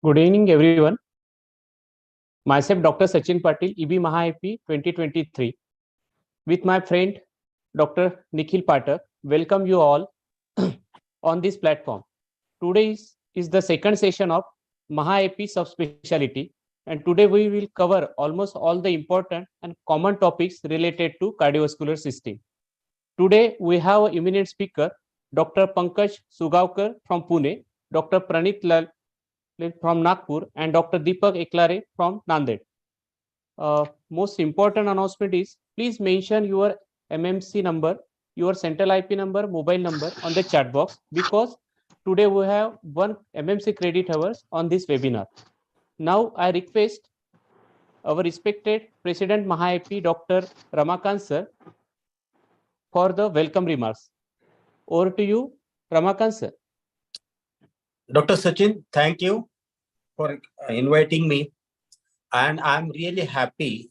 Good evening, everyone. Myself, Dr. Sachin Patil, EB MAHAIP 2023. With my friend, Dr. Nikhil Pathak, welcome you all on this platform. Today is the second session of MAHAIP Subspeciality, and today we will cover almost all the important and common topics related to cardiovascular system. Today, we have an eminent speaker, Dr. Pankaj Sugavkar from Pune, Dr. Pranit Lal from Nagpur, and Dr. Deepak Eklare from Nanded. Most important announcement is please mention your MMC number, your central IP number, mobile number on the chat box because today we have one MMC credit hours on this webinar. Now I request our respected President MAHAIP Dr. Ramakant sir for the welcome remarks. Over to you, Ramakant sir. Dr. Sachin, thank you for inviting me. And I'm really happy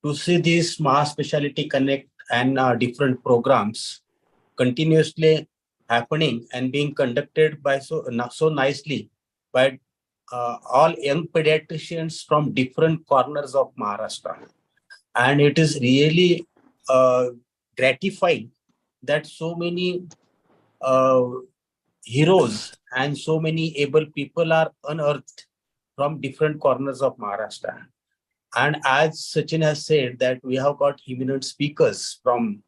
to see this MAHASpeciality Connect and different programs continuously happening and being conducted by so nicely by all young pediatricians from different corners of Maharashtra. And it is really gratifying that so many heroes and so many able people are unearthed from different corners of Maharashtra. And as Sachin has said that we have got eminent speakers from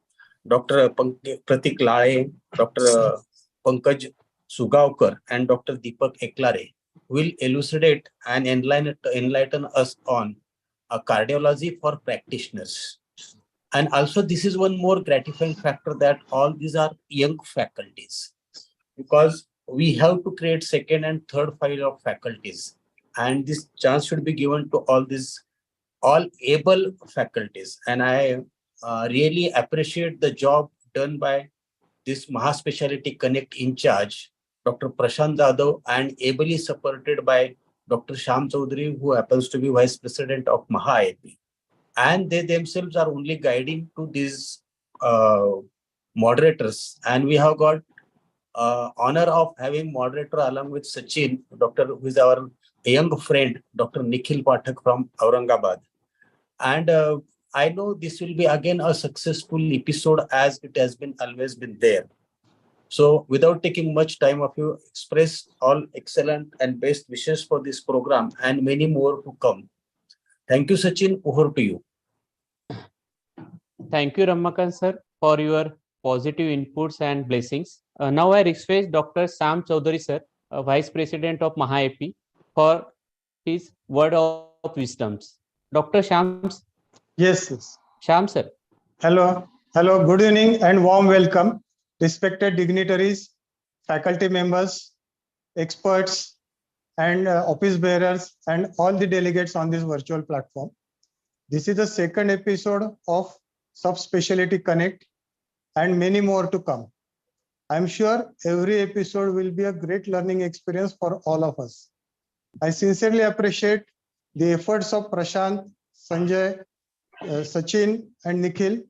Dr. Pratik Lale, Dr. Pankaj Sugavkar and Dr. Deepak Eklare will elucidate and enlighten us on a cardiology for practitioners. And also this is one more gratifying factor that all these are young faculties because we have to create second and third file of faculties. And this chance should be given to all able faculties. And I really appreciate the job done by this MAHASpeciality Connect in charge, Dr. Prashant Jadhav, and ably supported by Dr. Shyam Chaudhary, who happens to be Vice President of MAHAIP. And they themselves are only guiding to these moderators. And we have got honor of having moderator along with Sachin, who is our young friend, Dr. Nikhil Pathak from Aurangabad. And I know this will be again a successful episode as it has been always been there. So without taking much time of you, express all excellent and best wishes for this program and many more to come. Thank you, Sachin. Over to you. Thank you, Ramakant sir, for your positive inputs and blessings. Now I request Dr. Shyam Chaudhary sir, Vice President of MAHAIP, for his word of wisdoms. Dr. Shams. Yes. Shams sir. Hello. Good evening and warm welcome, respected dignitaries, faculty members, experts, and office bearers, and all the delegates on this virtual platform. This is the second episode of Subspeciality Connect, and many more to come. I'm sure every episode will be a great learning experience for all of us. I sincerely appreciate the efforts of Prashant, Sanjay, Sachin, and Nikhil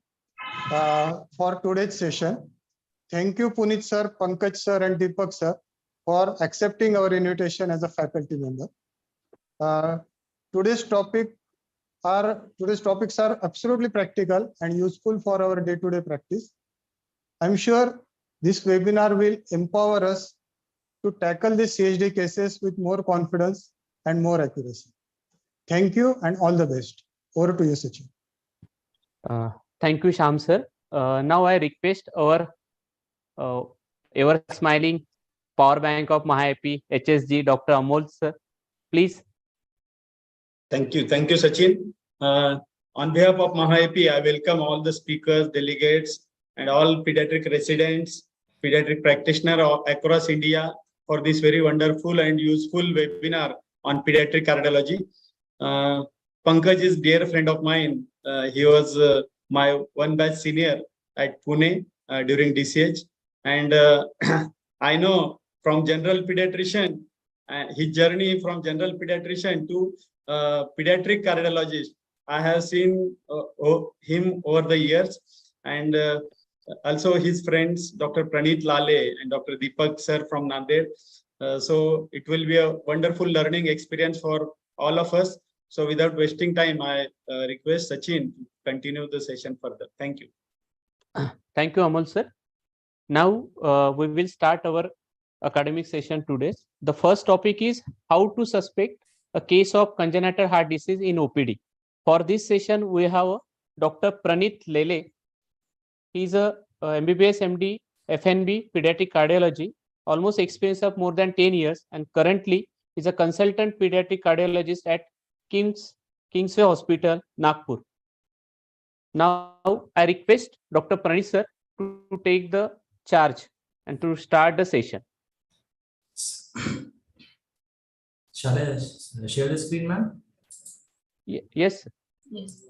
for today's session. Thank you, Punit sir, Pankaj sir, and Deepak sir for accepting our invitation as a faculty member. Today's topics are absolutely practical and useful for our day-to-day practice. I'm sure this webinar will empower us to tackle the CHD cases with more confidence and more accuracy. Thank you and all the best. Over to you, Sachin. Thank you, Sham sir. Now I request our ever smiling power bank of MAHAIP, HSG, Dr. Amol sir. Please. Thank you, Sachin. On behalf of MAHAIP, I welcome all the speakers, delegates, and all pediatric residents, pediatric practitioners across India for this very wonderful and useful webinar on pediatric cardiology. Pankaj is a dear friend of mine. He was my one batch senior at Pune during DCH. And I know from general pediatrician, his journey from general pediatrician to pediatric cardiologist, I have seen him over the years. And also his friends, Dr. Pranit Lale and Dr. Deepak sir from Nanded. So it will be a wonderful learning experience for all of us. So without wasting time, I request Sachin to continue the session further. Thank you. Thank you, Amol sir. Now we will start our academic session today. The first topic is how to suspect a case of congenital heart disease in OPD. For this session, we have Dr. Pranit Lele. He is a MBBS MD, FNB, pediatric cardiology, almost experience of more than 10 years, and currently is a consultant pediatric cardiologist at Kingsway Hospital, Nagpur. Now, I request Dr. Pranit sir to take the charge and to start the session. Shall I share the screen, ma'am? Yes. Sir. Yes.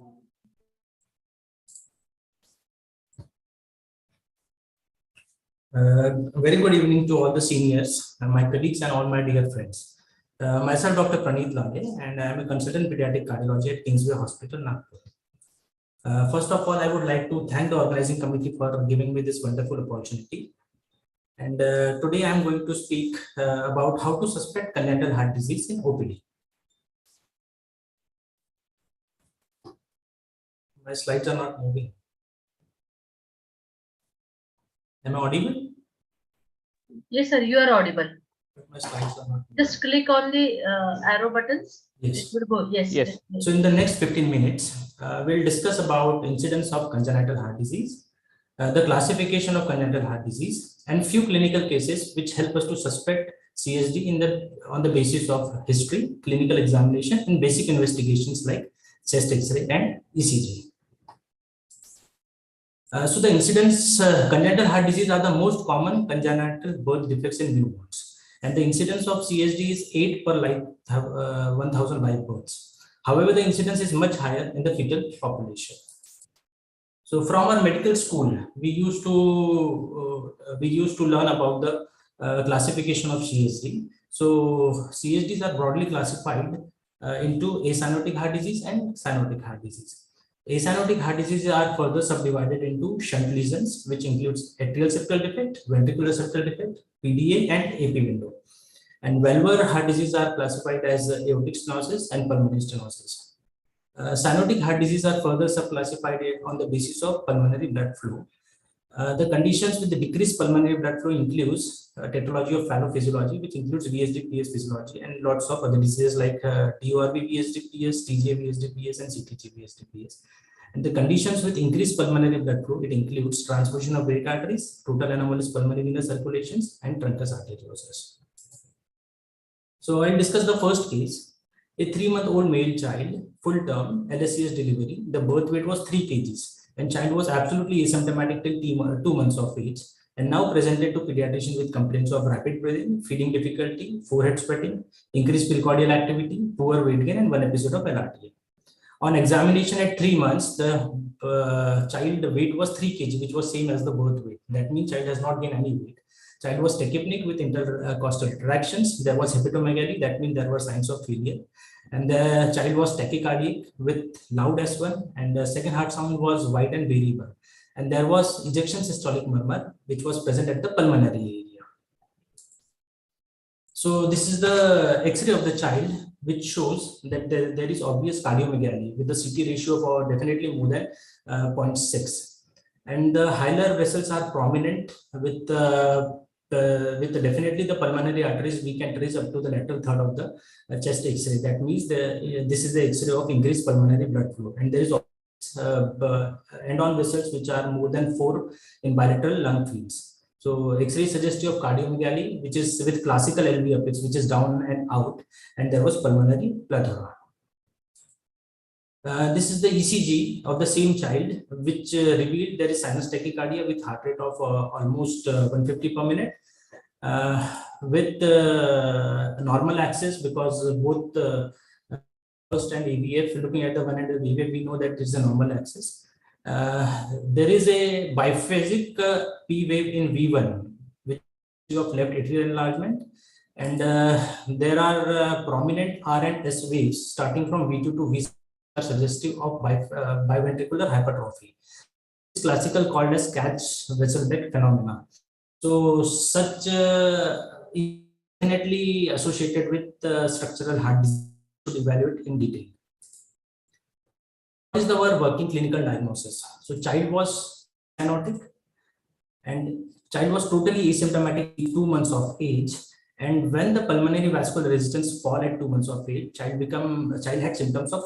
Very good evening to all the seniors, my colleagues, and all my dear friends. Myself, Dr. Pranit Lale, and I am a consultant pediatric cardiology at Kingsway Hospital, Nagpur. First of all, I would like to thank the organizing committee for giving me this wonderful opportunity. And today I am going to speak about how to suspect congenital heart disease in OPD. My slides are not moving. Am I audible? Yes, sir, you are audible. My slides are not moving. Just click on the arrow buttons. Yes. It will go. Yes. Yes. So in the next 15 minutes, we'll discuss about incidence of congenital heart disease, the classification of congenital heart disease, and few clinical cases which help us to suspect CSD on the basis of history, clinical examination, and basic investigations like chest X-ray and ECG. So the incidence, congenital heart disease are the most common congenital birth defects in newborns. And the incidence of CSD is 8 per 1,000 live births. However, the incidence is much higher in the fetal population. So from our medical school, we used to learn about the classification of CSD. So CSDs are broadly classified into acyanotic heart disease and cyanotic heart disease. Acyanotic heart diseases are further subdivided into shunt lesions, which includes atrial septal defect, ventricular septal defect, PDA, and AP window. And valvular heart disease are classified as aortic stenosis and pulmonary stenosis. Cyanotic heart disease are further subclassified on the basis of pulmonary blood flow. The conditions with the decreased pulmonary blood flow includes tetralogy of Fallot physiology, which includes VSD-PS physiology, and lots of other diseases like TORB VSD-PS, TJ VSD-PS, and CTG VSD-PS. And the conditions with increased pulmonary blood flow, it includes transfusion of great arteries, total anomalous pulmonary venous circulations, and truncus arteriosus. So I'll discuss the first case. A 3-month-old male child, full-term LSCS delivery. The birth weight was 3 kgs. And child was absolutely asymptomatic till 2 months of age, and now presented to pediatrician with complaints of rapid breathing, feeding difficulty, forehead sweating, increased precordial activity, poor weight gain, and 1 episode of LRTM. On examination at 3 months, the child weight was 3 kg, which was same as the birth weight. That means child has not gained any weight. Child was tachypnic with intercostal retractions. There was hepatomegaly. That means there were signs of failure. And the child was tachycardic with loud S1, and the second heart sound was white and variable. And there was ejection systolic murmur, which was present at the pulmonary area. So this is the X-ray of the child, which shows that there is obvious cardiomegaly with the CT ratio of definitely more than 0.6. And the hilar vessels are prominent with definitely the pulmonary arteries we can trace up to the lateral third of the chest X-ray. That means this is the X-ray of increased pulmonary blood flow, and there is end-on vessels which are more than 4 in bilateral lung fields. So X-ray suggestive of cardiomegaly, which is with classical LV apex, which is down and out, and there was pulmonary plethora. This is the ECG of the same child, which revealed there is sinus tachycardia with heart rate of almost 150 per minute, with normal axis, because both first and AVF, looking at the one end of AVF, we know that this is a normal axis. There is a biphasic P wave in V1, which is of left atrial enlargement, and there are prominent R and S waves starting from V2 to V6. Suggestive of biventricular hypertrophy. It's classical called as catch vessel deck phenomena. So such in definitely associated with structural heart disease to evaluate in detail. What is our working clinical diagnosis? So child was cyanotic and child was totally asymptomatic at 2 months of age. And when the pulmonary vascular resistance fall at 2 months of age, child had symptoms of.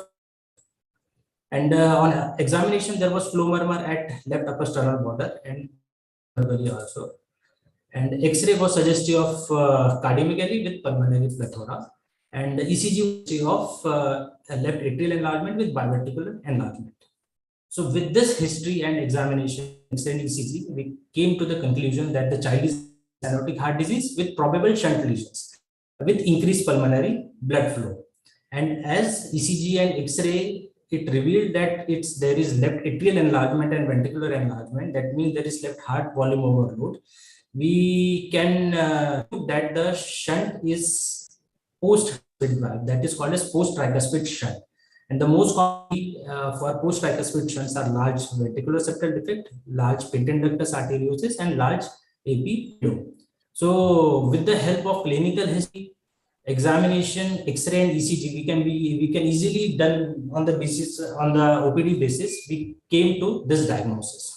And on examination, there was flow murmur at left upper sternal border and also. And X-ray was suggestive of cardiomegaly with pulmonary plethora, and ECG was of left atrial enlargement with bivertical enlargement. So with this history and examination, X-ray and ECG, we came to the conclusion that the child is cyanotic heart disease with probable shunt lesions with increased pulmonary blood flow. And as ECG and X-ray, it revealed that there is left atrial enlargement and ventricular enlargement. That means there is left heart volume overload. We can that the shunt is post-tricuspid valve, that is called as post-tricuspid shunt. And the most common for post-tricuspid shunts are large ventricular septal defect, large patent ductus arteriosus, and large AP. So with the help of clinical history, examination, X-ray and ECG, we can easily done on the OPD basis, we came to this diagnosis.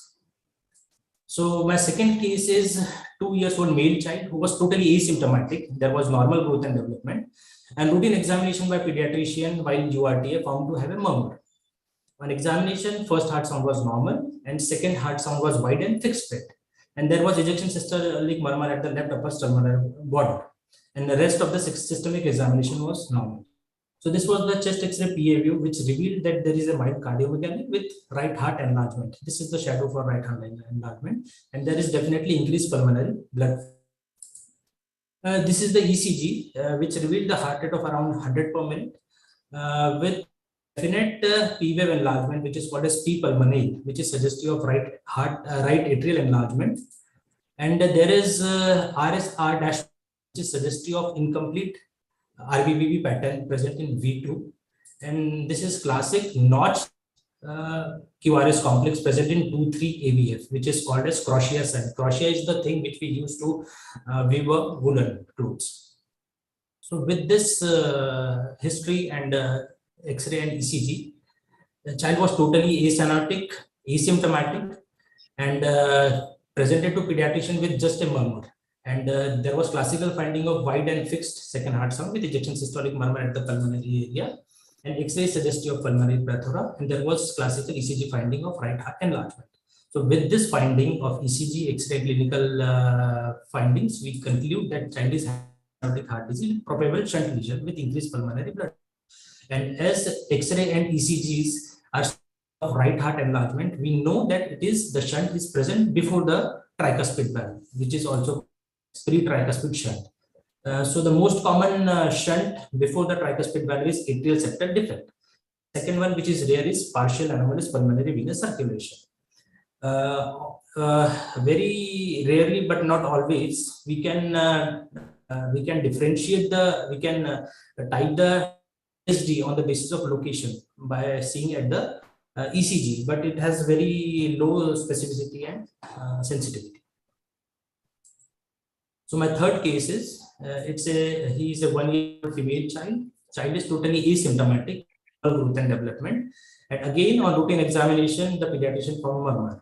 So my second case is 2 years old male child who was totally asymptomatic. There was normal growth and development, and routine examination by pediatrician while URTA found to have a murmur. On examination, first heart sound was normal and second heart sound was wide and fixed rate. And there was ejection systolic murmur at the left upper sternal border. And the rest of the systemic examination was normal. So this was the chest X-ray PA view, which revealed that there is a mild cardiomegaly with right heart enlargement. This is the shadow for right heart enlargement, and there is definitely increased pulmonary blood. This is the ECG, which revealed the heart rate of around 100 per minute with definite P-wave enlargement, which is called as P pulmonale, which is suggestive of right atrial enlargement. And there is RSR dash, which is suggestive of incomplete RBBB pattern present in V2, and this is classic notch QRS complex present in 2,3 AVF, which is called as crochet sign. Crochet is the thing which we use to weave a woolen clothes. So with this history and X-ray and ECG, the child was totally acyanotic, asymptomatic, and presented to pediatrician with just a murmur. And there was classical finding of wide and fixed second heart sound with ejection systolic murmur at the pulmonary area, and X-ray suggestive of pulmonary plethora, and there was classical ECG finding of right heart enlargement. So with this finding of ECG, X-ray clinical findings, we conclude that child is cyanotic heart disease with probable shunt lesion with increased pulmonary blood. And as X-ray and ECGs are of right heart enlargement, we know that the shunt is present before the tricuspid valve, which is also pre-tricuspid shunt. So the most common shunt before the tricuspid valve is atrial septal defect. Second one, which is rare, is partial anomalous pulmonary venous circulation. Very rarely, but not always, we can differentiate we can type the SD on the basis of location by seeing at the ECG, but it has very low specificity and sensitivity. So my third case is he is a 1-year-old female child. Child is totally asymptomatic, growth and development. And again, on routine examination, the pediatrician found murmur.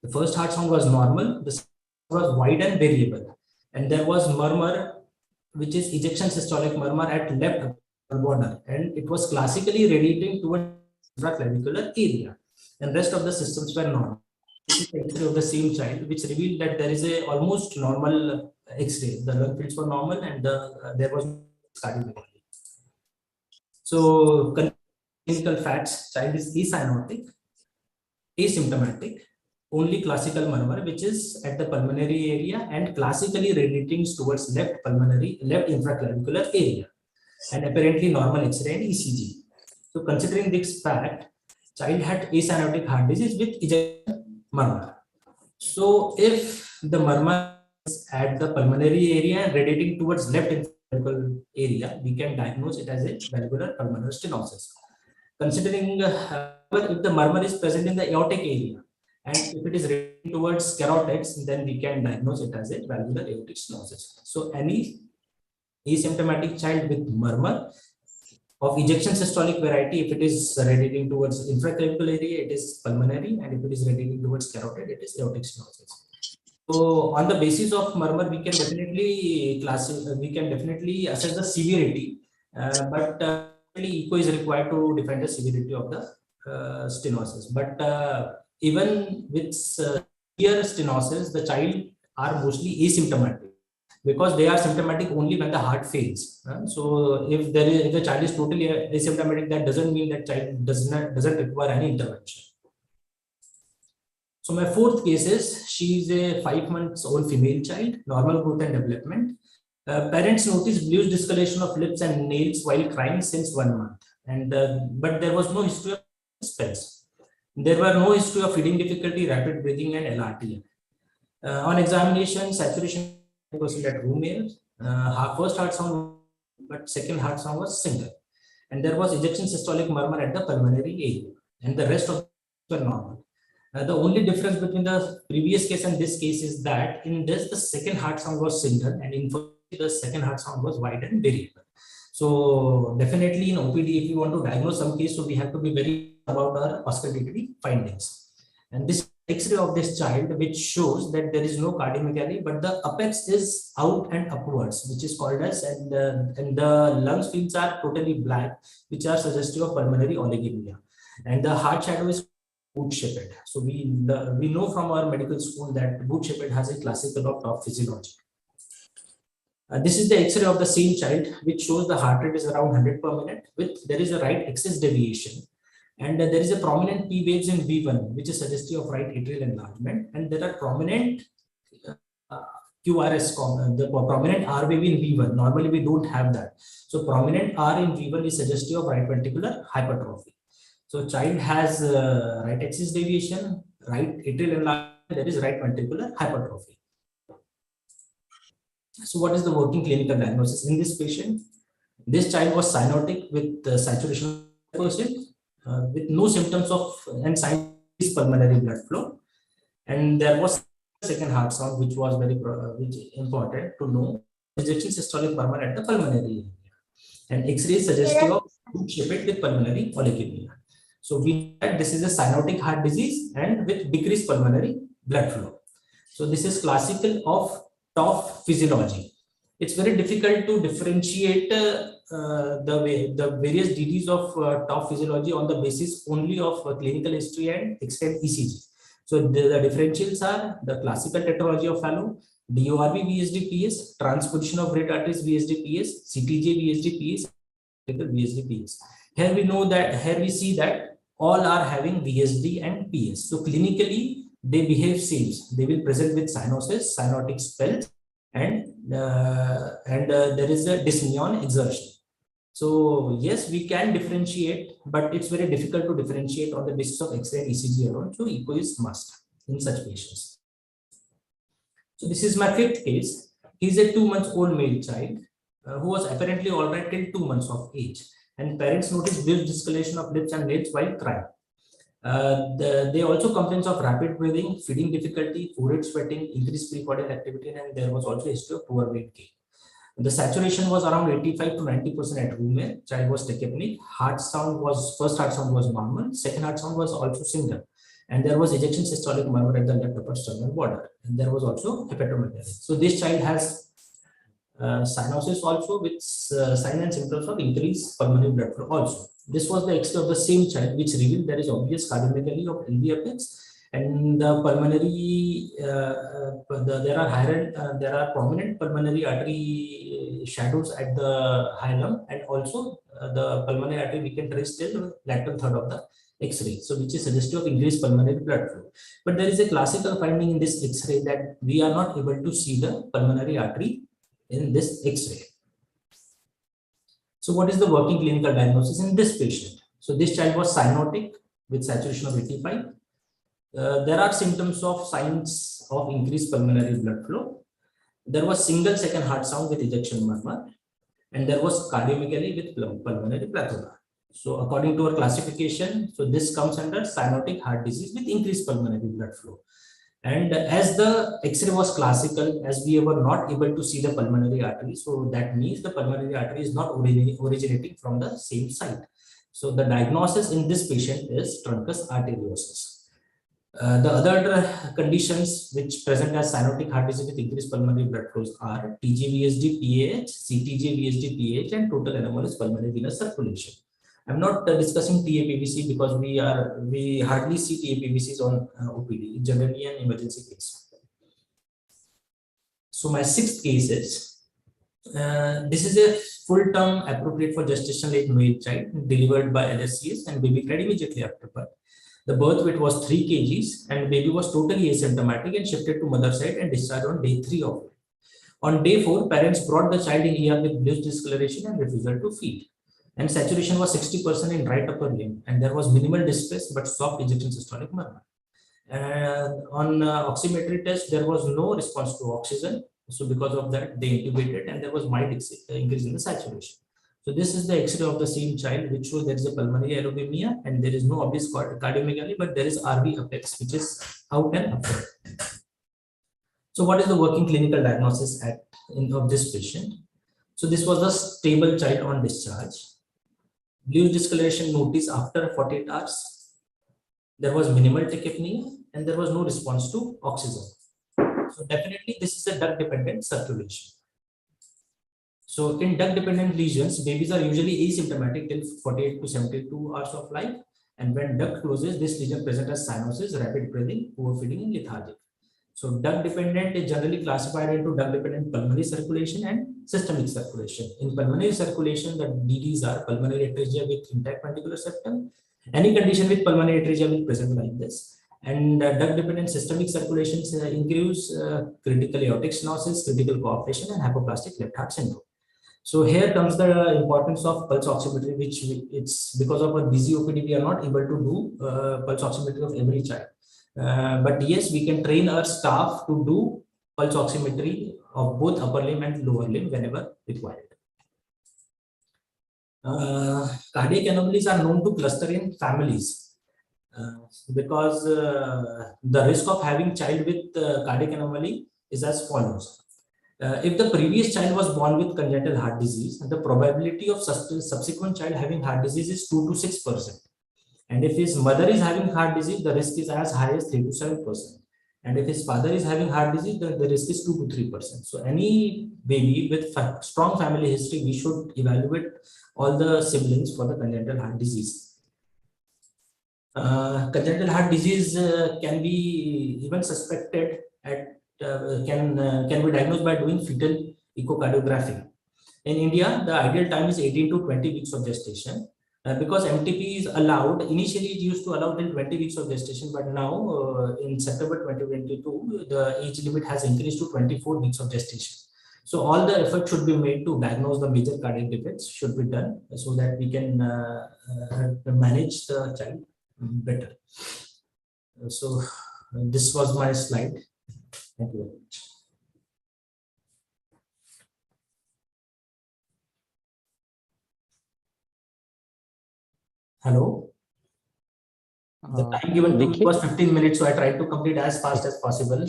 The first heart sound was normal. The second was wide and variable, and there was murmur, which is ejection systolic murmur at left border, and it was classically radiating toward intraclavicular area, and rest of the systems were normal. This is the X-ray of the same child, which revealed that there is a almost normal X-ray. The lung fields were normal, and there was cardiomegaly. So clinical facts: child is acyanotic, asymptomatic, only classical murmur, which is at the pulmonary area and classically radiating towards left infraclavicular area, and apparently normal X-ray and ECG. So considering this fact, child had acyanotic heart disease with ejection murmur. So if the murmur is at the pulmonary area and radiating towards left infraclavicular area, we can diagnose it as a valvular pulmonary stenosis. Considering if the murmur is present in the aortic area, and if it is radiating towards carotids, then we can diagnose it as a valvular aortic stenosis. So any asymptomatic child with murmur of ejection systolic variety. If it is radiating towards infraclavicular area, it is pulmonary, and if it is radiating towards carotid, it is aortic stenosis. So on the basis of murmur, we can definitely assess the severity, but echo is required to define the severity of the stenosis. But even with severe stenosis, the child are mostly asymptomatic, because they are symptomatic only when the heart fails. So if the child is totally asymptomatic, that doesn't mean that child doesn't require any intervention. So my fourth case is, she is a 5 months old female child, normal growth and development. Parents noticed bluish discoloration of lips and nails while crying since 1 month, and but there was no history of spells. There were no history of feeding difficulty, rapid breathing, and LRTN. On examination, saturation % at room air. First heart sound, but second heart sound was single, and there was ejection systolic murmur at the pulmonary area, and the rest of were normal. The only difference between the previous case and this case is that in this, the second heart sound was single, and in the second heart sound was wide and variable. So definitely in OPD, if you want to diagnose some case, so we have to be very about our auscultatory findings. And this X-ray of this child, which shows that there is no cardiomegaly, but the apex is out and upwards, which is called as, and the lungs fields are totally black, which are suggestive of pulmonary oligomelia, and the heart shadow is boot-shaped. So we know from our medical school that boot-shaped has a classical of top physiology. This is the X-ray of the same child, which shows the heart rate is around 100 per minute. There is a right axis deviation, and there is a prominent P waves in V1, which is suggestive of right atrial enlargement, and there are prominent QRS, the prominent R wave in V1. Normally we don't have that. So prominent R in V1 is suggestive of right ventricular hypertrophy. So child has right axis deviation, right atrial enlargement, there is right ventricular hypertrophy. So what is the working clinical diagnosis in this patient? This child was cyanotic with saturation %, with no symptoms of and signs of pulmonary blood flow, and there was second heart sound, which was very important to know, ejection systolic murmur at the pulmonary area, and X-ray suggestive of boot-shaped with pulmonary oligomelia. So we had this is a cyanotic heart disease and with decreased pulmonary blood flow. So this is classical of top physiology. It's very difficult to differentiate the various DDs of top physiology on the basis only of clinical history and extent ECG. So the differentials are the classical tetralogy of Fallot, DORB VSD PS, transposition of great arteries VSD PS, CTJ VSD PS, VSD PS. Here we know that, here we see that all are having VSD and PS. So clinically they behave same. They will present with cyanosis, cyanotic spells, and there is a dyspnea on exertion. So yes, we can differentiate, but it's very difficult to differentiate on the basis of X-ray and ECG alone. So echo is must in such patients. So this is my fifth case. He's a 2 months old male child who was apparently all right till 2 months of age, and parents noticed bluish discoloration of lips and nails while crying. They also complaints of rapid breathing, feeding difficulty, forehead sweating, increased precordial activity, and there was also a history of poor weight gain. The saturation was around 85 to 90% at room air. Child was tachypneic. First heart sound was normal. Second heart sound was also single, and there was ejection systolic murmur at the left upper sternal border, and there was also hepatomegaly. So this child has cyanosis also with signs and symptoms of increased pulmonary blood flow also. This was the X-ray of the same child, which revealed there is obvious cardiomegaly of LV apex, and the pulmonary there are prominent pulmonary artery shadows at the hilum, and also the pulmonary artery we can trace till lateral third of the X-ray, so which is suggestive of increased pulmonary blood flow. But there is a classical finding in this X-ray that we are not able to see the pulmonary artery in this X-ray. So what is the working clinical diagnosis in this patient? So this child was cyanotic with saturation of 85. There are symptoms of signs of increased pulmonary blood flow. There was single second heart sound with ejection murmur, and there was cardiomegaly with pulmonary plethora. So according to our classification, so this comes under cyanotic heart disease with increased pulmonary blood flow. And as the X-ray was classical, as we were not able to see the pulmonary artery, so that means the pulmonary artery is not originating from the same site. So the diagnosis in this patient is truncus arteriosus. The other conditions which present as cyanotic heart disease with increased pulmonary blood flows are TG-VSD, PAH, CTG-VSD, PAH, and total anomalous pulmonary venous circulation. I'm not discussing TAPVC because we hardly see TAPVCs on OPD, generally an emergency case. So my sixth case is, this is a full-term appropriate for gestational age male child delivered by LSCS, and baby cried immediately after birth. The birth weight was 3 kgs and baby was totally asymptomatic and shifted to mother side and discharged on day 3 of it. On day 4, parents brought the child in ER with blues discoloration and refusal to feed. And saturation was 60% in right upper limb, and there was minimal distress but soft ejection systolic murmur. And on oximetry test, there was no response to oxygen. So because of that, they intubated and there was mild increase in the saturation. So this is the X-ray of the same child, which shows there is a pulmonary allogemia and there is no obvious cardiomegaly, but there is RV apex, which is out and upward. So what is the working clinical diagnosis of this patient? So this was a stable child on discharge. Blues discoloration notice after 48 hours. There was minimal tachypnea and there was no response to oxygen. So definitely this is a duct dependent circulation. So in duct dependent lesions, babies are usually asymptomatic till 48 to 72 hours of life. And when duct closes, this lesion presents as cyanosis, rapid breathing, poor feeding, and lethargic. So duct dependent is generally classified into duct dependent pulmonary circulation and systemic circulation. In pulmonary circulation, the DDs are pulmonary atresia with intact ventricular septum. Any condition with pulmonary atresia will present like this. And duct dependent systemic circulations includes critical aortic stenosis, critical coaptation, and hypoplastic left heart syndrome. So here comes the importance of pulse oximetry, which it's because of a busy OPD, we are not able to do pulse oximetry of every child. But yes, we can train our staff to do pulse oximetry of both upper limb and lower limb whenever required. Cardiac anomalies are known to cluster in families because the risk of having child with cardiac anomaly is as follows. If the previous child was born with congenital heart disease, the probability of subsequent child having heart disease is 2 to 6%. And if his mother is having heart disease, the risk is as high as 3 to 7%. And if his father is having heart disease, the risk is 2 to 3%. So any baby with strong family history, we should evaluate all the siblings for the congenital heart disease. Congenital heart disease can be even suspected at can be diagnosed by doing fetal echocardiography. In India, the ideal time is 18 to 20 weeks of gestation. Because MTP is allowed, initially it used to allow till 20 weeks of gestation, but now in September 2022, the age limit has increased to 24 weeks of gestation. So all the effort should be made to diagnose the major cardiac defects should be done so that we can manage the child better. So this was my slide. Thank you very much. Hello. The time given to me was 15 minutes, so I tried to complete as fast as possible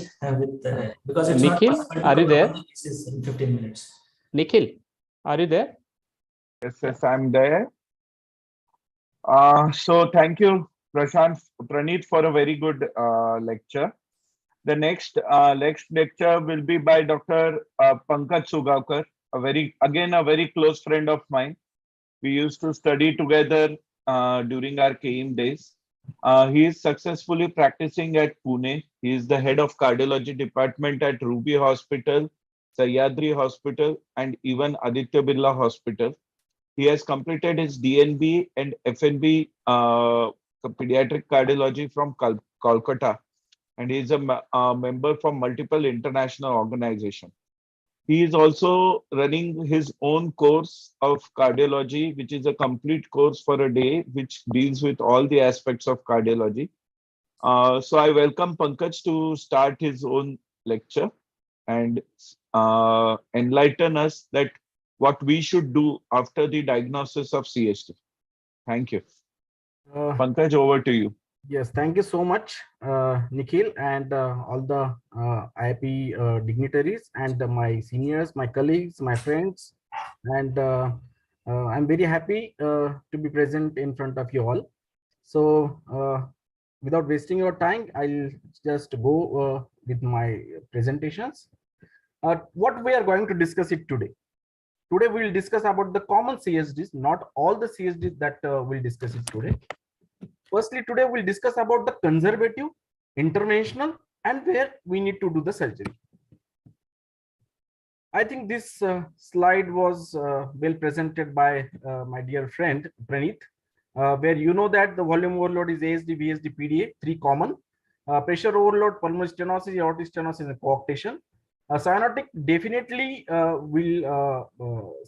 because it's Nikhil, not possible to are you there? all the cases in 15 minutes. Nikhil, are you there? Yes, I'm there. So thank you, Praneeth, for a very good lecture. The next lecture will be by Dr. Pankaj Sugavkar, a very close friend of mine. We used to study together during our KM days. He is successfully practicing at Pune. He is the head of cardiology department at Ruby Hospital, Sahyadri Hospital, and even Aditya Birla Hospital. He has completed his DNB and FNB pediatric cardiology from Kolkata, and he is a member from multiple international organizations. He is also running his own course of cardiology, which is a complete course for a day, which deals with all the aspects of cardiology. So I welcome Pankaj to start his own lecture and enlighten us that what we should do after the diagnosis of CST. Thank you. Pankaj, over to you. Yes, thank you so much, Nikhil, and all the IIP dignitaries and my seniors, my colleagues, my friends, and I'm very happy to be present in front of you all. So, without wasting your time, I'll just go with my presentations. What we are going to discuss it today. Today we will discuss about the common CSDs, not all the CSDs that we'll discuss it today. Firstly, today we'll discuss about the conservative, interventional, and where we need to do the surgery. I think this slide was well presented by my dear friend Praneeth, where you know that the volume overload is ASD, VSD, PDA, three common. Pressure overload, pulmonary stenosis, aortic stenosis, and coarctation. Cyanotic definitely we'll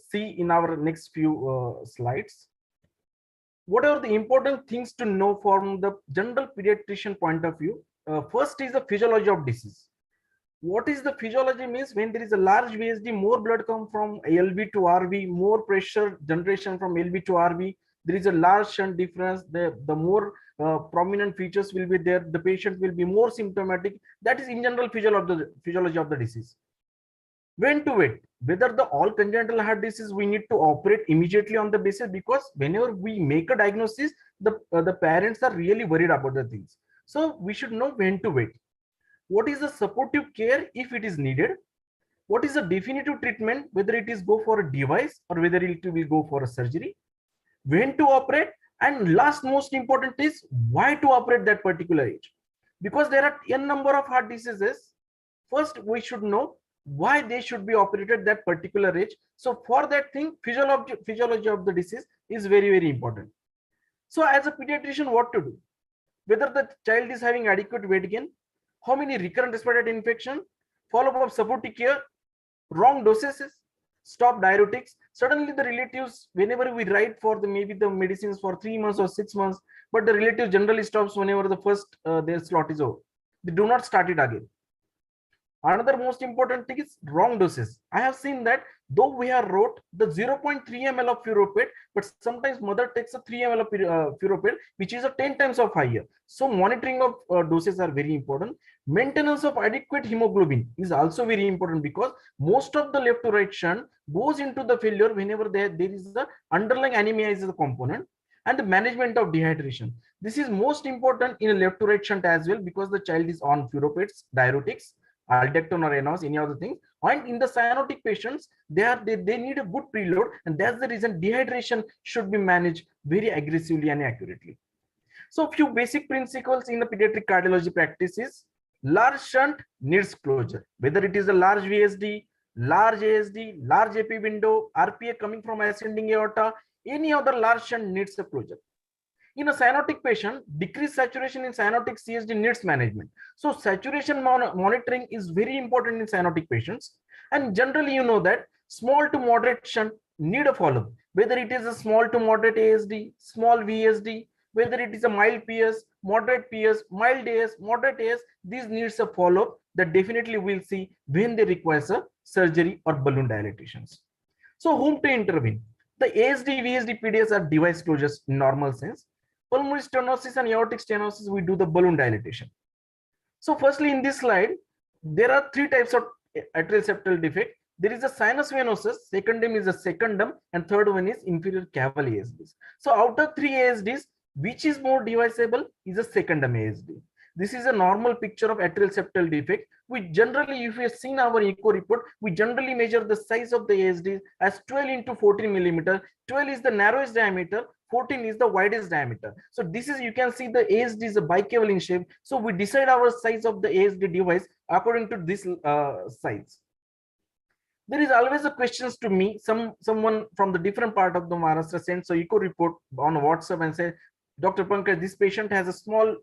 see in our next few slides. What are the important things to know from the general pediatrician point of view? First is the physiology of disease. What is the physiology means? When there is a large VSD, more blood come from LV to RV, more pressure generation from LV to RV. There is a large shunt difference. The more prominent features will be there. The patient will be more symptomatic. That is in general physiology of the disease. When to wait? Whether the all congenital heart disease we need to operate immediately on the basis, because whenever we make a diagnosis, the parents are really worried about the things. So we should know when to wait. What is the supportive care if it is needed? What is the definitive treatment, whether it is go for a device or whether it will go for a surgery? When to operate? And last most important is why to operate that particular age? Because there are n number of heart diseases. First, we should know why they should be operated that particular age. So for that thing, physiology of the disease is very, very important. So as a pediatrician, what to do? Whether the child is having adequate weight gain, how many recurrent respiratory infection, follow-up of supportive care, wrong doses, stop diuretics. Suddenly the relatives, whenever we write for the maybe the medicines for 3 months or 6 months, but the relative generally stops whenever the first their slot is over. They do not start it again. Another most important thing is wrong doses. I have seen that though we have wrote the 0.3 ml of furopate, but sometimes mother takes a 3 ml of furopate, which is a 10 times of higher. So monitoring of doses are very important. Maintenance of adequate hemoglobin is also very important, because most of the left to right shunt goes into the failure whenever there is the underlying anemia is the component. And the management of dehydration. This is most important in a left to right shunt as well, because the child is on furopates, diuretics, aldactone or NOS, any other thing. And in the cyanotic patients, they need a good preload, and that's the reason dehydration should be managed very aggressively and accurately. So a few basic principles in the pediatric cardiology practice is large shunt needs closure, whether it is a large VSD, large ASD, large AP window, RPA coming from ascending aorta, any other large shunt needs a closure. In a cyanotic patient, decreased saturation in cyanotic CSD needs management. So saturation monitoring is very important in cyanotic patients. And generally, you know that small to moderate shunt need a follow-up, whether it is a small to moderate ASD, small VSD, whether it is a mild PS, moderate PS, mild AS, moderate AS, these needs a follow-up that definitely we'll see when they require a surgery or balloon dilatations. So whom to intervene? The ASD, VSD, PDS are device closures in normal sense. Pulmonary stenosis and aortic stenosis, we do the balloon dilatation. So firstly, in this slide, there are three types of atrial septal defect. There is a sinus venosus, secondum is a secondum, and third one is inferior caval ASDs. So out of three ASDs, which is more deviceable is a secondum ASD. This is a normal picture of atrial septal defect. We generally, if you have seen our echo report, we generally measure the size of the ASD as 12 into 14 millimeter. 12 is the narrowest diameter, 14 is the widest diameter. So this is, you can see the ASD is a bicaval in shape. So we decide our size of the ASD device according to this size. There is always a questions to me. Someone from the different part of the Maharashtra sends an echo report on WhatsApp and say, Dr. Pankaj, this patient has a small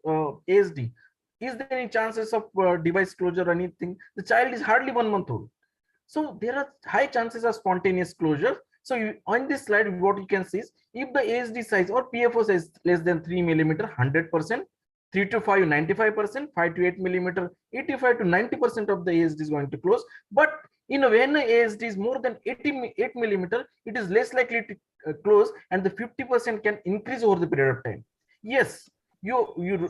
ASD. Is there any chances of device closure or anything? The child is hardly 1 month old. So there are high chances of spontaneous closure. So on this slide, what you can see is if the ASD size or PFO size less than 3 millimeter, 100%, 3 to 5, 95%, 5 to 8 millimeter, 85 to 90% of the ASD is going to close. But when ASD is more than 88 millimeter, it is less likely to close, and the 50% can increase over the period of time. Yes, you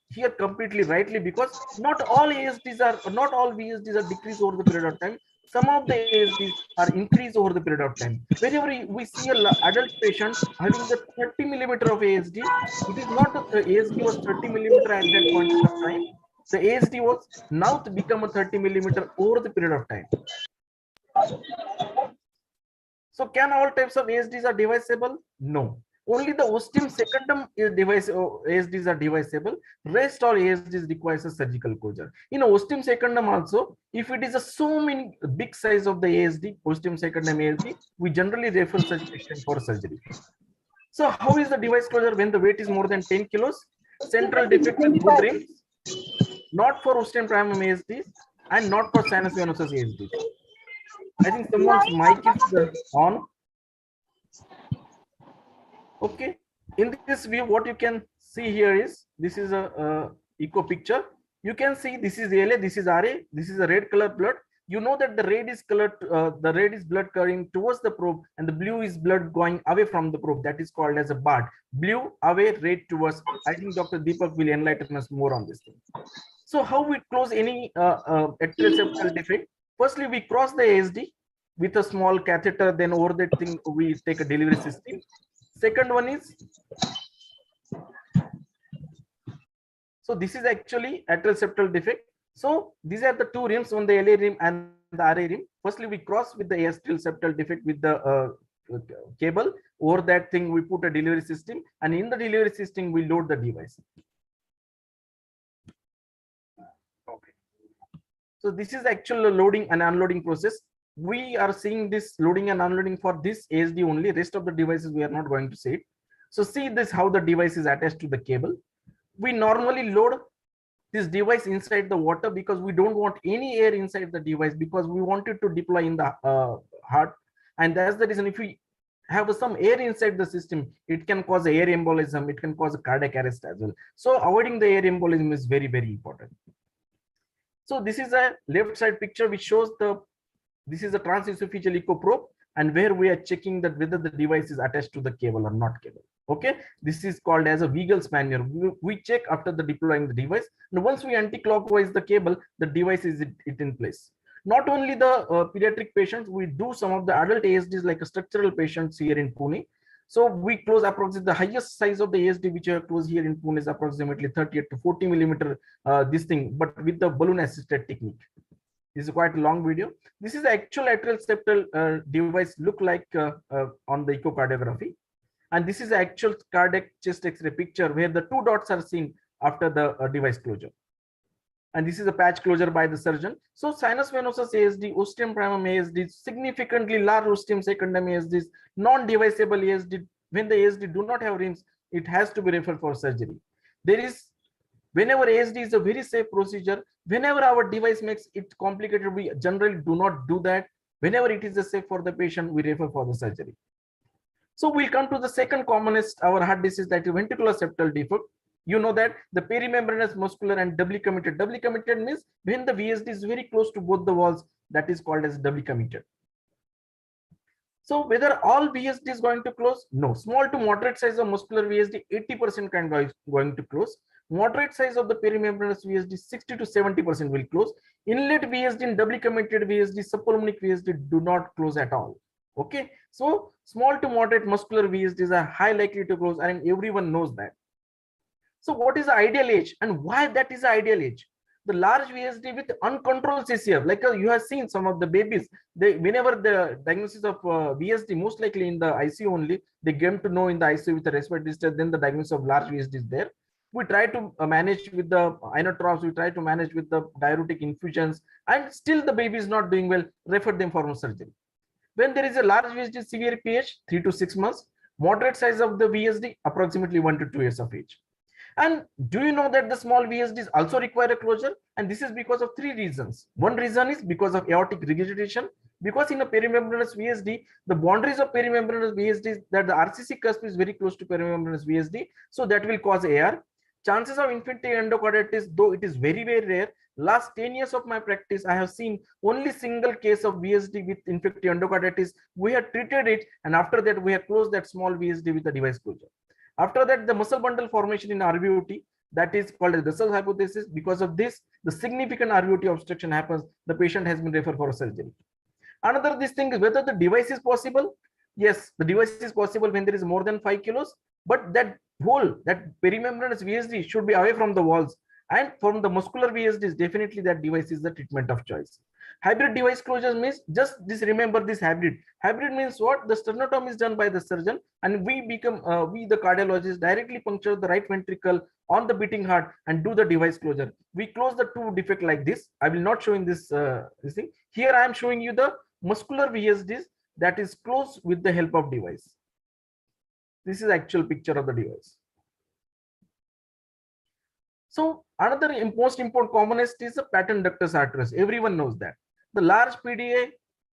hear completely rightly, because not all ASDs are, not all VSDs are decreased over the period of time. Some of the ASDs are increased over the period of time. Whenever we see a adult patient having the 30 millimeter of ASD, it is not that the ASD was 30 millimeter at that point of time. The ASD was now to become a 30 millimeter over the period of time. So can all types of ASDs are deviceable? No. Only the ostium secundum ASDs are deviceable. Rest all ASDs requires a surgical closure. In ostium secundum also, if it is a so many big size of the ASD, ostium secundum ASD, we generally refer such patient for surgery. So how is the device closure when the weight is more than 10 kilos? Central defect with both rims, not for ostium primum ASDs and not for sinus venosus ASDs. I think someone's mic is on. Okay, in this view, what you can see here is, this is a echo picture. You can see this is LA, this is RA, this is a red color blood. You know that the red is colored, the red is blood carrying towards the probe, and the blue is blood going away from the probe. That is called as a BART. Blue away, red towards. I think Dr. Deepak will enlighten us more on this thing. So how we close any atrial septal defect? Firstly, we cross the ASD with a small catheter. Then over that thing, we take a delivery system. Second one is, so this is actually atrial septal defect. So these are the two rims, on the LA rim and the RA rim. Firstly, we cross with the atrial septal defect with the cable. Over that thing, we put a delivery system, and in the delivery system, we load the device. Okay. So this is actual loading and unloading process. We are seeing this loading and unloading for this ASD only. Rest of the devices we are not going to see it. So see this, how the device is attached to the cable. We normally load this device inside the water because we don't want any air inside the device, because we want it to deploy in the heart. And that's the reason, if we have some air inside the system, it can cause air embolism, it can cause a cardiac arrest as well. So avoiding the air embolism is very, very important. So this is a left side picture which shows this is a transesophageal echo probe, and where we are checking that whether the device is attached to the cable or not cable. Okay, this is called as a Weigels maneuver. We check after the deploying the device, and once we anti-clockwise the cable, the device is in place. Not only the pediatric patients, we do some of the adult ASDs like structural patients here in Pune. So we close approximately, the highest size of the ASD which I have closed here in Pune is approximately 38 to 40 millimeter this thing, but with the balloon assisted technique. This is quite a long video. This is the actual atrial septal device look like on the echocardiography. And this is the actual cardiac chest X-ray picture where the two dots are seen after the device closure. And this is a patch closure by the surgeon. So sinus venosus ASD, ostium primum ASD, significantly large ostium secundum ASDs, non-deviceable ASD. When the ASD do not have rims, it has to be referred for surgery. There is, whenever ASD is a very safe procedure, whenever our device makes it complicated, we generally do not do that. Whenever it is safe for the patient, we refer for the surgery. So we'll come to the second commonest our heart disease, that is ventricular septal defect. You know that the perimembranous muscular and doubly committed. Doubly committed means when the VSD is very close to both the walls, that is called as doubly committed. So whether all VSD is going to close? No. Small to moderate size of muscular VSD, 80% can going to close. Moderate size of the perimembranous VSD, 60 to 70% will close. Inlet VSD and doubly committed VSD, subpulmonic VSD do not close at all. Okay. So small to moderate muscular VSDs are high likely to close, and everyone knows that. So what is the ideal age and why that is the ideal age? The large VSD with uncontrolled CCF, like you have seen some of the babies, they, whenever the diagnosis of VSD, most likely in the ICU only, they came to know in the ICU with the respiratory distress, then the diagnosis of large VSD is there. We try to manage with the inotropes, we try to manage with the diuretic infusions, and still the baby is not doing well, refer them for surgery. When there is a large VSD, severe PH, 3 to 6 months, moderate size of the VSD, approximately 1 to 2 years of age. And do you know that the small VSDs also require a closure? And this is because of 3 reasons. One reason is because of aortic regurgitation. Because in a perimembranous VSD, the boundaries of perimembranous VSD, that the RCC cusp is very close to perimembranous VSD, so that will cause AR. Chances of infective endocarditis, though it is very, very rare. Last 10 years of my practice, I have seen only single case of VSD with infective endocarditis. We have treated it, and after that, we have closed that small VSD with a device closure. After that, the muscle bundle formation in RVOT, that is called as Russell's hypothesis. Because of this, the significant RVOT obstruction happens. The patient has been referred for surgery. Another this thing is whether the device is possible. Yes, the device is possible when there is more than 5 kilos, but that whole, that perimembranous VSD should be away from the walls, and from the muscular VSDs, definitely that device is the treatment of choice. Hybrid device closures means, just this, remember this hybrid. Hybrid means what? The sternotomy is done by the surgeon, and we the cardiologist directly puncture the right ventricle on the beating heart and do the device closure. We close the two defect like this. I will not show in this thing. Here I am showing you the muscular VSDs that is closed with the help of device. This is actual picture of the device. So another most important commonest is the patent ductus arteriosus. Everyone knows that. The large PDA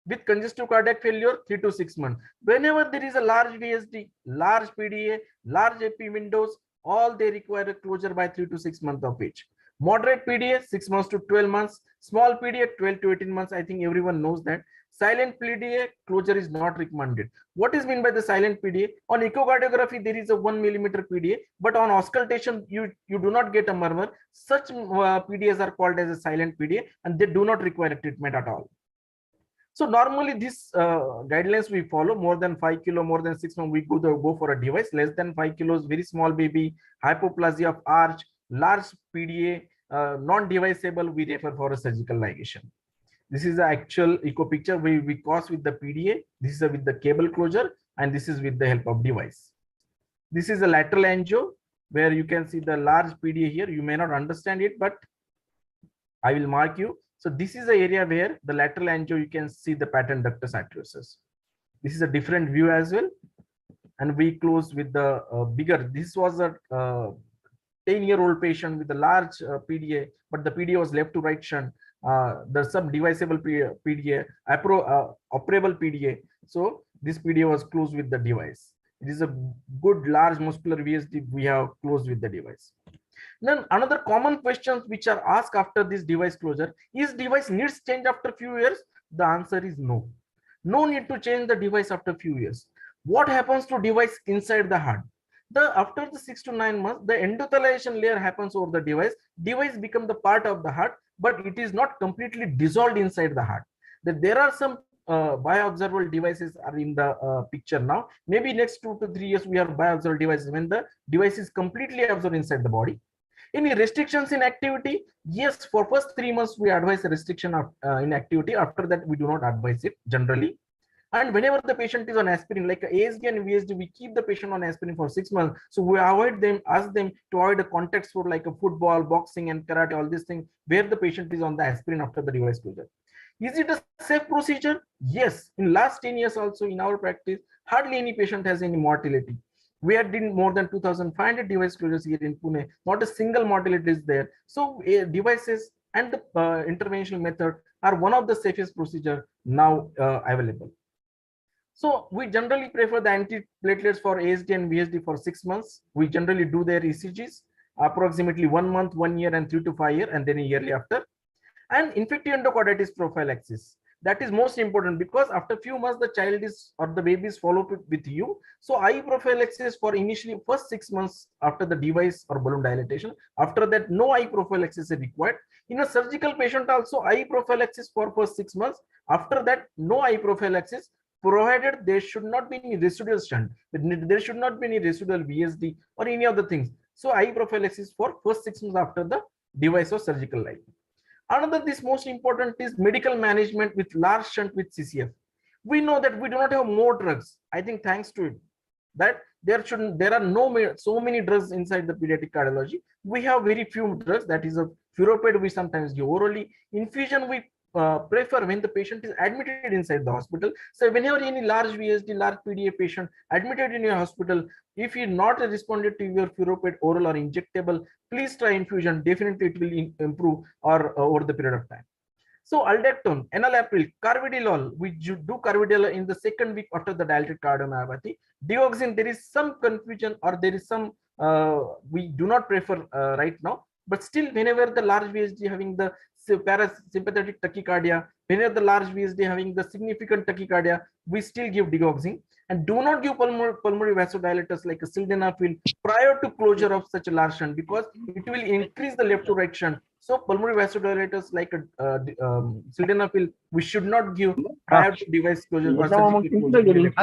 with congestive cardiac failure, 3 to 6 months. Whenever there is a large VSD, large PDA, large AP windows, all they require a closure by 3 to 6 months of age. Moderate PDA, 6 months to 12 months. Small PDA, 12 to 18 months. I think everyone knows that. Silent PDA closure is not recommended. What is meant by the silent PDA? On echocardiography, there is a 1 millimeter PDA, but on auscultation, you do not get a murmur. Such PDAs are called as a silent PDA, and they do not require a treatment at all. So normally these guidelines we follow. More than 5 kilo, more than 6 months, we go for a device. Less than 5 kilos, very small baby, hypoplasia of arch, large PDA, non-deviceable, we refer for a surgical ligation. This is the actual echo picture we cause with the PDA. This is with the cable closure, and this is with the help of device. This is a lateral angio where you can see the large PDA here. You may not understand it, but I will mark you. So this is the area where the lateral angio, you can see the patent ductus arteriosus. This is a different view as well. And we close with the bigger. This was a 10-year-old patient with a large PDA, but the PDA was left to right shunt. There's some deviceable PDA, operable PDA. So this PDA was closed with the device. It is a good large muscular VSD we have closed with the device. Then another common questions which are asked after this device closure is, device needs change after few years? The answer is no. No need to change the device after few years. What happens to device inside the heart? After the 6 to 9 months, the endothelialization layer happens over the device. Device become the part of the heart, but it is not completely dissolved inside the heart. There are some bioabsorbable devices are in the picture now. Maybe next 2 to 3 years we have bioabsorbable devices when the device is completely absorbed inside the body. Any restrictions in activity? Yes, for first 3 months we advise a restriction of in activity. After that we do not advise it generally. And whenever the patient is on aspirin, like ASD and VSD, we keep the patient on aspirin for 6 months. So we avoid them, ask them to avoid a contact sport like a football, boxing, and karate, all these things, where the patient is on the aspirin after the device closure. Is it a safe procedure? Yes. In last 10 years also in our practice, hardly any patient has any mortality. We had done more than 2,500 device closures here in Pune. Not a single mortality is there. So devices and the interventional method are one of the safest procedure now available. So we generally prefer the antiplatelets for ASD and VSD for 6 months. We generally do their ECGs approximately 1 month, 1 year, and 3 to 5 years, and then a yearly after. And infective endocarditis prophylaxis. That is most important because after few months the child is or the baby is followed with you. So IV prophylaxis for initially first 6 months after the device or balloon dilatation. After that, no IV prophylaxis is required. In a surgical patient also, IV prophylaxis for first 6 months. After that, no IV prophylaxis, provided there should not be any residual shunt. There should not be any residual VSD or any other things. So IV prophylaxis for first 6 months after the device or surgical life. Another this most important is medical management with large shunt with CCF. We know that we do not have more drugs. I think thanks to it that there are so many drugs inside the pediatric cardiology. We have very few drugs. That is a furoate we sometimes give orally. Infusion we prefer when the patient is admitted inside the hospital. So whenever any large VSD, large PDA patient admitted in your hospital, if you not responded to your furoate oral or injectable, please try infusion. Definitely it will improve or over the period of time. So aldactone, enalapril, carvedilol, we do carvedilol in the second week after the dilated cardiomyopathy. Dioxin, there is some confusion or there is some we do not prefer right now. But still, whenever the large VSD having the parasympathetic tachycardia, whenever the large VSD having the significant tachycardia, we still give digoxin. And do not give pulmonary vasodilators like a sildenafil prior to closure of such a large shunt, because it will increase the left to right shunt. So pulmonary vasodilators like sildenafil we should not give prior to device closure or surgical closure.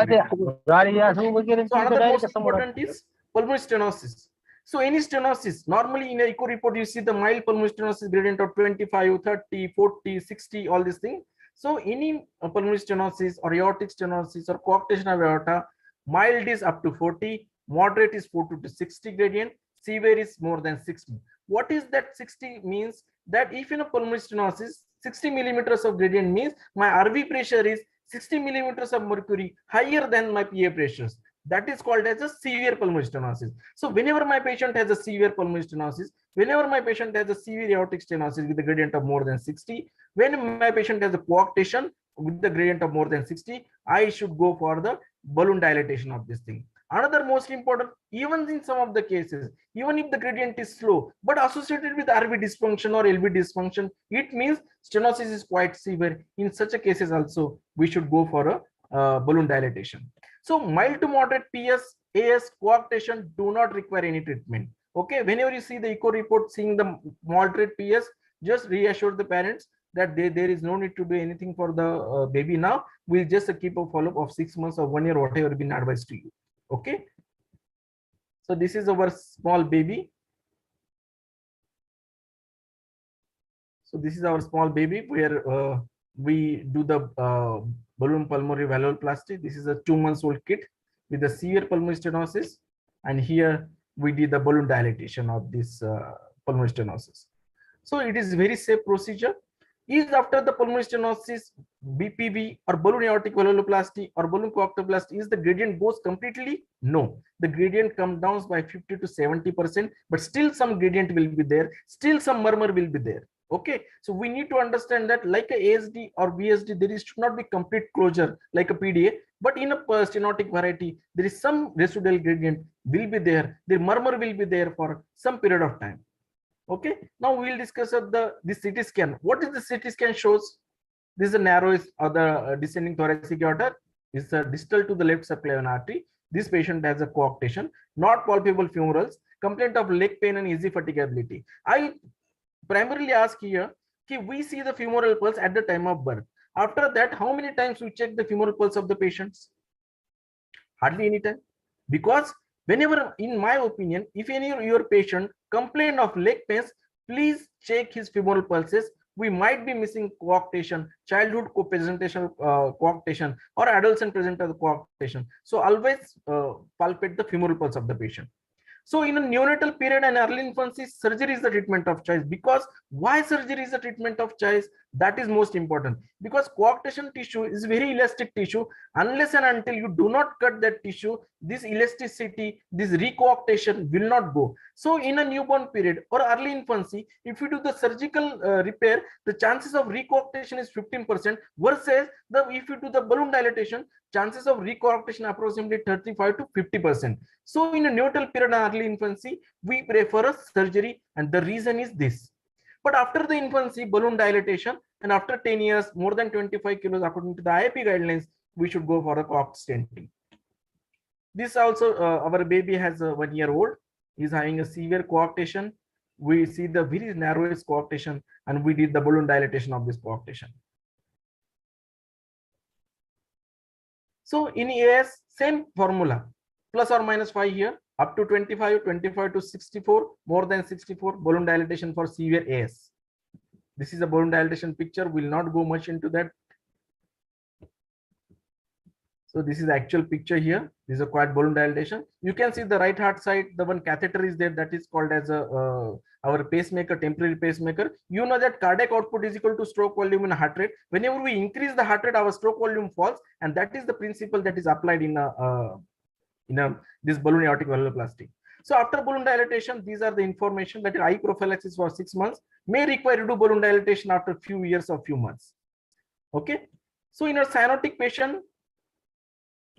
So another most important is pulmonary stenosis. So any stenosis, normally in a echo report, you see the mild pulmonary stenosis gradient of 25, 30, 40, 60, all these things. So any pulmonary stenosis or aortic stenosis or coarctation of aorta, mild is up to 40, moderate is 40 to 60 gradient, severe is more than 60. What is that 60 means? That if in a pulmonary stenosis, 60 millimeters of gradient means my RV pressure is 60 millimeters of mercury higher than my PA pressures. That is called as a severe pulmonary stenosis. So whenever my patient has a severe pulmonary stenosis, whenever my patient has a severe aortic stenosis with a gradient of more than 60, when my patient has a coarctation with the gradient of more than 60, I should go for the balloon dilatation of this thing. Another most important, even in some of the cases, even if the gradient is slow but associated with RV dysfunction or LV dysfunction, it means stenosis is quite severe. In such a cases also, we should go for a balloon dilatation. So mild to moderate PS, AS, coarctation do not require any treatment. Okay, whenever you see the echo report seeing the moderate PS, just reassure the parents that there is no need to do anything for the baby now. We'll just keep a follow-up of 6 months or 1 year, whatever been advised to you. Okay. So this is our small baby. So this is our small baby where we do the balloon pulmonary valvuloplasty. This is a 2 months old kid with a severe pulmonary stenosis, and here we did the balloon dilatation of this pulmonary stenosis. So it is very safe procedure. Is after the pulmonary stenosis, BPV or balloon aortic valvuloplasty or balloon coarctoplasty, is the gradient goes completely? No, the gradient comes down by 50 to 70%, but still some gradient will be there, still some murmur will be there. Okay, so we need to understand that like a ASD or VSD, there should not be complete closure like a PDA, but in a stenotic variety, there is some residual gradient will be there, the murmur will be there for some period of time. Okay, now we will discuss this CT scan. What is the CT scan shows? This is the narrowest or the descending thoracic aorta. Is distal to the left subclavian artery. This patient has a coarctation, not palpable femorals, complaint of leg pain and easy fatigability. I primarily ask here, we see the femoral pulse at the time of birth. After that, how many times we check the femoral pulse of the patients? Hardly any time. Because whenever, in my opinion, if any of your patient complain of leg pains, please check his femoral pulses. We might be missing coarctation, childhood co-presentation coarctation, or adolescent present as coarctation. So always palpate the femoral pulse of the patient. So in a neonatal period and early infancy, surgery is the treatment of choice. Because why surgery is the treatment of choice? That is most important. Because coarctation tissue is very elastic tissue. Unless and until you do not cut that tissue, this elasticity, this recoarctation will not go. So in a newborn period or early infancy, if you do the surgical repair, the chances of recoarctation is 15% versus if you do the balloon dilatation, chances of recoarctation approximately 35 to 50%. So in a neonatal period and early infancy, we prefer a surgery, and the reason is this. But after the infancy, balloon dilatation, and after 10 years, more than 25 kilos, according to the IAP guidelines, we should go for a coarct stenting. This also, our baby has a 1 year old, is having a severe coarctation. We see the very narrowest coarctation, and we did the balloon dilatation of this coarctation. So in AS, same formula, plus or minus 5 here, up to 25, 25 to 64, more than 64, balloon dilatation for severe AS. This is a balloon dilatation picture. We'll not go much into that. So this is the actual picture here. This is a quiet balloon dilatation. You can see the right heart side, the one catheter is there, that is called as our pacemaker, temporary pacemaker. You know that cardiac output is equal to stroke volume and heart rate. Whenever we increase the heart rate, our stroke volume falls, and that is the principle that is applied in this balloon aortic valvuloplasty. So after balloon dilatation, these are the information that eye prophylaxis for 6 months, may require to do balloon dilatation after few years or few months. Okay. So in a cyanotic patient,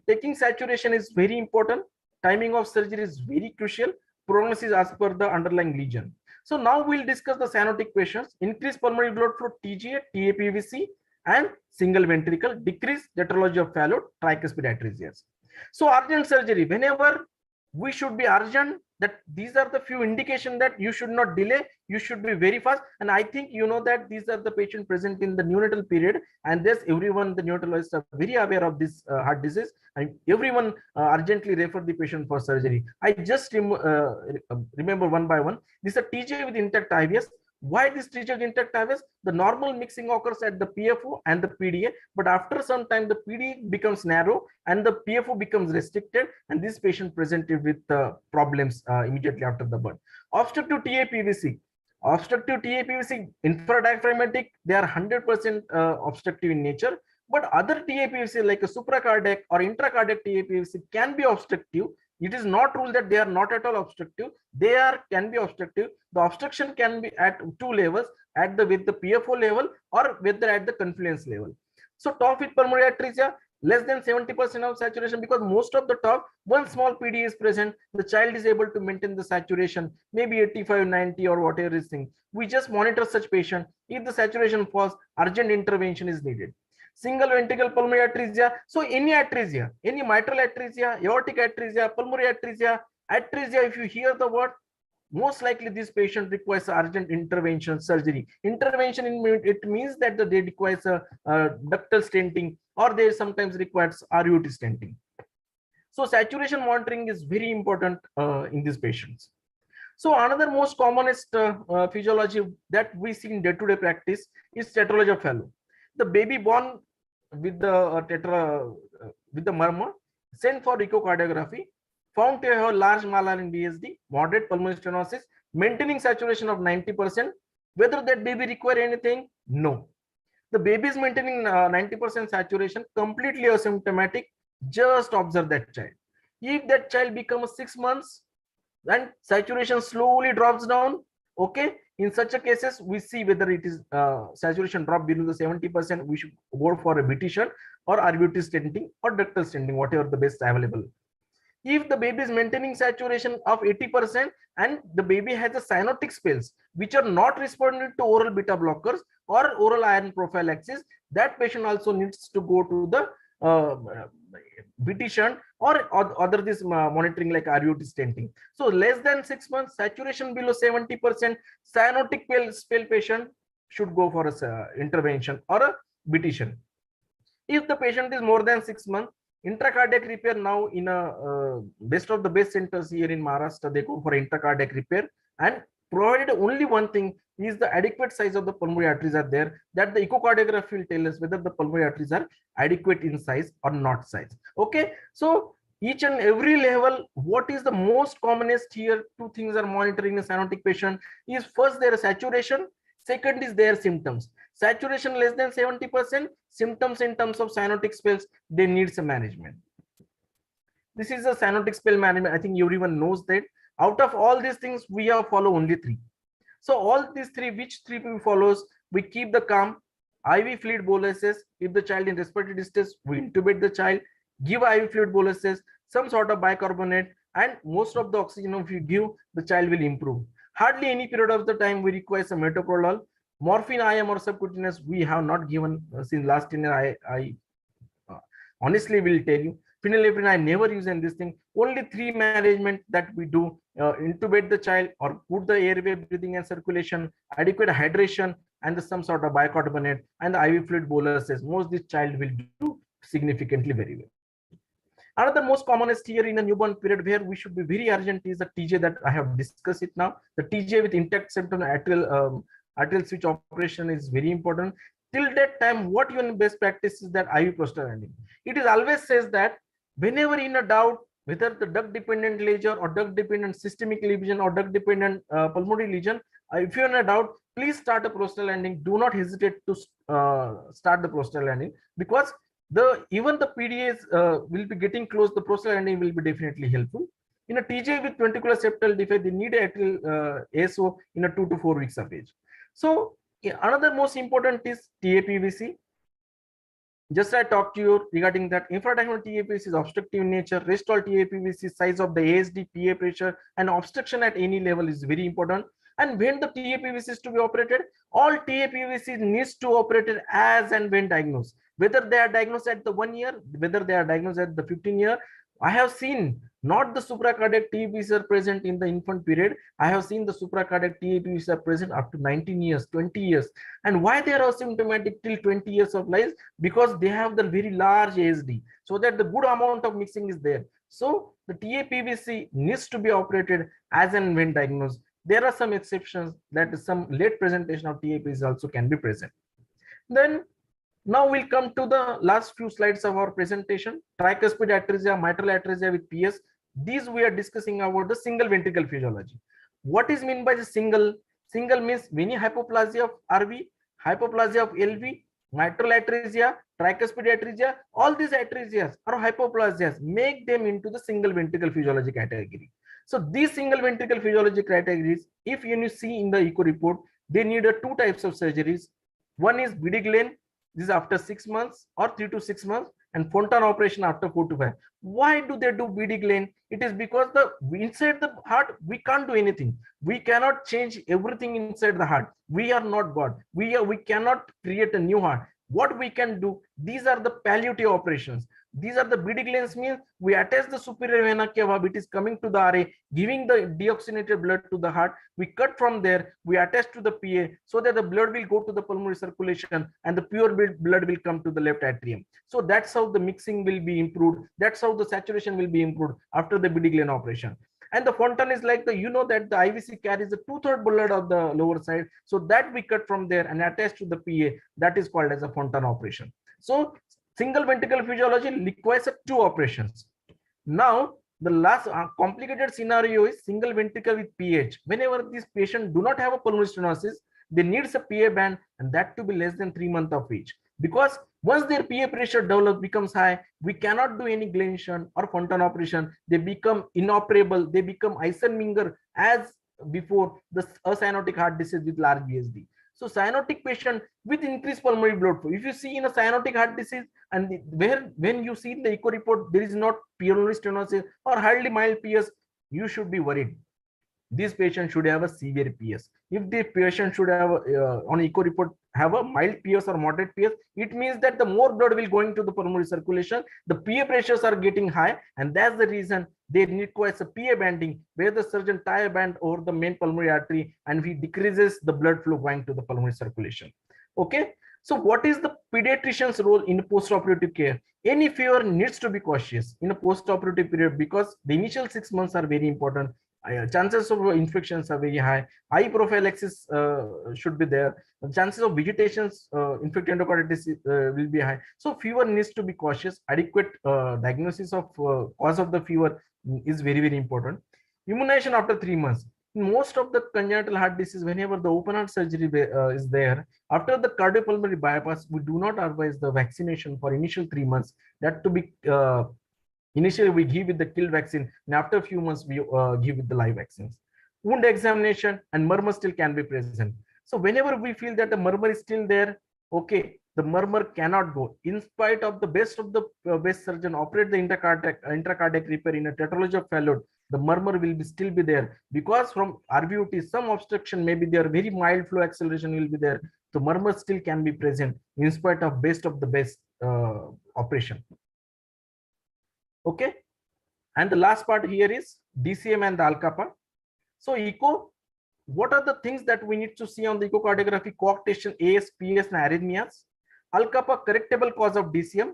taking saturation is very important. Timing of surgery is very crucial. Prognosis as per the underlying lesion. So now we'll discuss the cyanotic patients. Increased pulmonary blood flow, TGA, TAPVC, and single ventricle, decreased tetralogy of Fallot, tricuspid atresia. So urgent surgery, whenever we should be urgent, that these are the few indications that you should not delay, you should be very fast. And I think you know that these are the patients present in the neonatal period, and this everyone, the neonatologists are very aware of this heart disease, and everyone urgently refer the patient for surgery. I just remember one by one. This is a TJ with intact IVS. Why this TJ with intact IVS? The normal mixing occurs at the PFO and the PDA, but after some time the PDA becomes narrow and the PFO becomes restricted, and this patient presented with problems immediately after the birth. Obstructive TAPVC. Obstructive TAPVC, infradiaphragmatic, they are 100% obstructive in nature, but other TAPVC like a supracardiac or intracardiac TAPVC can be obstructive. It is not ruled that they are not at all obstructive. They can be obstructive. The obstruction can be at two levels, with the PFO level or whether at the confluence level. So top with pulmonary atresia, less than 70% of saturation, because most of the top, one small PD is present, the child is able to maintain the saturation, maybe 85, 90 or whatever is thing. We just monitor such patient. If the saturation falls, urgent intervention is needed. Single ventricle pulmonary atresia. So any atresia, any mitral atresia, aortic atresia, pulmonary atresia, if you hear the word, most likely this patient requires urgent intervention surgery. Intervention, it means that they requires a ductal stenting, or they sometimes requires RUT stenting. So saturation monitoring is very important in these patients. So another most commonest physiology that we see in day-to-day practice is tetralogy of Fallot. The baby born with the with the murmur, sent for echocardiography, found to have large malar in BSD, moderate pulmonary stenosis, maintaining saturation of 90%. Whether that baby require anything? No. The baby is maintaining 90% saturation, completely asymptomatic. Just observe that child. If that child becomes 6 months and saturation slowly drops down, okay, in such a cases we see whether it is saturation drop below the 70%, we should go for a BT shot or RVT stenting or ductal stenting, whatever the best available. If the baby is maintaining saturation of 80% and the baby has a cyanotic spells which are not responding to oral beta blockers or oral iron prophylaxis, that patient also needs to go to the BT shunt or other this monitoring like RUT stenting. So less than 6 months, saturation below 70%, cyanotic spell patient should go for a intervention or a BT shunt. If the patient is more than 6 months, intracardiac repair now in a best of the best centers here in Maharashtra, they go for intracardiac repair, and provided only one thing is the adequate size of the pulmonary arteries are there, that the echocardiography will tell us whether the pulmonary arteries are adequate in size or not size. Okay, so each and every level, what is the most commonest here? Two things are monitoring a cyanotic patient is first their saturation, second is their symptoms. Saturation less than 70%, symptoms in terms of cyanotic spells, they need some management. This is a cyanotic spell management. I think everyone knows that. Out of all these things, we have follow only 3. So all these 3, which 3 we follows? We keep the calm, IV fluid boluses. If the child in respiratory distress, we intubate the child, give IV fluid boluses, some sort of bicarbonate, and most of the oxygen if you give, the child will improve. Hardly any period of the time we require some metoprolol. Morphine IM or subcutaneous we have not given since last year. I honestly will tell you, phenylephrine I never use in this thing. Only 3 management that we do: intubate the child or put the airway breathing and circulation, adequate hydration, and some sort of bicarbonate and the IV fluid boluses. Most this child will do significantly very well. Another most commonest here in the newborn period where we should be very urgent is the TJ that I have discussed it now. The TJ with intact septum arterial switch operation is very important. Till that time, what your best practice is that IV prostaglandin. It is always says that whenever in a doubt whether the duct dependent lesion or duct dependent systemic lesion or duct dependent pulmonary lesion, if you're in a doubt, please start a prostaglandin. Do not hesitate to start the prostaglandin, because even the PDAs will be getting close. The prostaglandin will be definitely helpful. In a TJ with ventricular septal defect, they need a ASO in a 2 to 4 weeks of age. So another most important is TAPVC. Just I talked to you regarding that. Infradiaphragmatic TAPVC is obstructive in nature. Rest all TAPVC, size of the ASD, PA pressure, and obstruction at any level is very important. And when the TAPVC is to be operated, all TAPVC needs to operate as and when diagnosed. Whether they are diagnosed at the 1 year, whether they are diagnosed at the 15 year, I have seen not the supracardiac TAPs are present in the infant period. I have seen the supracardiac TAPs are present up to 19 years, 20 years. And why they are asymptomatic till 20 years of life? Because they have the very large ASD, so that the good amount of mixing is there. So the TAPVC needs to be operated as and when diagnosed. There are some exceptions that some late presentation of TAPs also can be present. Then now we'll come to the last few slides of our presentation. Tricuspid atresia, mitral atresia with PS. These we are discussing about the single ventricle physiology. What is meant by the single? Single means many hypoplasia of RV, hypoplasia of LV, mitral atresia, tricuspid atresia. All these atresias or hypoplasias make them into the single ventricle physiology category. So these single ventricle physiology categories, if you see in the echo report, they need two types of surgeries. One is BD Glenn. This is after 6 months or 3 to 6 months, and Fontan operation after 4 to 5. Why do they do BD Glenn? It is because the inside the heart we can't do anything. We cannot change everything inside the heart. We are not God. We cannot create a new heart. What we can do, these are the palliative operations. These are the BD Glens, means we attach the superior vena cava, it is coming to the RA, giving the deoxygenated blood to the heart. We cut from there, we attach to the PA, so that the blood will go to the pulmonary circulation and the pure blood will come to the left atrium. So that's how the mixing will be improved. That's how the saturation will be improved after the BD Glen operation. And the Fontan is like the, you know that the IVC carries the 2/3 blood of the lower side. So that we cut from there and attach to the PA. That is called as a Fontan operation. So single ventricle physiology requires 2 operations. Now, the last complicated scenario is single ventricle with PH. Whenever these patients do not have a pulmonary stenosis, they need a PA band, and that to be less than 3 months of age. Because once their PA pressure becomes high, we cannot do any glenation or Fontan operation. They become inoperable. They become Eisenmenger as before the cyanotic heart disease with large VSD. So cyanotic patient with increased pulmonary blood flow. If you see in a cyanotic heart disease, and when you see in the echo report, there is not pulmonary stenosis or hardly mild PS, you should be worried. This patient should have a severe PS. If the patient should have on echo report have a mild PS or moderate PS, it means that the more blood will going to the pulmonary circulation, the PA pressures are getting high, and that's the reason they require a PA banding, where the surgeon tie a band over the main pulmonary artery and he decreases the blood flow going to the pulmonary circulation. Okay, so what is the pediatrician's role in post-operative care? Any fever needs to be cautious in a post-operative period, because the initial 6 months are very important. Chances of infections are very high. High prophylaxis should be there. The chances of vegetations, infected endocarditis will be high. So fever needs to be cautious. Adequate diagnosis of cause of the fever is very, very important. Immunization after 3 months. In most of the congenital heart disease, whenever the open heart surgery is there, after the cardiopulmonary bypass, we do not advise the vaccination for initial 3 months. That to be initially we give with the killed vaccine, and after a few months we give with the live vaccines. Wound examination and murmur still can be present. So whenever we feel that the murmur is still there, okay, the murmur cannot go. In spite of the best surgeon operate the intracardiac repair in a tetralogy of fallot, the murmur will still be there, because from RVUT some obstruction may be there, very mild flow acceleration will be there. So murmur still can be present in spite of best operation. Okay, and the last part here is DCM and the Alcapa. So echo, what are the things that we need to see on the echocardiography? Coarctation, AS, PS, and arrhythmias. Alcapa, correctable cause of DCM.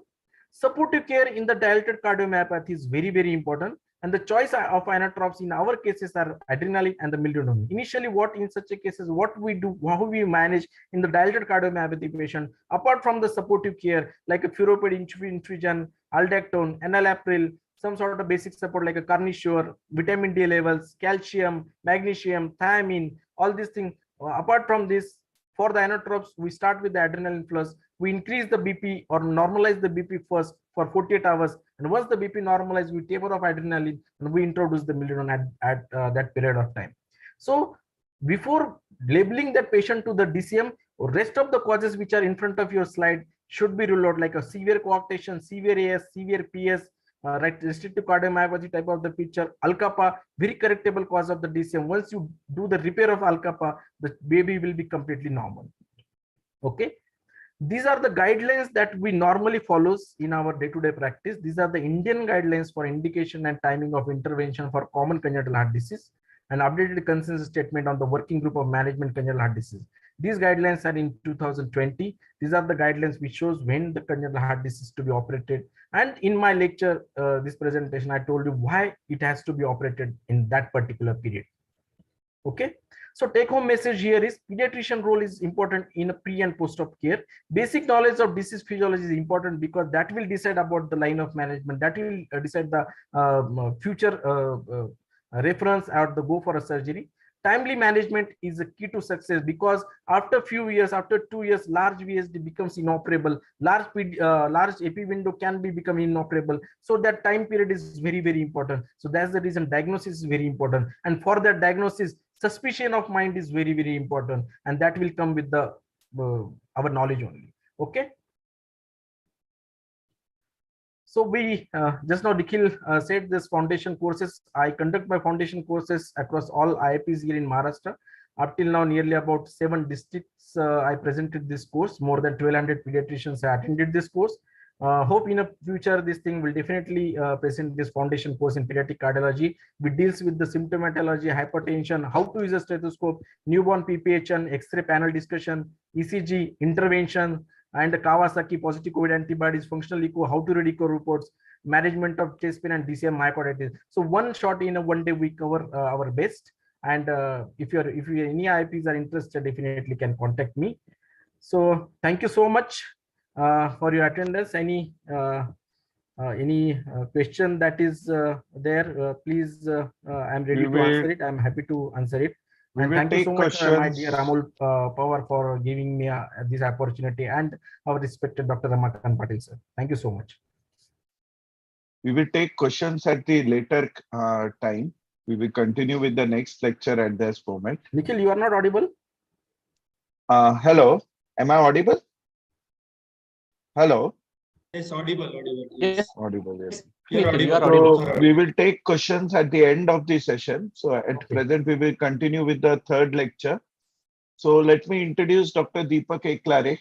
Supportive care in the dilated cardiomyopathy is very, very important. And the choice of inotropes in our cases are adrenaline and the milrinone. Initially, what in such a cases, what we do, how we manage in the dilated cardiomyopathy patient, apart from the supportive care like a furopid infusion, aldactone, enalapril, some sort of basic support like a carnitine, vitamin D levels, calcium, magnesium, thiamine, all these things. Apart from this, for the inotropes, we start with the adrenaline plus. We increase the BP or normalize the BP first for 48 hours. And once the BP normalizes, we taper off adrenaline and we introduce the milrinone at that period of time. So before labeling that patient to the DCM, rest of the causes which are in front of your slide should be ruled out, like a severe coarctation, severe AS, severe PS, right, restrictive cardiomyopathy type of the picture. Alcapa, very correctable cause of the DCM. Once you do the repair of Alcapa, the baby will be completely normal. Okay. These are the guidelines that we normally follows in our day-to-day practice. These are the Indian guidelines for indication and timing of intervention for common congenital heart disease, and updated consensus statement on the working group of management congenital heart disease. These guidelines are in 2020. These are the guidelines which shows when the congenital heart disease to be operated. And in my lecture, this presentation, I told you why it has to be operated in that particular period. Okay. So take home message here is pediatrician role is important in a pre and post-op care. Basic knowledge of disease physiology is important because that will decide about the line of management. That will decide the future reference or the go for a surgery. Timely management is a key to success because after few years, after 2 years, large VSD becomes inoperable. Large AP window can become inoperable. So that time period is very, very important. So that's the reason diagnosis is very important. And for that diagnosis, suspicion of mind is very, very important. And that will come with the our knowledge only. Okay. So we just now Nikhil said this foundation courses. I conduct my foundation courses across all IIPs here in Maharashtra. Up till now, nearly about 7 districts I presented this course. More than 1,200 pediatricians have attended this course. Hope in the future this thing will definitely present this foundation course in pediatric cardiology, which deals with the symptomatology, hypertension, how to use a stethoscope, newborn PPHN, X-ray panel discussion, ECG, intervention, and the Kawasaki positive COVID antibodies, functional echo, how to read echo reports, management of chest pain and DCM myocarditis. So one shot in a 1 day we cover our best. And if you any IIPs are interested, definitely can contact me. So thank you so much for your attendance. Any question that is there, please, I'm ready to answer it. I'm happy to answer it. And thank you so much, my dear Amol Pawar, for giving me this opportunity, and our respected Dr. Ramakant Patil, sir. Thank you so much. We will take questions at the later time. We will continue with the next lecture at this moment. Nikhil, you are not audible. Hello, am I audible? Hello. Yes, audible. Yes. Audible, yes. You're You are audible. So we will take questions at the end of the session. So at present, we will continue with the third lecture. So let me introduce Dr. Deepak Eklare.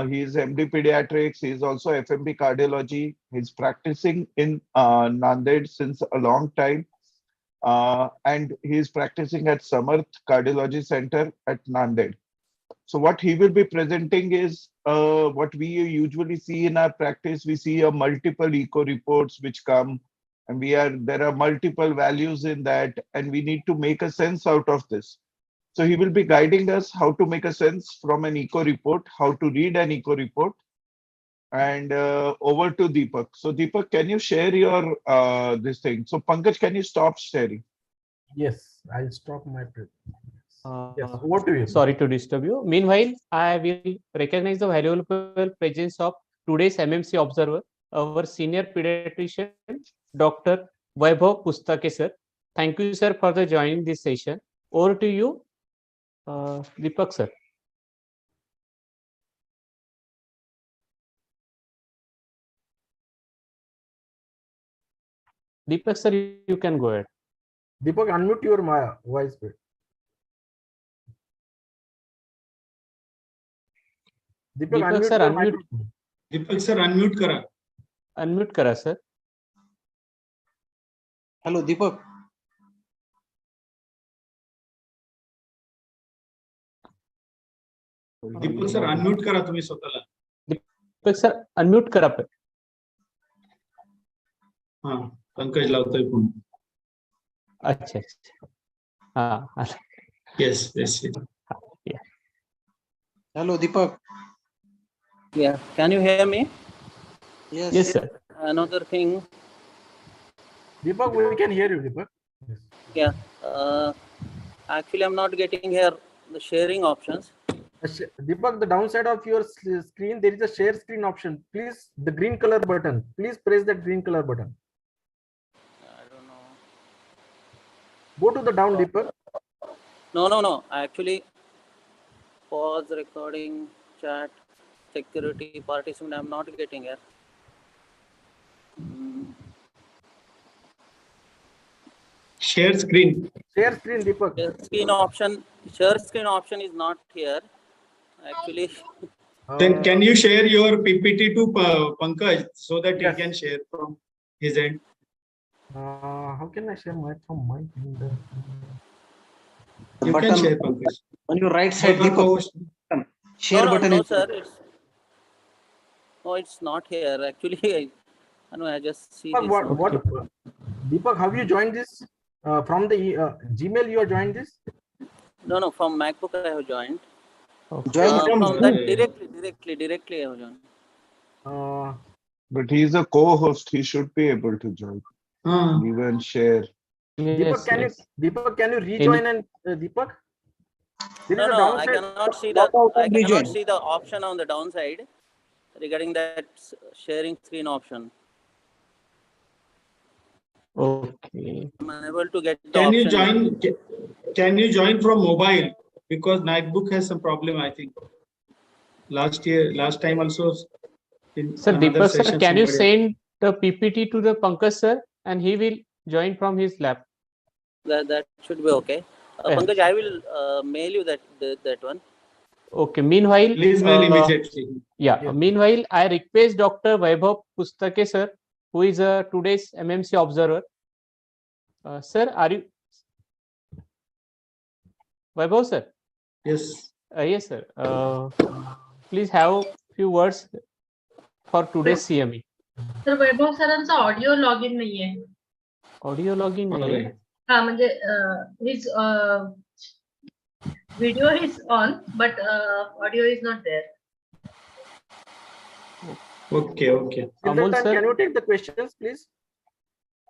He is MD Pediatrics. He is also FMP Cardiology. He's practicing in Nanded since a long time. And he is practicing at Samarth Cardiology Center at Nanded. So what he will be presenting is what we usually see in our practice. We see a multiple echo reports which come, and there are multiple values in that, and we need to make a sense out of this. So he will be guiding us how to make a sense from an echo report, how to read an echo report. And over to Deepak. So Deepak, can you share your this thing? So Pankaj, can you stop sharing? Yes, I'll stop my yes, over to you. Sorry to disturb you. Meanwhile, I will recognize the valuable presence of today's MMC observer, our senior pediatrician, Dr. Vaibhav Pustake, sir. Thank you, sir, for the joining this session. Over to you, Deepak, sir. Deepak, sir, you can go ahead. Deepak, unmute your voice. Deepak, sir, unmute. Deepak sir, unmute kara. Unmute kara, sir. Hello, Deepak. Deepak sir, unmute kara तुम्ही स्वतःला. Deepak, sir, unmute kara. हां, पंकज लावतोय phone. अच्छा. Yes. Yeah. Hello, Deepak. Yeah, can you hear me? Yes, sir. Another thing. Deepak, we can hear you, Deepak. Yeah. Actually, I'm not getting here the sharing options. Deepak, the downside of your screen, there is a share screen option. Please, the green color button. Please press that green color button. I don't know. Go to the down, Deepak. No. Actually, pause recording, chat, security, participant. I'm not getting here. Share screen. Share screen, Deepak. Share screen option is not here. Actually, Then can you share your PPT to Pankaj so that Yes. he can share from his end? How can I share from my end? You can share, Pankaj. On your right side, Or Deepak, co-host. share button. No, is sir. It's not here. Actually, I just see Deepak, this. what Deepak, have you joined this from the Gmail? You have joined this? No, from MacBook I have joined. Join From from that Zoom. directly I have joined. But he's a co-host. He should be able to join. Even share. Deepak, can you rejoin and Deepak? There is a No, I downside. cannot see the option on the downside regarding that sharing screen option. Okay. I'm unable to get the Can you option. join? Can you join from mobile? Because MacBook has some problem, I think. Last time also. In Sir, another Deepak sir, session, can you somebody- send the PPT to the Pankaj sir and he will join from his lab? That should be okay. Yes. Pankaj, I will mail you that one. Okay. Meanwhile, Please mail immediately. yeah. Yes. Meanwhile, I request Dr. Vaibhav Pustake sir, who is today's MMC observer. Sir, are you? Vaibhav sir. Yes. Yes, sir. Please have few words for today's CME. तर वैभव सरांचा audio login नाहीये. Audio login नाही आहे. हा म्हणजे his video is on but audio is not there. Okay. Till Amol that time, sir. can you take the questions, please?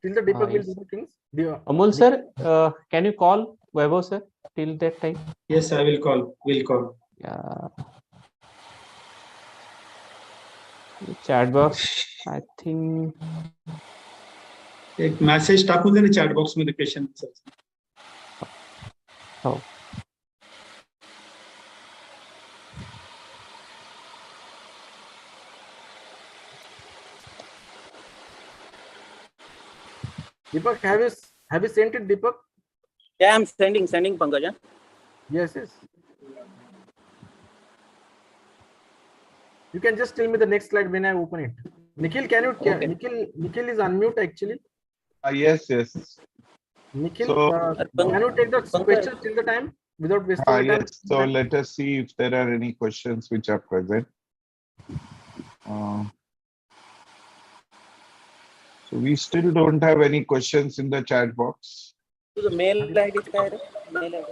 Till the Deepak will Yes. do the things. Amol sir, can you call Vaibhav sir till that time? Yes, I will call. Will call. Yeah. Chat box. I think. एक message टाकून दे ना chat box मध्ये question. हो. Deepak, have you sent it, Deepak? Yeah, I'm sending Pankaj. Yeah? Yes. You can just tell me the next slide when I open it. Nikhil, can you? Okay. Nikhil is unmute actually. Yes. Nikhil, So- can you take the questions till the time without wasting your time? Yes. So let us see if there are any questions which are present. So we still don't have any questions in the chat box. So the mail ID is काय रे? Mail ID.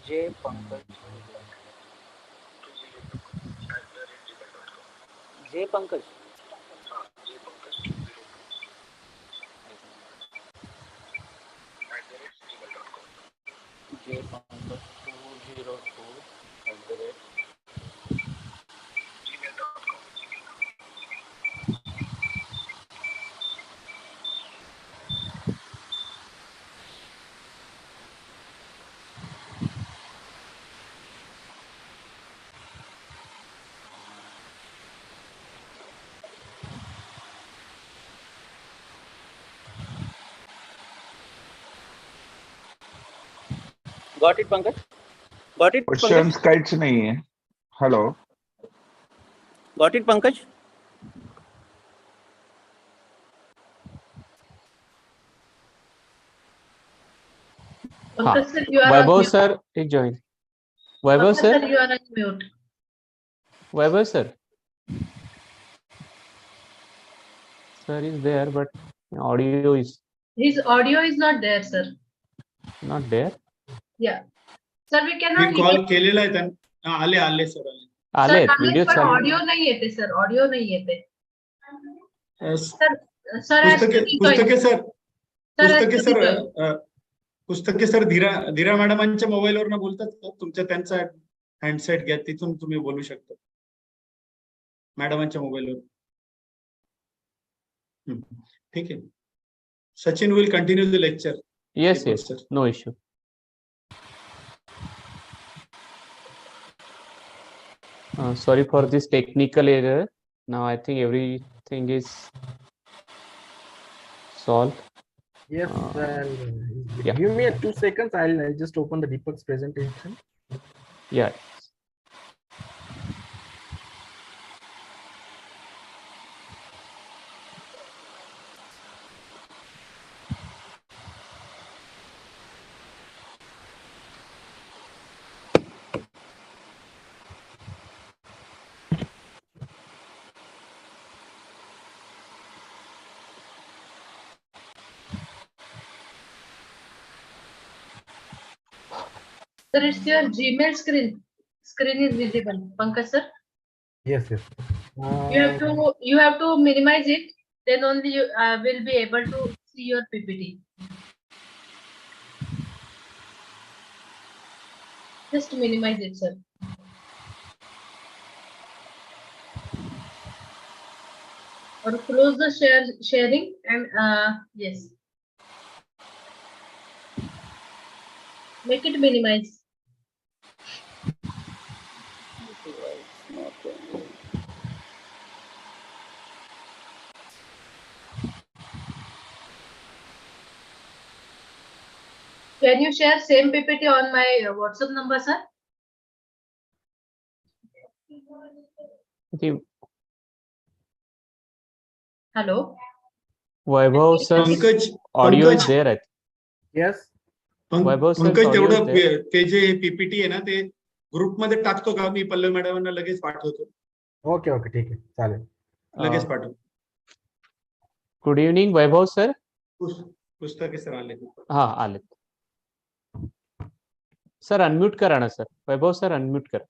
J Pankaj. J Pankaj. J Pankaj 202 Got it, Pankaj? Got it, Questions Pankaj? काहीच नाहीये. Hello. Got it, Pankaj? Pankaj sir, you are on Vaibhav mute. sir, take join. Vaibhav Pankaj sir, sir, you are on mute. Vaibhav sir. Sir is there, but audio is His audio is not there, sir. not there. Yeah. Sir, we cannot me hear. Call केलेला आहे त्यांना. आले sir आले. आले Sir, video पण चालू. Audio नाही येते सर. ऑडिओ नाही येते. Yes. सर पुस्तके सर धीरा मॅडमांच्या मोबाईलवर बोलतात का? तुमच्या त्यांचा हँडसेट घ्या, तिथून तुम्ही बोलू शकता मॅडमांच्या मोबाईलवर. ठीक आहे. Sachin will continue the lecture. Yes, no issue. Sorry for this technical error. Now I think everything is solved. Yes, yeah. give me 2 seconds. I'll just open the Deepak's presentation. Yeah. Sir, it's your Gmail screen. Screen is visible. Pankaj sir, Yes, yes. you have to minimize it. Then only you will be able to see your PPT. Just minimize it, sir. Or close the sharing and yes. Make it minimize. Can you share same PPT on my WhatsApp number, sir? The Hello. Vaibhav sir Pankaj, audio is Pankaj. there. I think. Yes. Vaibhav sir's Pankaj audio is तेवढं there. ते जे PPT आहे ना ते ग्रुपमध्ये टाकतो का? मी पल्लवी मॅडमांना लगेच पाठवतो. ओके ओके ठीक आहे चालेल. लगेच पाठवतो. Good evening, Vaibhav sir. पुस्तके सर आले. हा आले. सर अनम्यूट करा ना सर. वैभव सर अनम्यूट करा.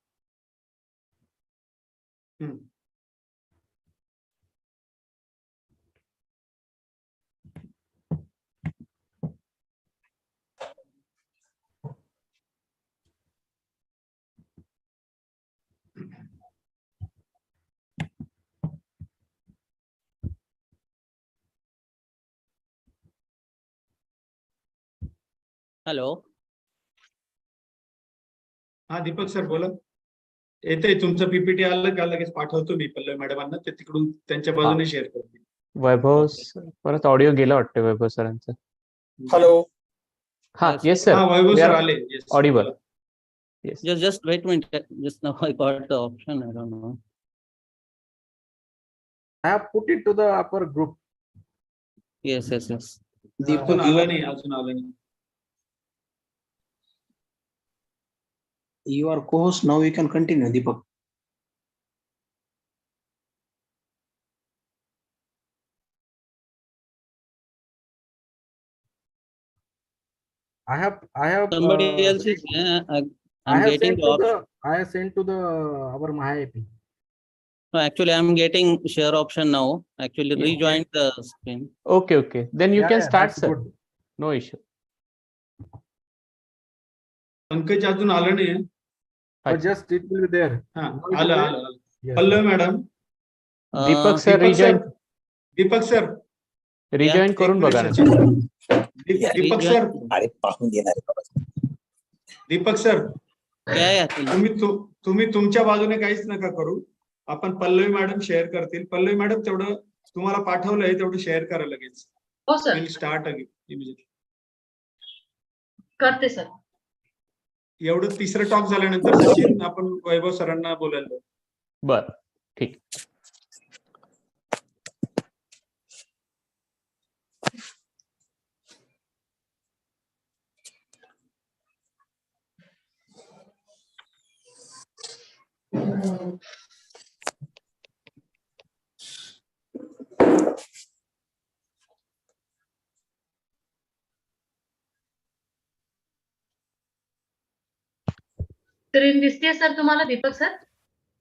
हॅलो. हा दीपक सर बोला. येते तुमचं पीपीटी आलं का? लगेच पाठवतो मी पल्लवी मॅडमांना. ते तिकडून त्यांच्या बाजूने शेअर करतील. वैभव परत ऑडिओ गेला वाटतं वैभव सरांचं. हॅलो. हा येस सर. हा वैभव सर आले. Audible. Yes. Just wait a minute. Just now I got the option. I don't know. I have put it to the upper group. Yes. अजून आलं नाही. You are co-host now. You can continue, Deepak. I have Somebody else is. I'm getting the option. I have sent to the our MAHAIAP. No, actually, I'm getting share option now. Actually, rejoin the screen. Okay. Then you can start, sir. Good. No issue. Pankaj अजून आलं नाही. But just it will be there. हा आलं. Yes. Pallavi madam. दीपक sir rejoin. दीपक sir rejoin करून बघा ना. दीपक sir. अरे पाहून देणार बाबा. दीपक सर. या तुम्ही तुमच्या बाजूने काहीच नका करू. आपण पल्लवी मॅडम शेअर करतील. पल्लवी मॅडम तेवढं तुम्हाला पाठवलंय तेवढं शेअर करा लगेच. हो सर. Will start immediately. करते सर. एवढं तिसरं टॉक झाल्यानंतर सचिन आपण वैभव सरांना बोलायला. बर ठीक. स्क्रीन दिसते सर तुम्हाला दीपक sir?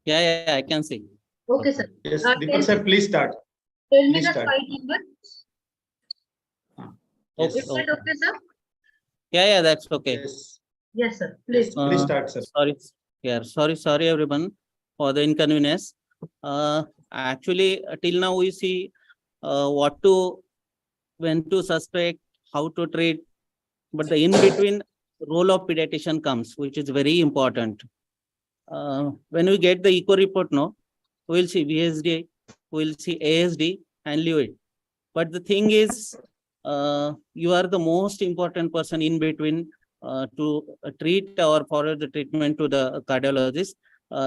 Yeah, I can see. Okay sir. Yes, Deepak sir, please start. Tell me the slide number. Okay. Is that okay sir? Yeah, that's okay. Yes sir. Please. Please start, sir. Sorry everyone for the inconvenience. Actually, till now we see when to suspect, how to treat, but the in between role of pediatrician comes, which is very important. When we get the echo report, we'll see VSD, we'll see ASD and LUID. But the thing is, you are the most important person in between to treat or forward the treatment to the cardiologist.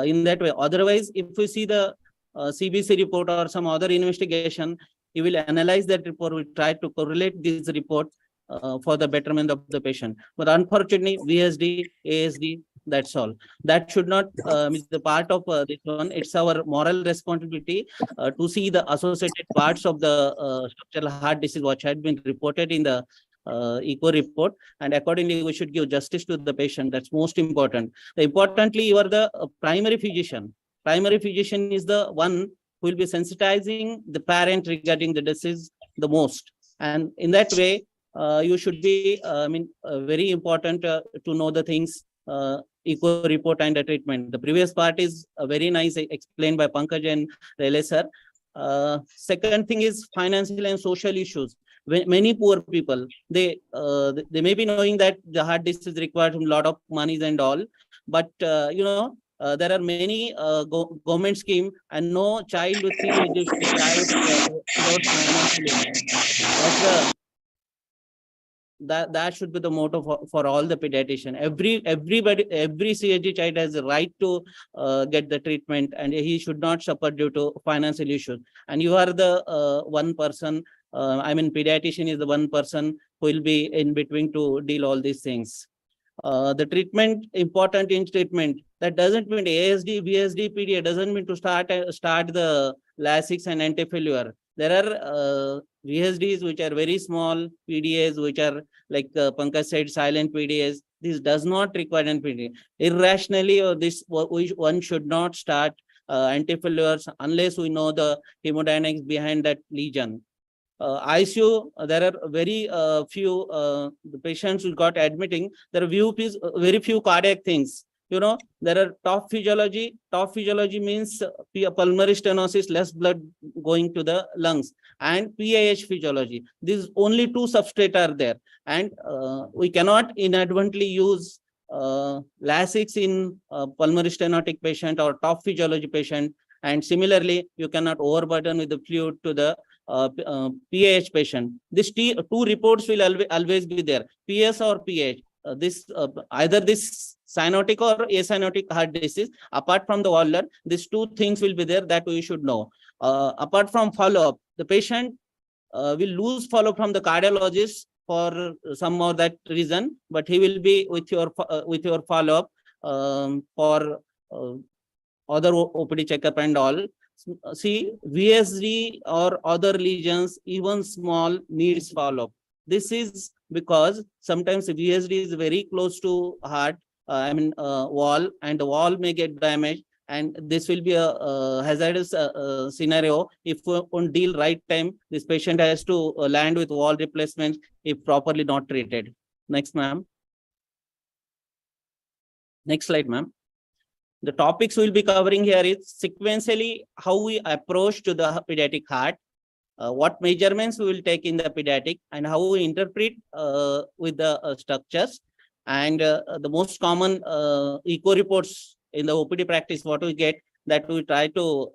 In that way, otherwise, if we see the CBC report or some other investigation, you will analyze that report, will try to correlate this report for the betterment of the patient. But unfortunately, VSD, ASD, that's all. That should not be the part of this one. It's our moral responsibility to see the associated parts of the structural heart disease, which had been reported in the echo report, and accordingly we should give justice to the patient. That's most important. Importantly, you are the primary physician. Primary physician is the one who will be sensitizing the parent regarding the disease the most, and in that way you should be very important to know the things, echo report and the treatment. The previous part is very nice explained by Pankaj and Rele sir. Second thing is financial and social issues. Many poor people, they may be knowing that the heart disease requires a lot of money and all, but there are many government scheme, and no child with CMD should be tried without financial. That should be the motto for all the pediatrician. Every CHD child has the right to get the treatment, and he should not suffer due to financial issues. And you are the one person, pediatrician is the one person who will be in between to deal all these things. The treatment, important in treatment, that doesn't mean ASD, VSD, PDA doesn't mean to start the Lasix and antifailure. There are VSDs which are very small, PDAs which are like Pankaj said, silent PDAs. This does not require an PDA. Irrationally, or one should not start antifailures unless we know the hemodynamics behind that lesion. ICU, there are very few the patients who got admitting. There are very few cardiac things. There are top physiology. Top physiology means pulmonary stenosis, less blood going to the lungs, and PAH physiology. These only two substrates are there, and we cannot inadvertently use Lasix in pulmonary stenotic patient or top physiology patient. And similarly, you cannot overburden with the fluid to the PAH patient. These two reports will always be there, PS or PAH. Either this cyanotic or acyanotic heart disease. Apart from the valvular, these two things will be there that we should know. Apart from follow-up, the patient will lose follow-up from the cardiologist for some or that reason, but he will be with your follow-up for other OPD checkup and all. See, VSD or other lesions, even small, needs follow-up. This is because sometimes VSD is very close to heart, wall, and the wall may get damaged, and this will be a hazardous scenario. If we won't deal right time, this patient has to land with wall replacement if properly not treated. Next, ma'am. Next slide, ma'am. The topics we'll be covering here is sequentially how we approach to the pediatric heart, what measurements we will take in the pediatric, and how we interpret with the structures, and the most common echo reports in the OPD practice, what we get, that we try to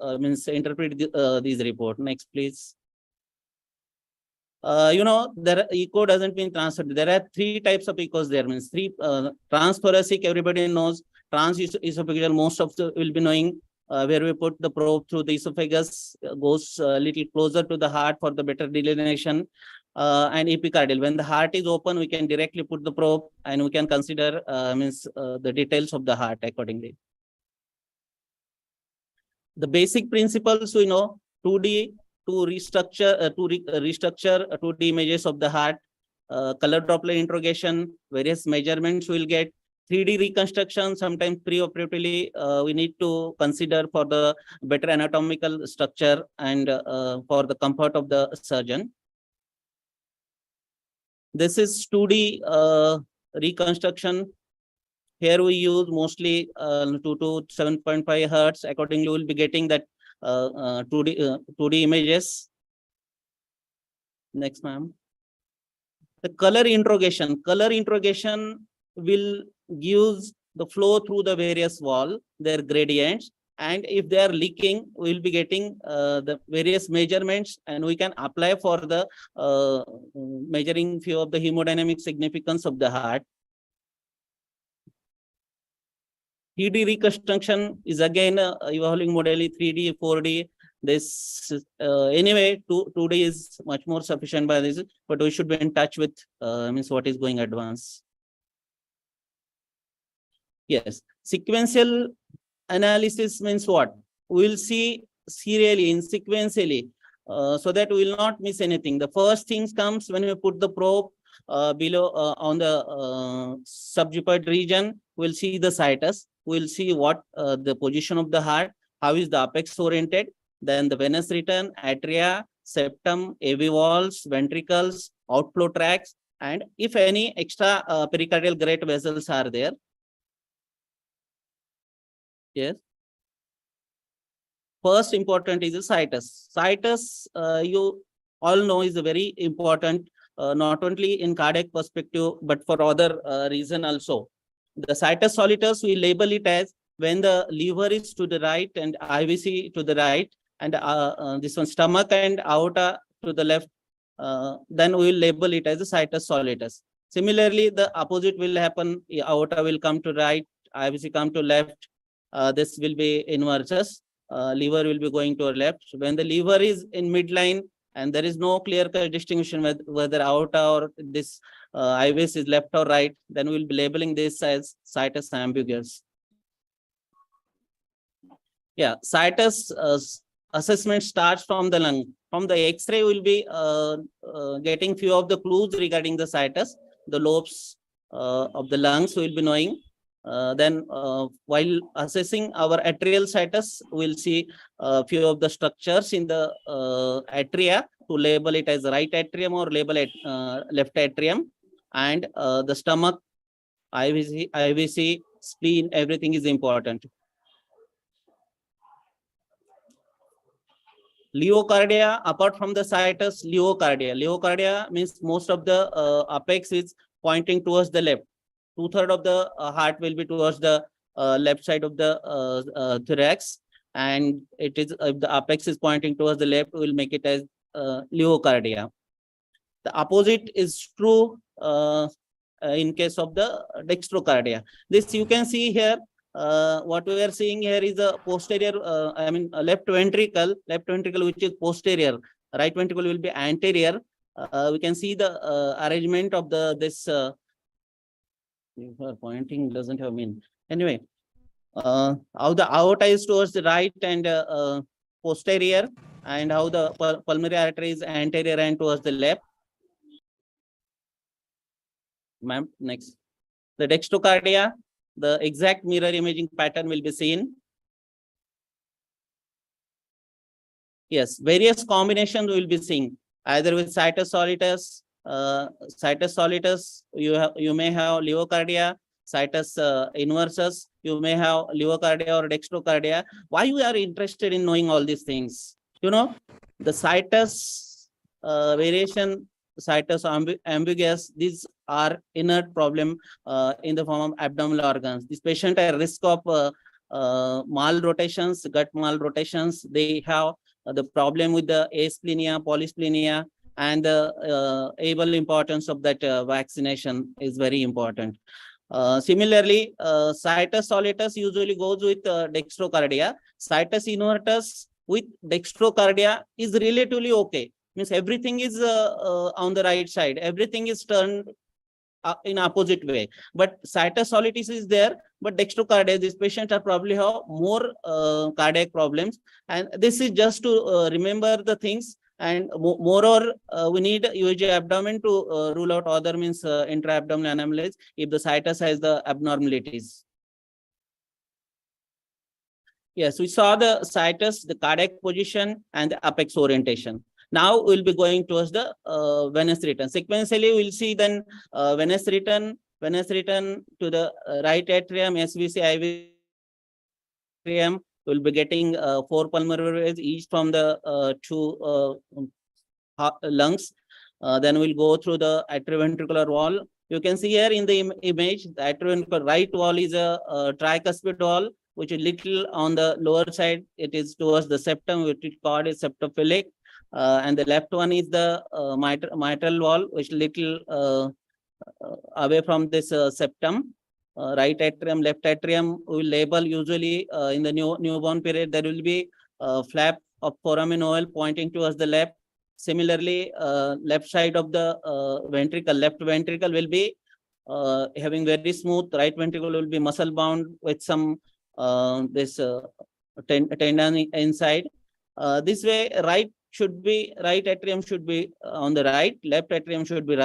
interpret these reports. Next, please. There echo doesn't mean transfer. There are three types of echoes. There means three transthoracic, everybody knows. Transesophageal, most of the will be knowing, where we put the probe through the esophagus, goes a little closer to the heart for the better delineation. And epicardial, when the heart is open, we can directly put the probe and we can consider the details of the heart accordingly. The basic principles we know: 2D to restructure 2D images of the heart, color Doppler interrogation, various measurements we'll get. 3D reconstruction, sometimes preoperatively we need to consider for the better anatomical structure and for the comfort of the surgeon. This is 2D reconstruction. Here we use mostly 2 to 7.5 hertz. Accordingly, we'll be getting that 2D images. Next, ma'am. The color interrogation. Color interrogation will give the flow through the various wall, their gradients, And if they are leaking, we will be getting the various measurements, and we can apply for the measuring few of the hemodynamic significance of the heart. 3D reconstruction is again evolving modality, 3D, 4D. This anyway, 2D is much more sufficient by this, but we should be in touch with means what is going advanced. Yes, sequential analysis means what? We will see serially, in sequentially, so that we will not miss anything. The first things comes when we put the probe below on the subgiped region. We'll see the situs. We'll see what the position of the heart, how is the apex oriented, then the venous return, atria, septum, AV walls, ventricles, outflow tracts, and if any extra pericardial great vessels are there. Yes. First important is the situs. Situs, you all know, is very important, not only in cardiac perspective, but for other reason also. The situs solitus, we label it as when the liver is to the right and IVC to the right, and this one stomach and aorta to the left, then we will label it as a situs solitus. Similarly, the opposite will happen. Aorta will come to right, IVC come to left. This will be inversus. Liver will be going to left. When the liver is in midline and there is no clear-cut distinction whether aorta or this IVS is left or right, then we'll be labeling this as situs ambiguous. Yeah, situs assessment starts from the lung. From the X-ray, we'll be getting few of the clues regarding the situs. The lobes of the lungs we'll be knowing. Then while assessing our atrial situs, we'll see a few of the structures in the atria to label it as right atrium or label it left atrium. And the stomach, IVC, spleen, everything is important. Leocardia, apart from the situs, leocardia. Leocardia means most of the apex is pointing towards the left. 2/3 of the heart will be towards the left side of the thorax, and it is if the apex is pointing towards the left, we will make it as leocardia. The opposite is true in case of the dextrocardia. This you can see here. What we are seeing here is a posterior, left ventricle, which is posterior. Right ventricle will be anterior. We can see the arrangement of this. Pointing doesn't have mean. Anyway, how the aorta is towards the right and posterior, and how the pulmonary artery is anterior and towards the left. Ma'am, next. The dextrocardia, the exact mirror imaging pattern will be seen. Yes, various combinations will be seen, either with situs solitus. You may have leocardia, situs inversus, you may have leocardia or dextrocardia. Why you are interested in knowing all these things? You know, the situs variation, situs ambiguous, these are inert problem in the form of abdominal organs. This patient are at risk of malrotations, gut malrotations. They have the problem with the asplenia, polysplenia, and the able importance of that vaccination is very important. Similarly, situs solitus usually goes with dextrocardia. Situs inversus with dextrocardia is relatively okay. Means everything is on the right side. Everything is turned in opposite way. But situs solitus is there, but dextrocardia, these patients are probably have more cardiac problems. And this is just to remember the things. And moreover, we need UAG abdomen to rule out other means intra-abdominal anomalies if the situs has the abnormalities. Yes, we saw the situs, the cardiac position, and the apex orientation. Now we'll be going towards the venous return. Sequentially, we'll see then venous return to the right atrium, SVC, IVC. We'll be getting 4 pulmonary veins, each from the 2 lungs. Then we'll go through the atrioventricular wall. You can see here in the image, the atrioventricular right wall is a tricuspid wall, which is little on the lower side. It is towards the septum, which is called a septophilic. And the left one is the mitral wall, which is little away from this septum. Right atrium, left atrium, we will label usually in the newborn period. There will be flap of foramen ovale pointing towards the left. Similarly, left side of the ventricle, left ventricle will be having very smooth. Right ventricle will be muscle bound with some this tendon inside. This way, right atrium should be on the right, left atrium should be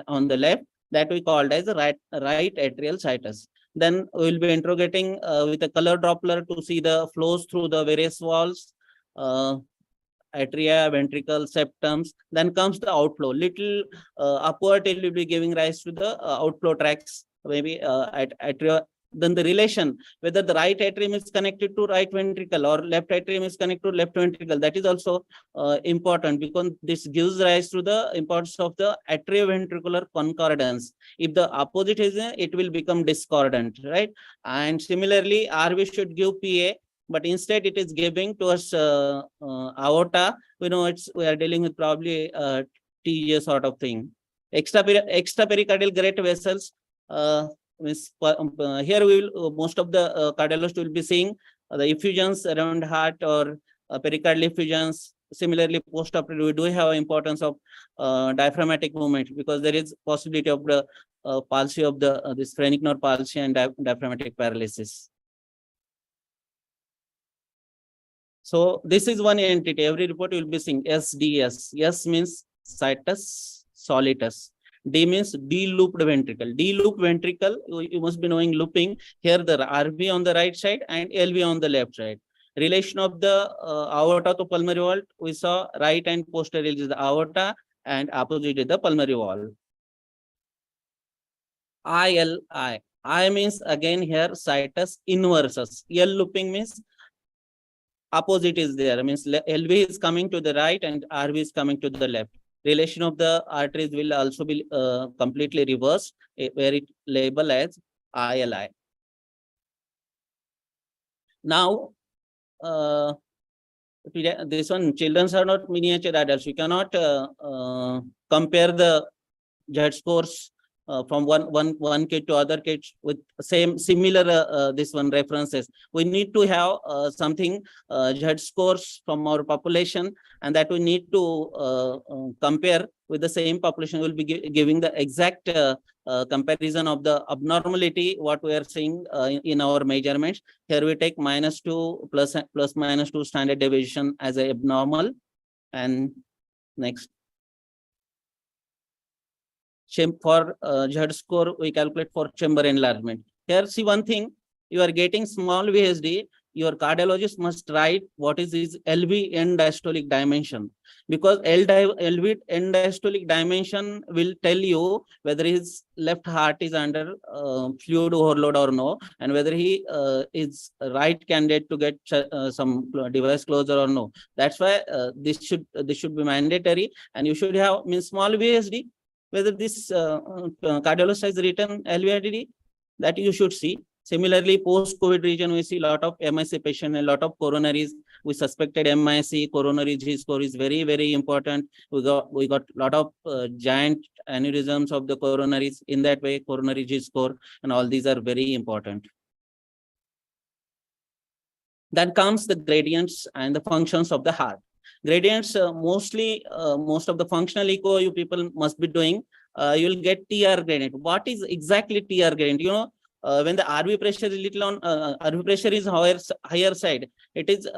on the left. That we called as the right atrial situs. Then we will be interrogating with a color Doppler to see the flows through the various walls, atria, ventricle, septums. Then comes the outflow. Little upward, it will be giving rise to the outflow tracts, maybe atria. Then the relation, whether the right atrium is connected to right ventricle or left atrium is connected to left ventricle, that is also important, because this gives rise to the importance of the atrioventricular concordance. If the opposite is there, it will become discordant, right? And similarly, RV should give PA, but instead it is giving towards aorta. We know we are dealing with probably TGA sort of thing. Extrapericardial great vessels. Here we will most of the cardiologists will be seeing the effusions around heart or pericardial effusions. Similarly, post-operative, we do have importance of diaphragmatic movement, because there is possibility of the palsy of the this phrenic nerve palsy and diaphragmatic paralysis. So this is one entity. Every report you will be seeing SDS. S means situs solitus. D means D-looped ventricle. D-looped ventricle, you must be knowing looping. Here the RV on the right side and LV on the left side. Relation of the aorta to pulmonary wall, we saw right and posterior is the aorta and opposite is the pulmonary wall. ILI. I means again here situs inversus. L looping means opposite is there. Means LV is coming to the right and RV is coming to the left. Relation of the arteries will also be completely reversed, where it labeled as ILI. Now, this one, children are not miniature adults. We cannot compare the Z scores from one kid to other kids with similar this one references. We need to have something Z scores from our population, and that we need to compare with the same population. Will be giving the exact comparison of the abnormality what we are seeing in our measurements. Here we take -2 plus -2 standard deviation as a abnormal. And next, for Z score, we calculate for chamber enlargement. Here, see one thing, you are getting small VSD, your cardiologist must write what is his LV end diastolic dimension, because LV end diastolic dimension will tell you whether his left heart is under fluid overload or no, and whether he is right candidate to get some device closure or no. That's why this should be mandatory, and you should have small VSD. Whether this cardiologist has written LVIDD, that you should see. Similarly, post-COVID region, we see a lot of MIC patient, a lot of coronaries. We suspected MIC, coronary G score is very, very important. We got a lot of giant aneurysms of the coronaries. In that way, coronary G score and all these are very important. Then comes the gradients and the functions of the heart. Gradients, mostly, most of the functional echo you people must be doing. You'll get TR gradient. What is exactly TR gradient? You know, when the RV pressure is little on, RV pressure is higher side, it is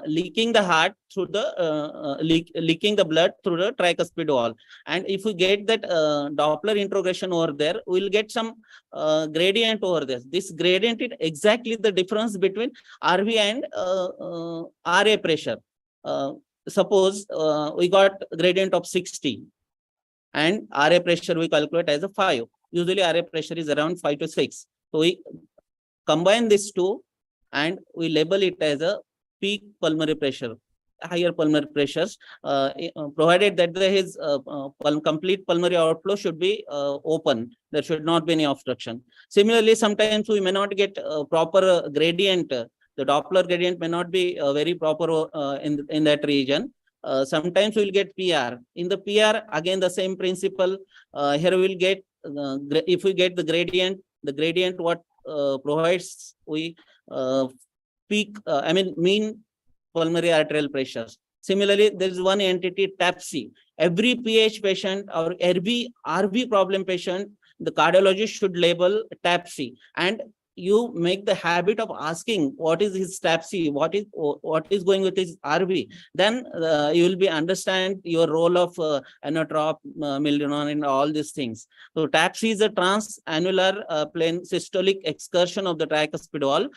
leaking the heart through the leaking the blood through the tricuspid wall. And if we get that Doppler introgression over there, we'll get some gradient over this. This gradient is exactly the difference between RV and RA pressure. Suppose we got gradient of 60 and RA pressure we calculate as a 5. Usually RA pressure is around 5 to 6. So we combine these two and we label it as a peak pulmonary pressure. higher pulmonary pressures, provided that his complete pulmonary outflow should be open. There should not be any obstruction. Similarly, sometimes we may not get proper gradient. The Doppler gradient may not be very proper in that region. Sometimes we'll get PR. In the PR, again, the same principle. Here we'll get, if we get the gradient what provides we peak, mean pulmonary arterial pressures. Similarly, there is one entity, TAPC. Every PH patient or every RV problem patient, the cardiologist should label TAPC, and you make the habit of asking what is his TAPC, what is going with his RV. Then you will be understand your role of inotrop, milrinone, and all these things. So TAPC is a transannular plane systolic excursion of the tricuspid wall.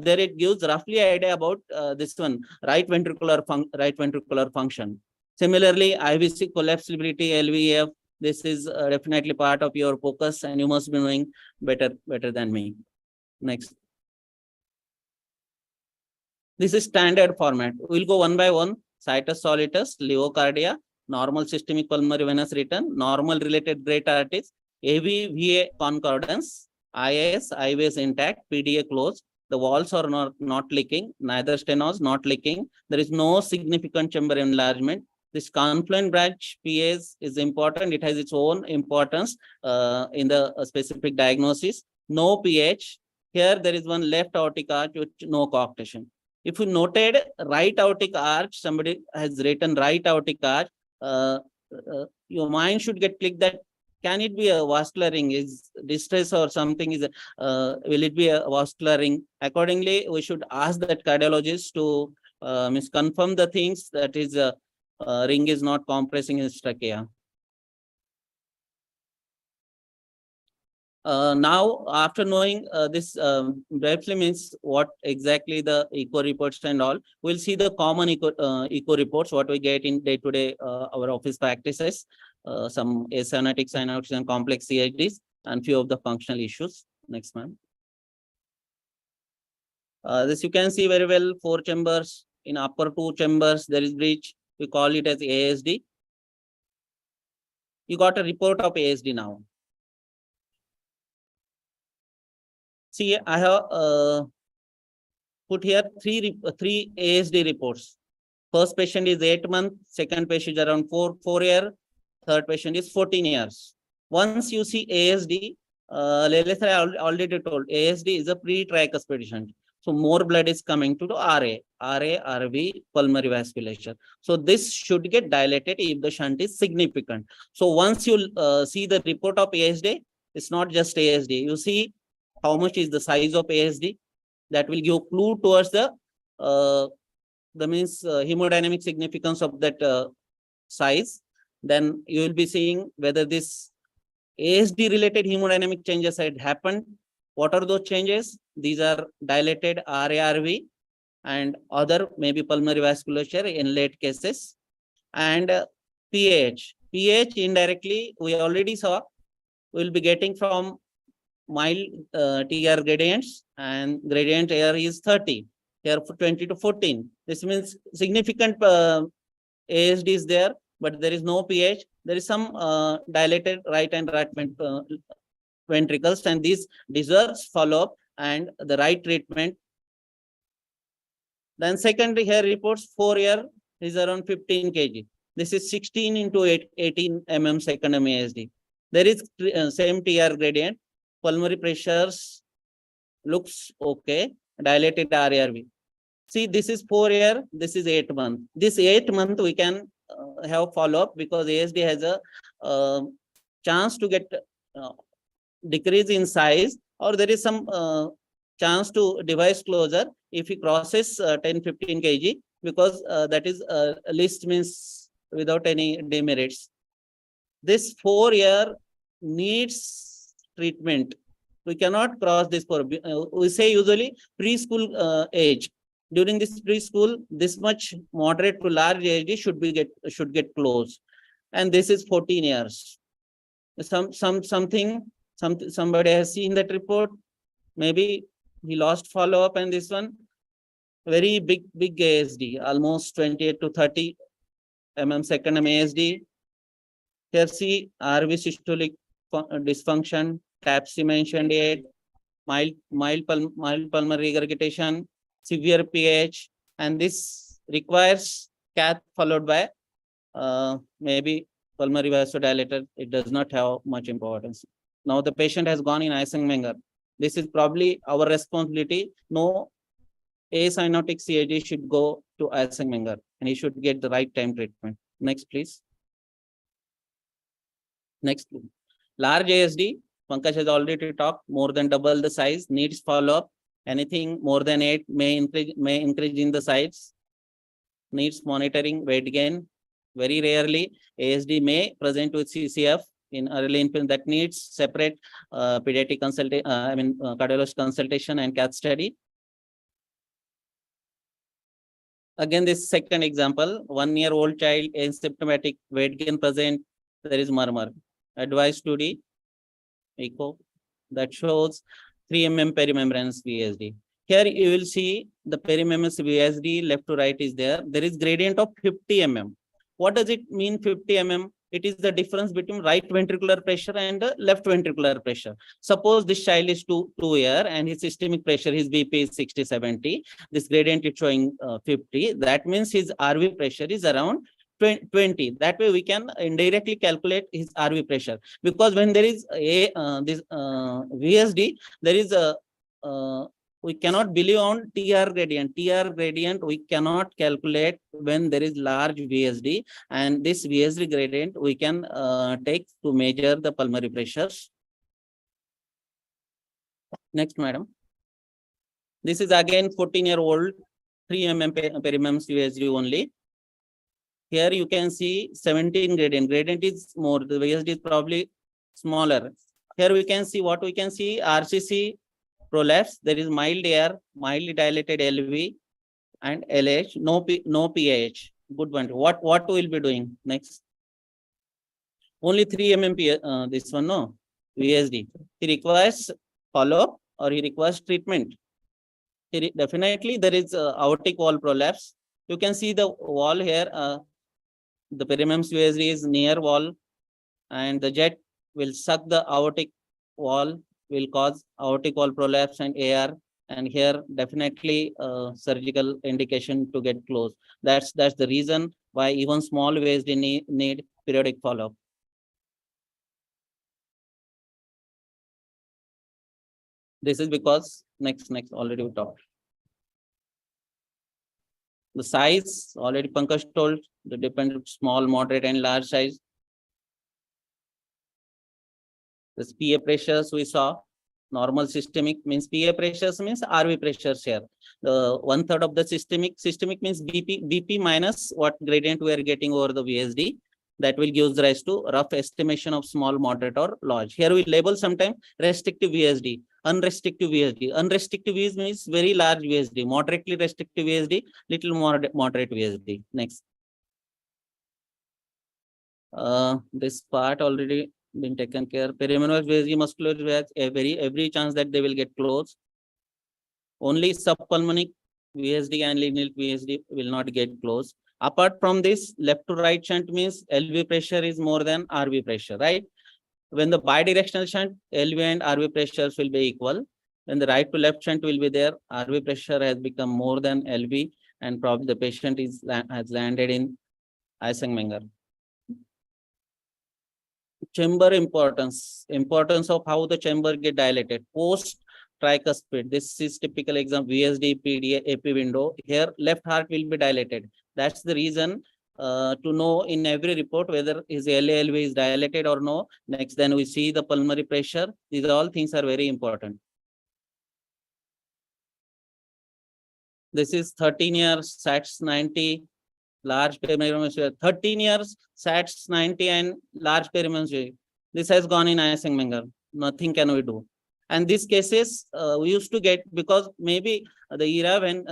There it gives roughly idea about this one, right ventricular function. Similarly, IVC collapsibility, LVEF. This is definitely part of your focus, and you must be knowing better than me. Next. This is standard format. We'll go one by one. Situs solitus, levocardia, normal systemic pulmonary venous return, normal related great arteries, AV, VA concordance, IAS, IVS intact, PDA closed. The walls are not leaking, neither steno's not leaking. There is no significant chamber enlargement. This confluent branch PAs is important. It has its own importance in the specific diagnosis. No PH. Here there is one left aortic arch with no coarctation. If you noted right aortic arch, somebody has written right aortic arch, your mind should get clicked that can it be a vascular ring? Is distress or something? Is will it be a vascular ring? Accordingly, we should ask that cardiologist to confirm the things that is ring is not compressing his trachea. Now, after knowing this briefly means what exactly the echo reports and all, we'll see the common echo reports, what we get in day-to-day our office practices, some acyanotic, cyanotic, and complex CHDs, and few of the functional issues. Next, ma'am. This you can see very well, 4 chambers. In upper 2 chambers, there is breach. We call it as ASD. You got a report of ASD now. See, I have put here three ASD reports. First patient is 8 months, second patient is around 4 years, third patient is 14 years. Once you see ASD, let's say I already told, ASD is a pre-tricuspid shunt. So more blood is coming to the RV, pulmonary vasculature. So this should get dilated if the shunt is significant. So once you see the report of ASD, it's not just ASD. You see how much is the size of ASD. That will give clue towards the hemodynamic significance of that size. Then you will be seeing whether this ASD related hemodynamic changes had happened. What are those changes? These are dilated RARV and other maybe pulmonary vasculature in late cases. And pH. pH indirectly, we already saw, we'll be getting from mild TR gradients, and gradient here is 30. Here for 20 to 14. This means significant ASD is there, but there is no pH. There is some dilated right and right ventricles, and this deserves follow-up and the right treatment. Then second here reports 4 year is around 15 kg. This is 16 into 18 mm second ASD. There is same TR gradient. Pulmonary pressures looks okay. Dilated RARV. See, this is 4 year. This is 8 month. This 8 month we can have follow-up because ASD has a chance to get decrease in size, or there is some chance to device closure if he crosses 10-15 kg, because that is list means without any demerits. This 4 year needs treatment. We cannot cross this for we say usually preschool age. During this preschool, this much moderate to large ASD should get closed, and this is 14 years. Somebody has seen that report. Maybe he lost follow-up, and this one very big ASD, almost 28 to 30 second ASD. Here see RV systolic dysfunction, TAPSE mentioned it, mild pulmonary regurgitation, severe pH, and this requires cath followed by maybe pulmonary vasodilator. It does not have much importance. Now the patient has gone in Eisenmenger. This is probably our responsibility. No acyanotic CAG should go to Eisenmenger, and he should get the right time treatment. Next, please. Next, large ASD. Pankaj has already talked. More than double the size, needs follow-up. Anything more than 8 may increase in the size. Needs monitoring, weight gain. Very rarely, ASD may present with CCF in early infant that needs separate pediatric consultation. Cardiologist consultation and cath study. Again, this second example: 1-year-old child, asymptomatic, weight gain present. There is murmur. Advised to the echo that shows 3 mm perimembranous VSD. Here you will see the perimembranous VSD left to right is there. There is gradient of 50 mm. What does it mean 50 mm? It is the difference between right ventricular pressure and left ventricular pressure. Suppose this child is 2 year and his systemic pressure, his BP is 60-70. This gradient is showing 50. That means his RV pressure is around 20. That way we can indirectly calculate his RV pressure, because when there is a VSD, there is a we cannot believe on TR gradient. TR gradient we cannot calculate when there is large VSD, and this VSD gradient we can take to measure the pulmonary pressures. Next, madam. This is again 14-year-old, 3 mm perimembranous VSD only. Here you can see 17 gradient. Gradient is more. The VSD is probably smaller. Here we can see what we can see: RCC prolapse. There is mild AR, mildly dilated LV, and LH. No PAH. Good one. What we will be doing next? Only 3 mm. This one no VSD. He requires follow-up or he requires treatment. Definitely there is aortic wall prolapse. You can see the wall here. The perimembranous VSD is near wall, and the jet will suck the aortic wall, will cause aortic wall prolapse and AR. And here definitely surgical indication to get close. That's the reason why even small VSD need periodic follow-up. This is because next already we talked. The size already Pankaj told, the dependent small, moderate, and large size. The PA pressures we saw, normal systemic means PA pressures means RV pressures here. The 1/3 of the systemic means BP minus what gradient we are getting over the VSD. That will give rise to rough estimation of small, moderate, or large. Here we label sometimes restrictive VSD, unrestrictive VSD. Unrestrictive VSD means very large VSD, moderately restrictive VSD, little moderate VSD. Next. This part already been taken care. Perimembranous VSD, muscular VSD, every chance that they will get close. Only subpulmonic VSD and lineal VSD will not get close. Apart from this, left to right shunt means LV pressure is more than RV pressure, right? When the bidirectional shunt, LV and RV pressures will be equal. When the right to left shunt will be there, RV pressure has become more than LV, and probably the patient has landed in Eisenmenger. Chamber importance of how the chamber get dilated post tricuspid. This is typical example: VSD, PDA, AP window. Here left heart will be dilated. That's the reason to know in every report whether his LALV is dilated or no. Next, then we see the pulmonary pressure. These all things are very important. This is 13 years, SATS 90, large perimembranous. 13 years, SATS 90 and large perimembranous. This has gone in Eisenmenger. Nothing can we do. And these cases we used to get because maybe the era when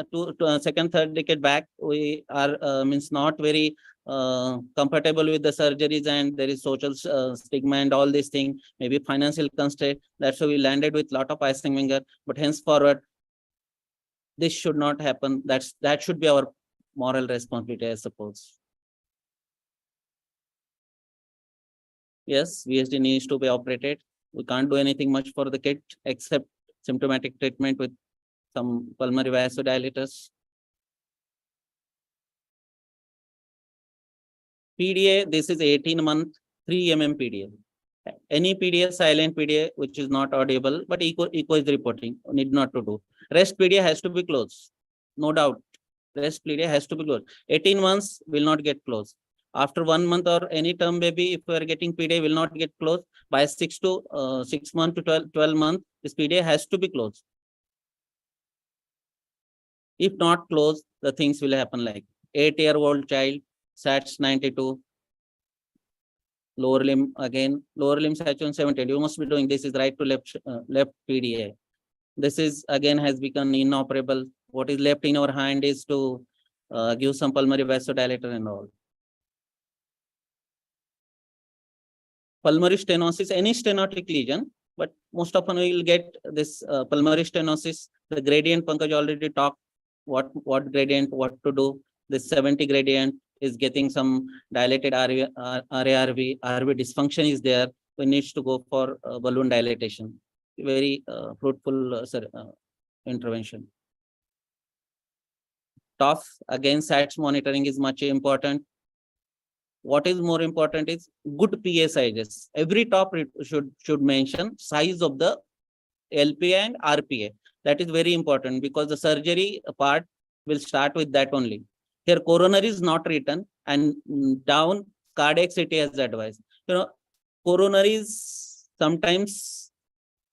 second, third decade back, we are means not very comfortable with the surgeries, and there is social stigma and all these things, maybe financial constraint. That's why we landed with lot of Eisenmenger. But henceforward, this should not happen. That should be our moral responsibility, I suppose. Yes, VSD needs to be operated. We can't do anything much for the kid except symptomatic treatment with some pulmonary vasodilators. PDA, this is 18-month, 3 mm PDA. Any PDA, silent PDA, which is not audible, but echo is reporting, need not to do. Rest PDA has to be closed, no doubt. Rest PDA has to be closed. 18 months will not get closed. After 1 month or any term baby, if we are getting PDA, will not get closed. By 6 months to 12 months, this PDA has to be closed. If not closed, the things will happen like 8-year-old child, SATs 92, lower limb again, lower limb saturation 70. You must be doing this is right to left PDA. This is again has become inoperable. What is left in our hand is to give some pulmonary vasodilator and all. Pulmonary stenosis, any stenotic lesion, but most often we will get this pulmonary stenosis. The gradient, Pankaj already talked what gradient, what to do. This 70 gradient is getting some dilated RARV dysfunction is there. We need to go for balloon dilatation. Very fruitful intervention. Tough, again, SATs monitoring is much important. What is more important is good PA sizes. Every top should mention size of the LPA and RPA. That is very important because the surgery part will start with that only. Here coronary is not written and down cardiac CT as advised. You know, coronaries sometimes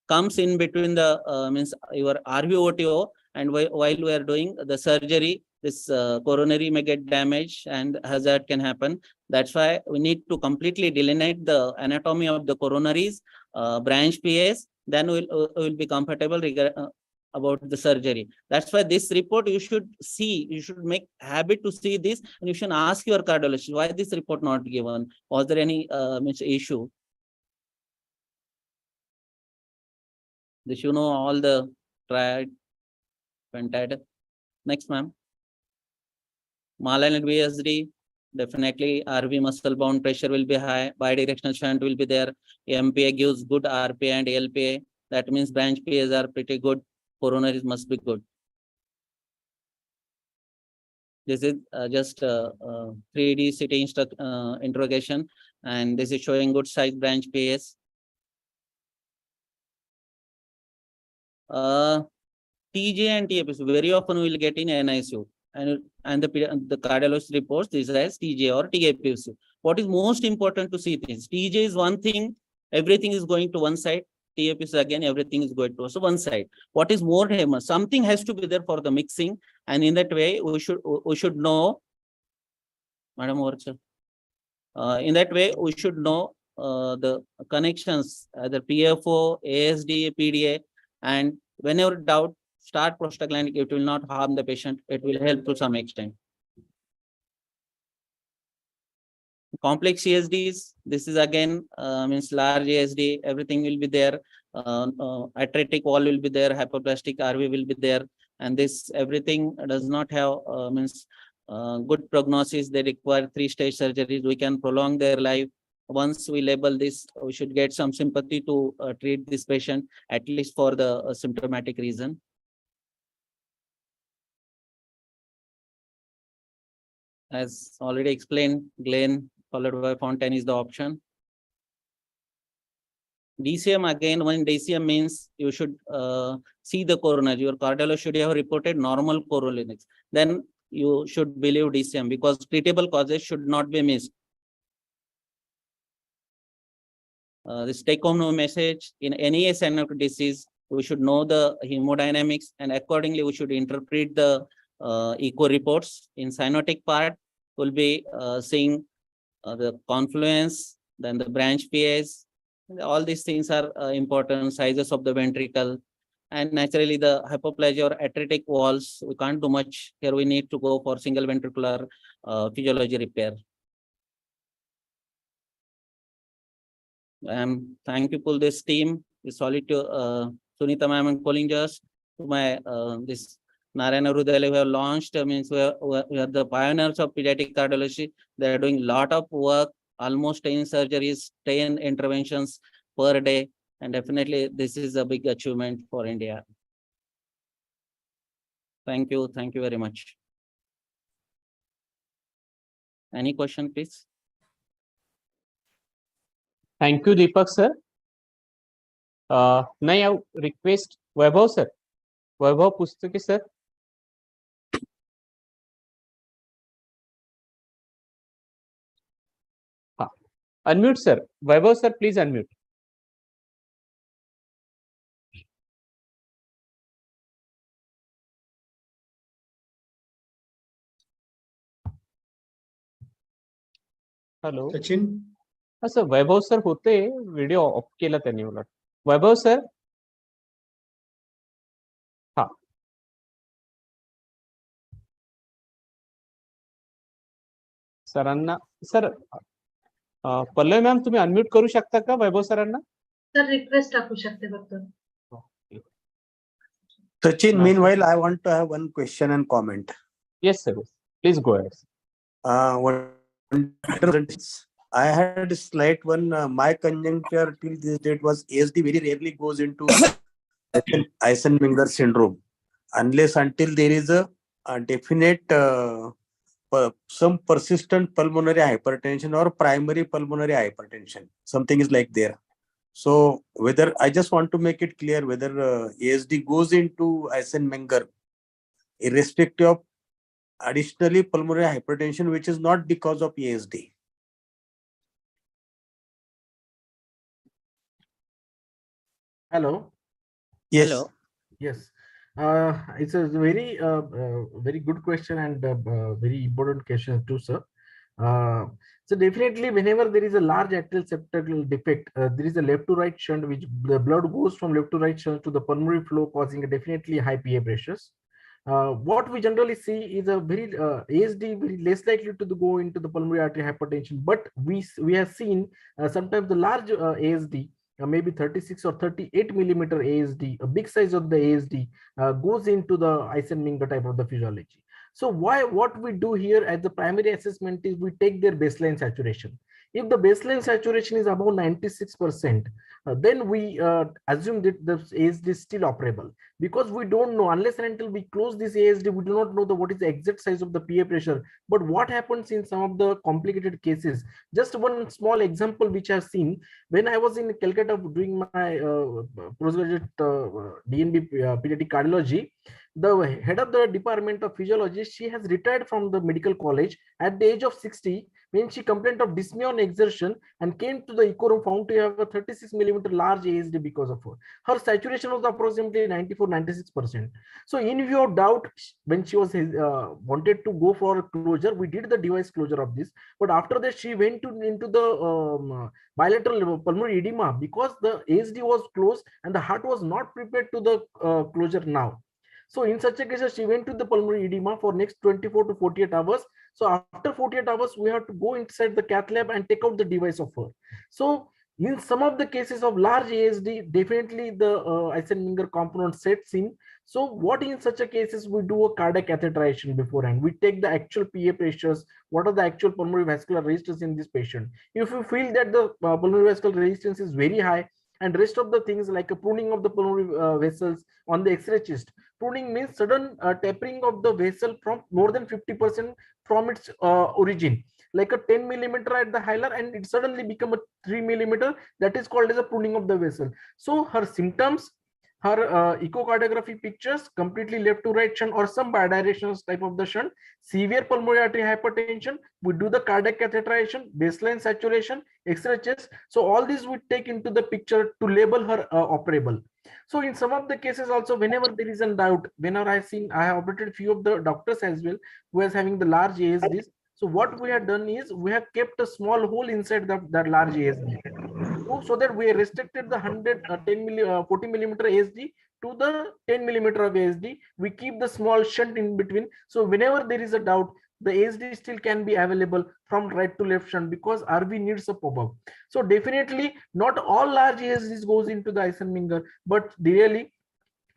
comes in between the means your RVOTO and while we are doing the surgery, this coronary may get damaged and hazard can happen. That's why we need to completely delineate the anatomy of the coronaries, branch PAs, then we'll be comfortable about the surgery. That's why this report you should see, you should make habit to see this, and you should ask your cardiologist why this report not given. Was there any issue? This you know all the triad, pentad. Next, ma'am. Malign VSD, definitely RV muscle bound pressure will be high, bidirectional shunt will be there. MPA gives good RPA and LPA. That means branch PAs are pretty good. Coronaries must be good. This is just 3D CT interrogation, and this is showing good size branch PAs. TJ and TAPC very often we will get in NICU, and the cardiologist reports this as TJ or TAPC. What is most important to see this? TJ is one thing, everything is going to one side. TAPC again, everything is going to one side. What is more famous? Something has to be there for the mixing, and in that way we should know, Madam Orcha. In that way we should know the connections, either PFO, ASD, PDA, and whenever doubt, start prostaglandin. It will not harm the patient. It will help to some extent. Complex CSDs, this is again means large ASD, everything will be there. Atretic wall will be there, hypoplastic RV will be there, and this everything does not have means good prognosis. They require 3-stage surgeries. We can prolong their life. Once we label this, we should get some sympathy to treat this patient, at least for the symptomatic reason. As already explained, Glenn followed by Fontaine is the option. DCM again, when DCM means you should see the coronary. Your cardiologist should have reported normal coronary. Then you should believe DCM because treatable causes should not be missed. This take-home message, in any cyanotic disease, we should know the hemodynamics, and accordingly we should interpret the echo reports. In cyanotic part, we'll be seeing the confluence, then the branch PAs. All these things are important, sizes of the ventricle, and naturally the hypoplasia or atretic walls. We can't do much here. We need to go for single ventricular physiology repair. Thank you for this team. It's solid to Sunita ma'am and calling just to my this Narayana Rudale, who have launched, means we are the pioneers of pediatric cardiology. They are doing a lot of work, almost 10 surgeries, 10 interventions per day. And definitely this is a big achievement for India. Thank you. Thank you very much. Any question, please? Thank you, Deepak sir. Now I request Vaibhav sir. Vaibhav Pustaki sir. Unmute sir. Vaibhav sir, please unmute. Hello. Sachin. Sir Vaibhav sir होते video off केला त्यांनी उलट वैभव sir हा सरांना sir Pallavi ma'am तुम्ही unmute करू शकता का वैभव सरांना सर रिक्वेस्ट टाकू शकते फक्त Sachin, meanwhile, I want to have one question and comment. Yes, sir. Please go ahead. I had a slight one. My conjuncture till this date was ASD very rarely goes into Eisenmenger syndrome unless until there is a definite some persistent pulmonary hypertension or primary pulmonary hypertension. Something is like there. So whether I just want to make it clear whether ASD goes into Eisenmenger irrespective of additionally pulmonary hypertension, which is not because of ASD. Hello. Yes. Hello. Yes. It's a very very good question and very important question too, sir. So definitely, whenever there is a large atrial septal defect, there is a left to right shunt, which the blood goes from left to right shunt to the pulmonary flow, causing a definitely high PA pressures. What we generally see is a very ASD very less likely to go into the pulmonary artery hypertension, but we have seen sometimes the large ASD. Maybe 36 or 38 millimeter ASD, a big size of the ASD goes into the Eisenmenger type of the physiology. So what we do here as the primary assessment is we take their baseline saturation. If the baseline saturation is above 96%, then we assume that the ASD is still operable, because we don't know unless and until we close this ASD, we do not know what is the exact size of the PA pressure. But what happens in some of the complicated cases? Just one small example which I've seen when I was in Calcutta doing my postgraduate DNB pediatric cardiology. The head of the department of physiology, she has retired from the medical college at the age of 60 when she complained of dyspnea on exertion and came to the echo room, found to have a 36 millimeter large ASD because of her saturation was approximately 94-96%. So in view of doubt, when she was wanted to go for closure, we did the device closure of this, but after that she went into the bilateral pulmonary edema because the ASD was closed and the heart was not prepared to the closure now. So in such a case, she went to the pulmonary edema for next 24 to 48 hours. So after 48 hours, we have to go inside the cath lab and take out the device of her. So in some of the cases of large ASD, definitely the Eisenmenger component sets in. So what in such a cases, we do a cardiac catheterization beforehand. We take the actual PA pressures, what are the actual pulmonary vascular resistance in this patient. If you feel that the pulmonary vascular resistance is very high, and rest of the things like a pruning of the pulmonary vessels on the X-ray chest. Pruning means sudden tapering of the vessel from more than 50% from its origin, like a 10 millimeter at the hilar, and it suddenly become a 3 millimeter. That is called as a pruning of the vessel. So her symptoms, her echocardiography pictures, completely left to right shunt or some bidirectional type of the shunt, severe pulmonary artery hypertension, we do the cardiac catheterization, baseline saturation, X-ray chest. So all these we take into the picture to label her operable. So in some of the cases also, whenever there is a doubt, whenever I have operated few of the doctors as well who is having the large ASDs. So what we have done is we have kept a small hole inside that large ASD. So that we restricted the 40 millimeter ASD to the 10 millimeter of ASD. We keep the small shunt in between. So whenever there is a doubt, the ASD still can be available from right to left shunt because RV needs a pop-up. So definitely not all large ASDs goes into the Eisenmenger, but really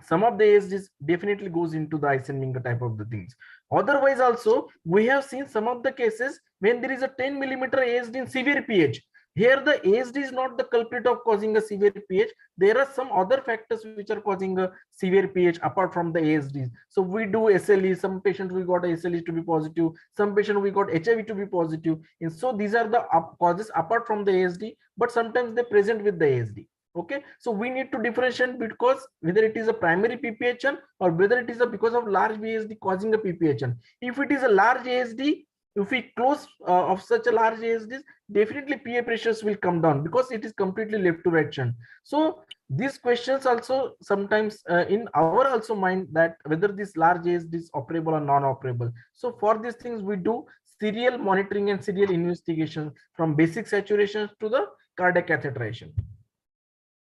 some of the ASDs definitely goes into the Eisenmenger type of the things. Otherwise, also we have seen some of the cases when there is a 10 millimeter ASD in severe pH. Here the ASD is not the culprit of causing a severe pH. There are some other factors which are causing a severe pH apart from the ASDs. So we do SLE. Some patients we got SLE to be positive. Some patient we got HIV to be positive. And so these are the causes apart from the ASD, but sometimes they present with the ASD. Okay, so we need to differentiate because whether it is a primary PPHN or whether it is a because of large ASD causing a PPHN. If it is a large ASD, if we close of such a large ASDs, definitely PA pressures will come down because it is completely left to right shunt. So these questions also sometimes in our also mind that whether this large ASD is operable or non-operable. So for these things we do serial monitoring and serial investigation from basic saturations to the cardiac catheterization.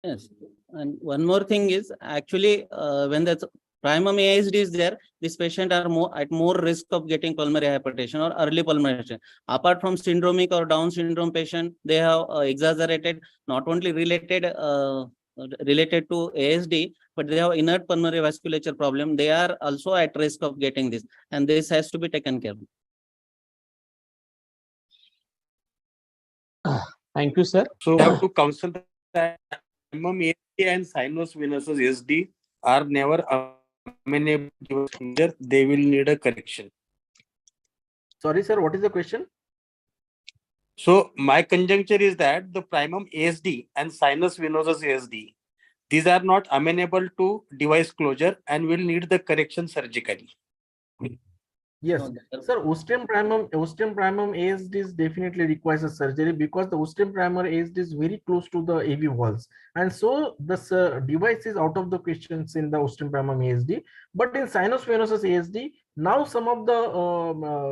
Yes, and one more thing is actually when the primum ASD is there, this patient are at more risk of getting pulmonary hypertension or early pulmonary hypertension. Apart from syndromic or Down syndrome patient, they have exaggerated not only related to ASD, but they have inert pulmonary vasculature problem. They are also at risk of getting this, and this has to be taken care of. Thank you, sir. So we have to counsel that primum ASD and sinus venosus ASD are never amenable to closure. They will need a correction. Sorry, sir, what is the question? So my conjecture is that the primum ASD and sinus venosus ASD, these are not amenable to device closure and will need the correction surgically. Yes, sir. Ostium primum ASDs definitely requires a surgery because the ostium primum ASD is very close to the AV walls, and so the device is out of the questions in the ostium primum ASD. But in sinus venosus ASD, now some of the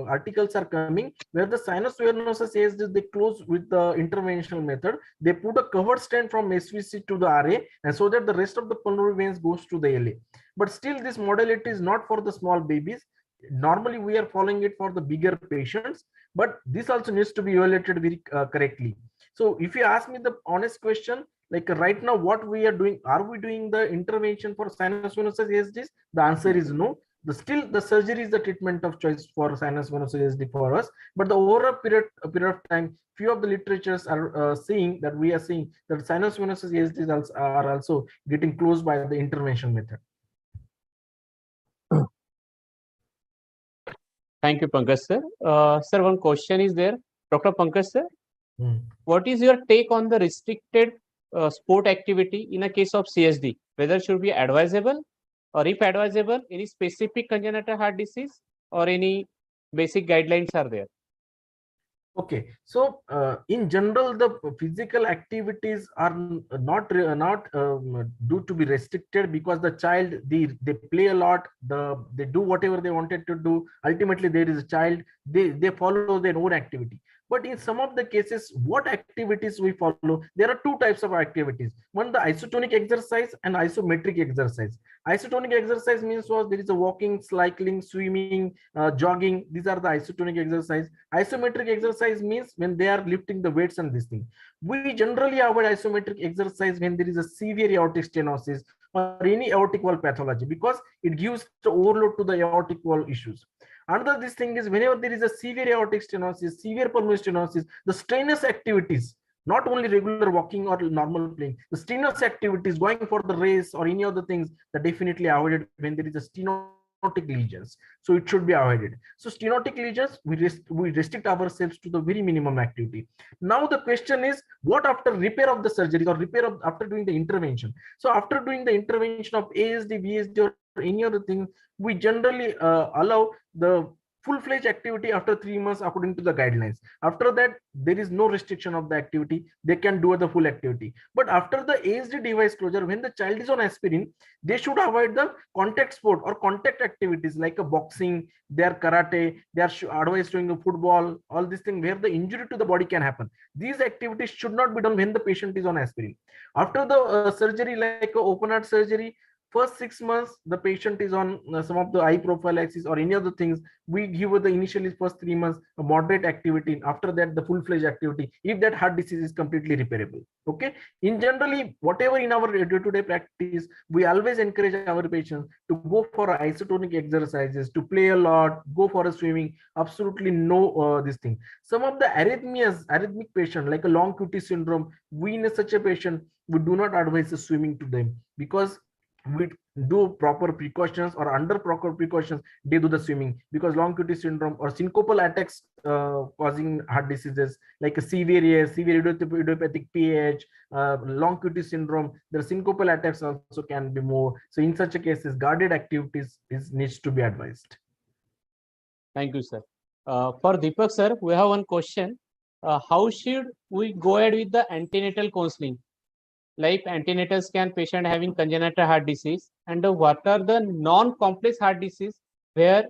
articles are coming where the sinus venosus ASD they close with the interventional method. They put a covered stent from SVC to the RA, and so that the rest of the pulmonary veins goes to the LA. But still, this modality is not for the small babies. Normally we are following it for the bigger patients, but this also needs to be evaluated very correctly. So if you ask me the honest question, like right now what we are doing, are we doing the intervention for sinus venosus ASDs? The answer is no. Still the surgery is the treatment of choice for sinus venosus ASD for us, but the over a period of time, few of the literatures are seeing that we are seeing that sinus venosus ASDs are also getting closed by the intervention method. Thank you, Pankaj sir. Sir, one question is there. Dr. Pankaj sir, what is your take on the restricted sport activity in a case of CSD? Whether should be advisable, or if advisable, any specific congenital heart disease or any basic guidelines are there? Okay, so in general, the physical activities are not due to be restricted because the child they play a lot, they do whatever they wanted to do. Ultimately, there is a child, they follow their own activity. But in some of the cases, what activities we follow, there are two types of activities. One, the isotonic exercise and isometric exercise. Isotonic exercise means there is a walking, cycling, swimming, jogging. These are the isotonic exercise. Isometric exercise means when they are lifting the weights and this thing. We generally avoid isometric exercise when there is a severe aortic stenosis or any aortic wall pathology because it gives the overload to the aortic wall issues. Another this thing is whenever there is a severe aortic stenosis, severe pulmonary stenosis, the strenuous activities, not only regular walking or normal playing, the strenuous activities, going for the race or any other things, that definitely avoided when there is a stenotic lesions. So it should be avoided. So stenotic lesions, we restrict ourselves to the very minimum activity. Now the question is, what after repair of the surgery or after doing the intervention? So after doing the intervention of ASD, VSD or any other thing, we generally allow the full-fledged activity after 3 months according to the guidelines. After that, there is no restriction of the activity. They can do the full activity. But after the ASD device closure, when the child is on aspirin, they should avoid the contact sport or contact activities like a boxing, their karate, they are advised doing a football, all these things where the injury to the body can happen. These activities should not be done when the patient is on aspirin. After the surgery, like open heart surgery, First 6 months, the patient is on some of the eye prophylaxis or any other things. We give the initially first 3 months a moderate activity. After that, the full-fledged activity, if that heart disease is completely repairable. Okay. In generally, whatever in our day-to-day practice, we always encourage our patients to go for isotonic exercises, to play a lot, go for a swimming. Absolutely no this thing. Some of the arrhythmic patient like a long QT syndrome, we in such a patient, we do not advise the swimming to them, because we do proper precautions, or under proper precautions they do the swimming, because long QT syndrome or syncopal attacks causing heart diseases like a severe idiopathic PH, long QT syndrome, the syncopal attacks also can be more. So in such a cases, guarded activities needs to be advised. Thank you, sir. For Deepak sir, we have one question. How should we go ahead with the antenatal counseling? Like antenatal scan patient having congenital heart disease, and what are the non-complex heart disease where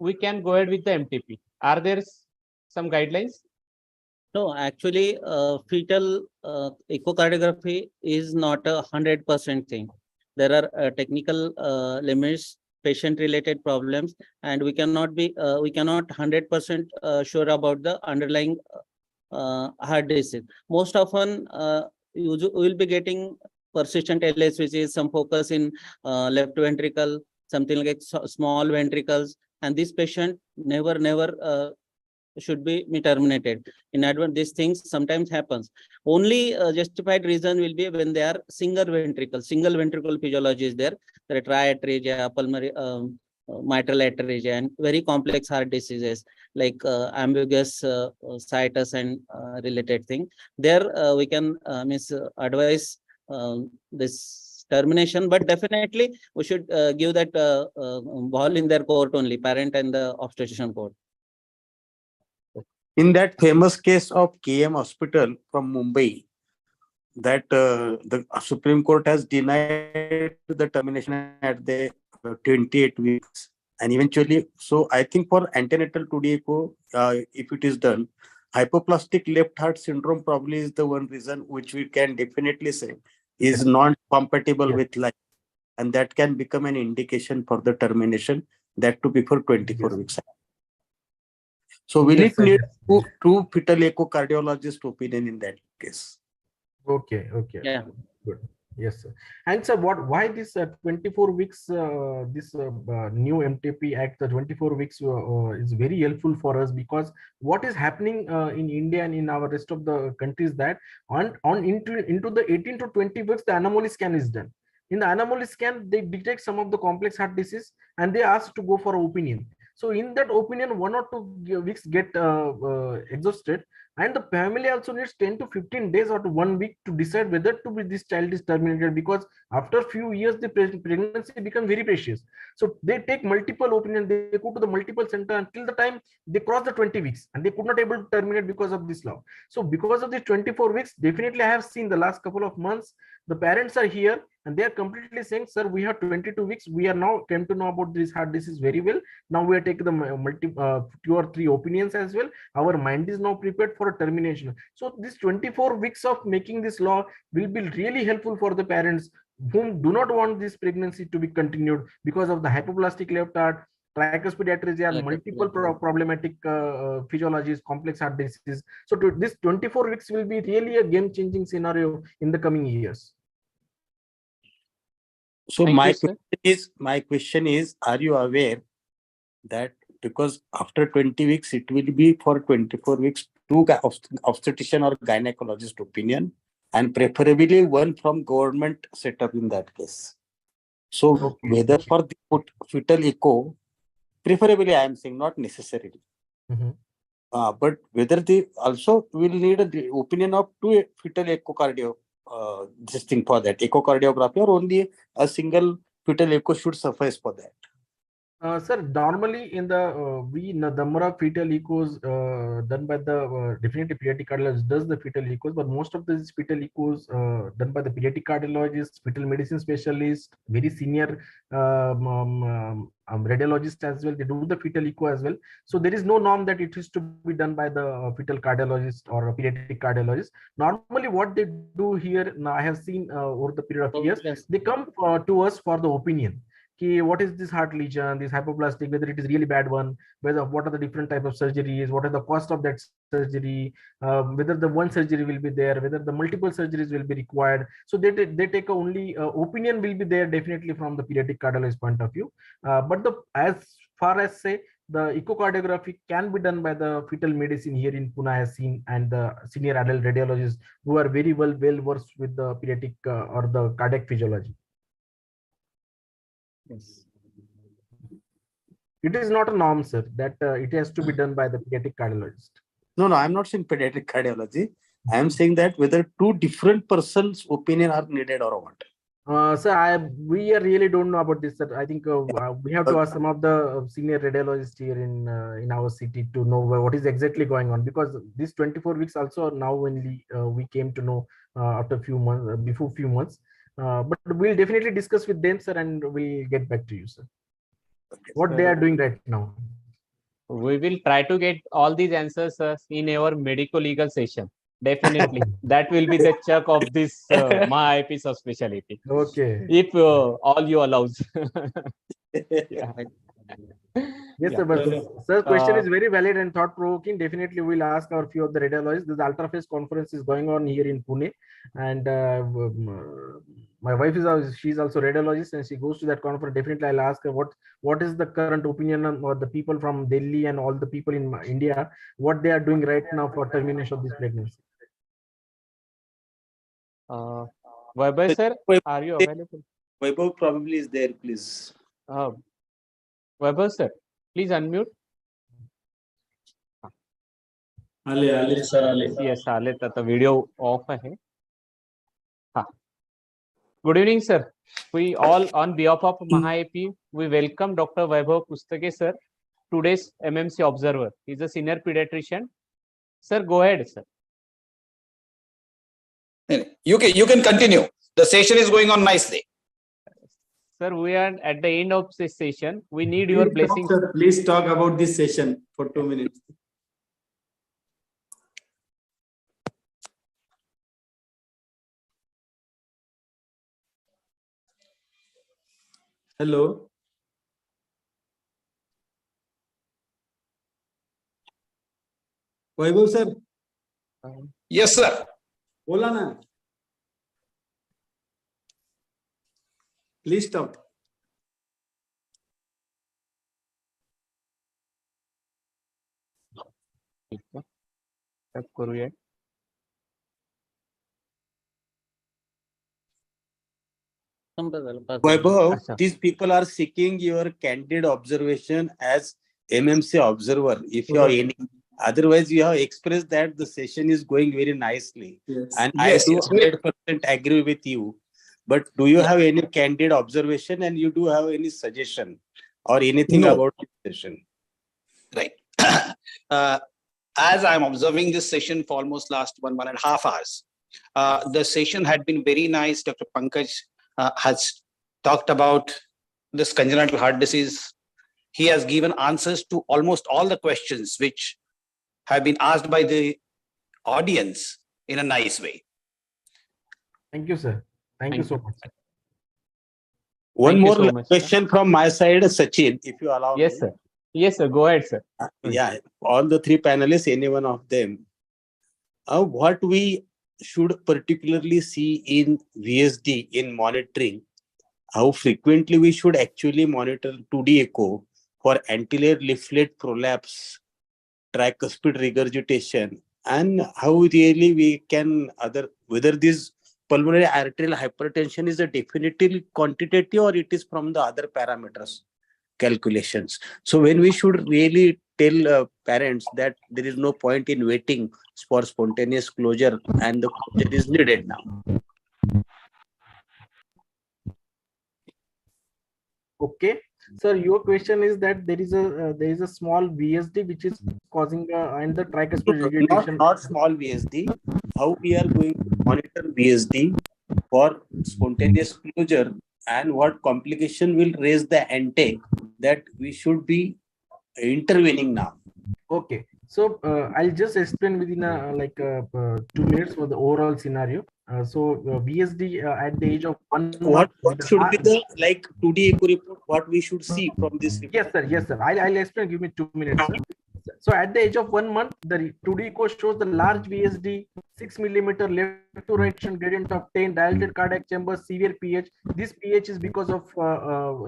we can go ahead with the MTP? Are there some guidelines? No, actually, fetal echocardiography is not 100% thing. There are technical limits, patient-related problems, and we cannot 100% sure about the underlying heart disease. Most often, you will be getting persistent LS, which is some focus in left ventricle, something like small ventricles, and this patient never should be terminated. In advance, these things sometimes happens. Only justified reason will be when they are single ventricle physiology is there. There are triatresia, pulmonary, mitral atresia, and very complex heart diseases like ambiguous situs and related thing. There we can advise this termination, but definitely we should give that ball in their court only, parent and the obstetrician court. In that famous case of KM Hospital from Mumbai, that the Supreme Court has denied the termination at the 28 weeks. And eventually, so I think for antenatal 2D echo, if it is done, hypoplastic left heart syndrome probably is the one reason which we can definitely say is not compatible with life. And that can become an indication for the termination, that to be for 24 weeks. So will it need two fetal echocardiologist opinion in that case? Okay. Yeah. Good. Yes, sir. And sir, why this 24 weeks, this new MTP Act, the 24 weeks is very helpful for us, because what is happening in India and in our rest of the countries, that into the 18 to 20 weeks, the anomaly scan is done. In the anomaly scan, they detect some of the complex heart disease and they ask to go for opinion. So in that opinion, 1 or 2 weeks get exhausted, and the family also needs 10 to 15 days or to 1 week to decide whether to be this child is terminated, because after a few years the pregnancy becomes very precious. So they take multiple opinions, they go to the multiple center until the time they cross the 20 weeks, and they could not able to terminate because of this law. So because of the 24 weeks, definitely I have seen the last couple of months, the parents are here and they are completely saying, sir, we have 22 weeks, we are now came to know about this heart disease very well. Now we are taking the 2 or 3 opinions as well. Our mind is now prepared for a termination. So this 24 weeks of making this law will be really helpful for the parents whom do not want this pregnancy to be continued because of the hypoplastic left heart, tricuspid atresia, multiple problematic physiologies, complex heart disease. So this 24 weeks will be really a game-changing scenario in the coming years. So my question is, are you aware that because after 20 weeks, it will be for 24 weeks, 2 obstetrician or gynecologist opinion, and preferably 1 from government setup in that case. So whether for the fetal echo, preferably I am saying, not necessarily. But whether they also will need an opinion of 2 fetal echocardio, this thing for that echocardiography, or only a single fetal echo should suffice for that. Sir, normally in the number of fetal echoes done by the definitely pediatric cardiologist does the fetal echoes, but most of these fetal echoes done by the pediatric cardiologist, fetal medicine specialist, very senior radiologist as well. They do the fetal echo as well. So there is no norm that it is to be done by the fetal cardiologist or a pediatric cardiologist. Normally, what they do here, now I have seen over the period of years, they come to us for the opinion. What is this heart lesion, this hypoplastic, whether it is really bad one, what are the different type of surgeries, what are the cost of that surgery, whether the one surgery will be there, whether the multiple surgeries will be required. So they take only opinion will be there definitely from the pediatric cardiologist point of view. But as far as say the echocardiography can be done by the fetal medicine here in Pune, I have seen, and the senior adult radiologists who are very well versed with the pediatric or the cardiac physiology. Yes. It is not a norm, sir, that it has to be done by the pediatric cardiologist. No, I'm not saying pediatric cardiology. I am saying that whether two different persons' opinion are needed or what. Sir, we really don't know about this, sir. I think we have to ask some of the senior radiologists here in our city to know what is exactly going on, because these 24 weeks also now only we came to know after few months, before few months. But we'll definitely discuss with them, sir, and we'll get back to you, sir. What they are doing right now. We will try to get all these answers in our medical legal session. Definitely. That will be the chunk of this MAHAIP subspecialty. Okay. If all you allows. Yeah. Yes, sir. But sir, question is very valid and thought-provoking. Definitely, we'll ask our few of the radiologists. This ultraphase conference is going on here in Pune, and my wife is she's also radiologist, and she goes to that conference. Definitely, I'll ask her what is the current opinion or the people from Delhi and all the people in India, what they are doing right now for termination of this pregnancy. Vaibhav sir, are you available? Vaibhav probably is there, please. Vaibhav sir, please unmute. आले sir आले. Yes, आले तर video off आहे. Good evening, sir. We all, on behalf of MAHAIP, we welcome Dr. Vaibhav Pustake, sir, today's MMC observer. He's a senior pediatrician. Sir, go ahead, sir. You can continue. The session is going on nicely. Sir, we are at the end of this session. We need your blessings. Sir, please talk about this session for 2 minutes. Hello. Vaibhav sir. Yes, sir. बोला ना. Please talk. Vaibhav, these people are seeking your candid observation as MMC observer. If you have any, otherwise you have expressed that the session is going very nicely, and I do 100% agree with you. But do you have any candid observation, and you do have any suggestion or anything about this session? Right. As I'm observing this session for almost last 1.5 hours, the session had been very nice. Dr. Pankaj has talked about this congenital heart disease. He has given answers to almost all the questions which have been asked by the audience in a nice way. Thank you, sir. Thank you so much. One more question from my side, Sachin, if you allow me. Yes, sir. Yes, sir. Go ahead, sir. Yeah, all the three panelists, any one of them. What we should particularly see in VSD in monitoring, how frequently we should actually monitor 2D echo for anterior leaflet prolapse, tricuspid regurgitation, and how really we can whether this pulmonary arterial hypertension is a definitive quantitative or it is from the other parameters calculations. So when we should really tell parents that there is no point in waiting for spontaneous closure and the closure is needed now. Okay, Sir, your question is that there is a small VSD which is causing and the tricuspid regurgitation. Not small VSD. How we are going to monitor VSD for spontaneous closure and what complication will raise the intake that we should be intervening now. Okay, so I'll just explain within 2 minutes for the overall scenario. VSD at the age of 1 month. What should be the 2D echo report? What we should see from this report? Yes, sir. Yes, sir. I'll explain. Give me 2 minutes, sir. So at the age of 1 month, the 2D echo shows the large VSD, 6 millimeter left to right gradient of 10, dilated cardiac chamber, severe pH. This pH is because of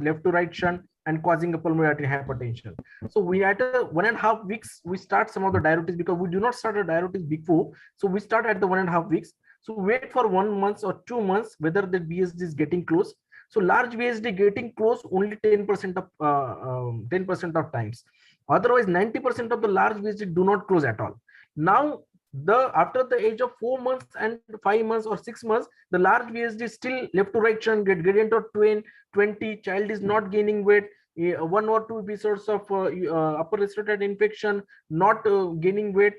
left to right shunt and causing a pulmonary artery hypertension. So we at 1.5 weeks, we start some of the diuretics because we do not start a diuretics before. So we start at the 1.5 weeks. So wait for 1 month or 2 months whether the VSD is getting close. So large VSD getting close only 10% of 10% of times. Otherwise, 90% of the large VSD do not close at all. Now, after the age of 4 months and 5 months or 6 months, the large VSD still left to right shunt, gradient of 20, child is not gaining weight, 1 or 2 episodes of upper respiratory infection, not gaining weight,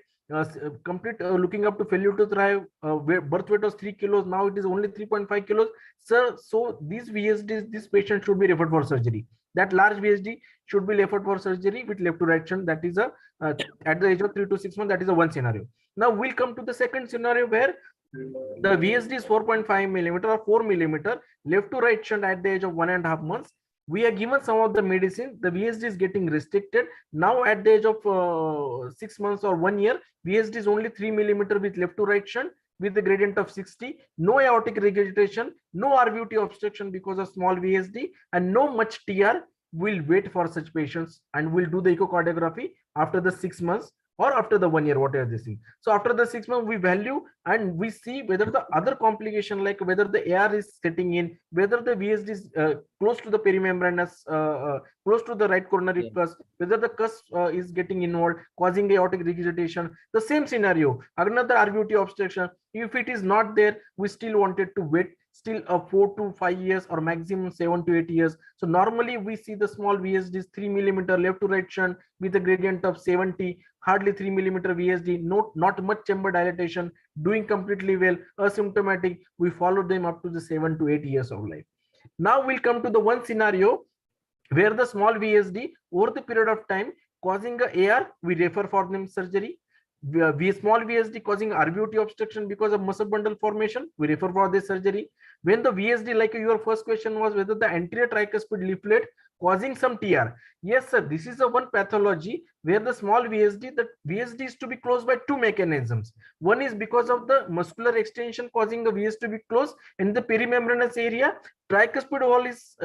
complete looking up to failure to thrive, birth weight was 3 kilos, now it is only 3.5 kilos. Sir, so these VSDs, this patient should be referred for surgery. That large VSD should be referred for surgery with left to right shunt. That is at the age of 3 to 6 months. That is one scenario. Now we'll come to the second scenario where the VSD is 4.5 millimeter or 4 millimeter left to right shunt at the age of 1.5 months. We are given some of the medicine. The VSD is getting restricted. Now at the age of 6 months or 1 year, VSD is only 3 millimeter with left to right shunt with the gradient of 60, no aortic regurgitation, no RVT obstruction because of small VSD, and no much TR. We'll wait for such patients and we'll do the echocardiography after the 6 months or after the 1 year, whatever they see. So after the 6 months, we value and we see whether the other complication, like whether the AR is setting in, whether the VSD is close to the perimembranous, close to the right coronary cusp, whether the cusp is getting involved, causing aortic regurgitation. The same scenario, another RVT obstruction. If it is not there, we still wanted to wait still 4 to 5 years or maximum 7 to 8 years. So normally we see the small VSDs 3 millimeter left to right shunt with a gradient of 70, hardly 3 millimeter VSD, not much chamber dilatation, doing completely well, asymptomatic. We follow them up to the 7 to 8 years of life. Now we'll come to the one scenario where the small VSD over the period of time causing a AR, we refer for them surgery. Small VSD causing RVT obstruction because of muscle bundle formation, we refer for this surgery. When the VSD, like your first question was whether the anterior tricuspid leaflet causing some TR. Yes, sir, this is a one pathology where the small VSD, the VSD is to be closed by two mechanisms. One is because of the muscular extension causing the VSD to be closed in the perimembranous area. Tricuspid wall is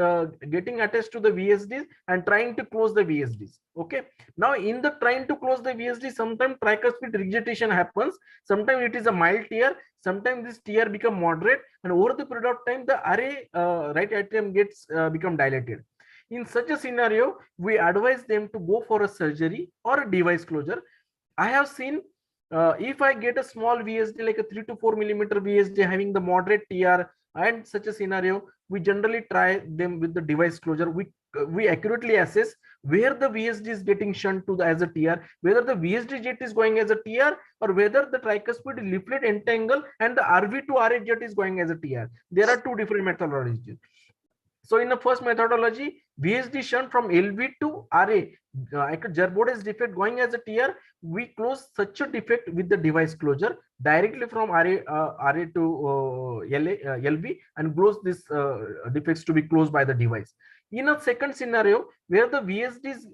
getting attached to the VSDs and trying to close the VSDs. Okay. Now, in the trying to close the VSD, sometimes tricuspid regurgitation happens. Sometimes it is a mild TR. Sometimes this TR become moderate, and over the period of time, the array right atrium gets become dilated. In such a scenario, we advise them to go for a surgery or a device closure. I have seen if I get a small VSD like a 3 to 4 millimeter VSD having the moderate TR and such a scenario, we generally try them with the device closure. We accurately assess where the VSD is getting shunt to as a TR, whether the VSD jet is going as a TR or whether the tricuspid leaflet entangle and the RV to RA jet is going as a TR. There are two different methodologies. So in the first methodology, VSD shunt from LV to RA, Gerbodes defect going as a TR, we close such a defect with the device closure directly from RA to LV and close this defects to be closed by the device. In a second scenario, where the VSD is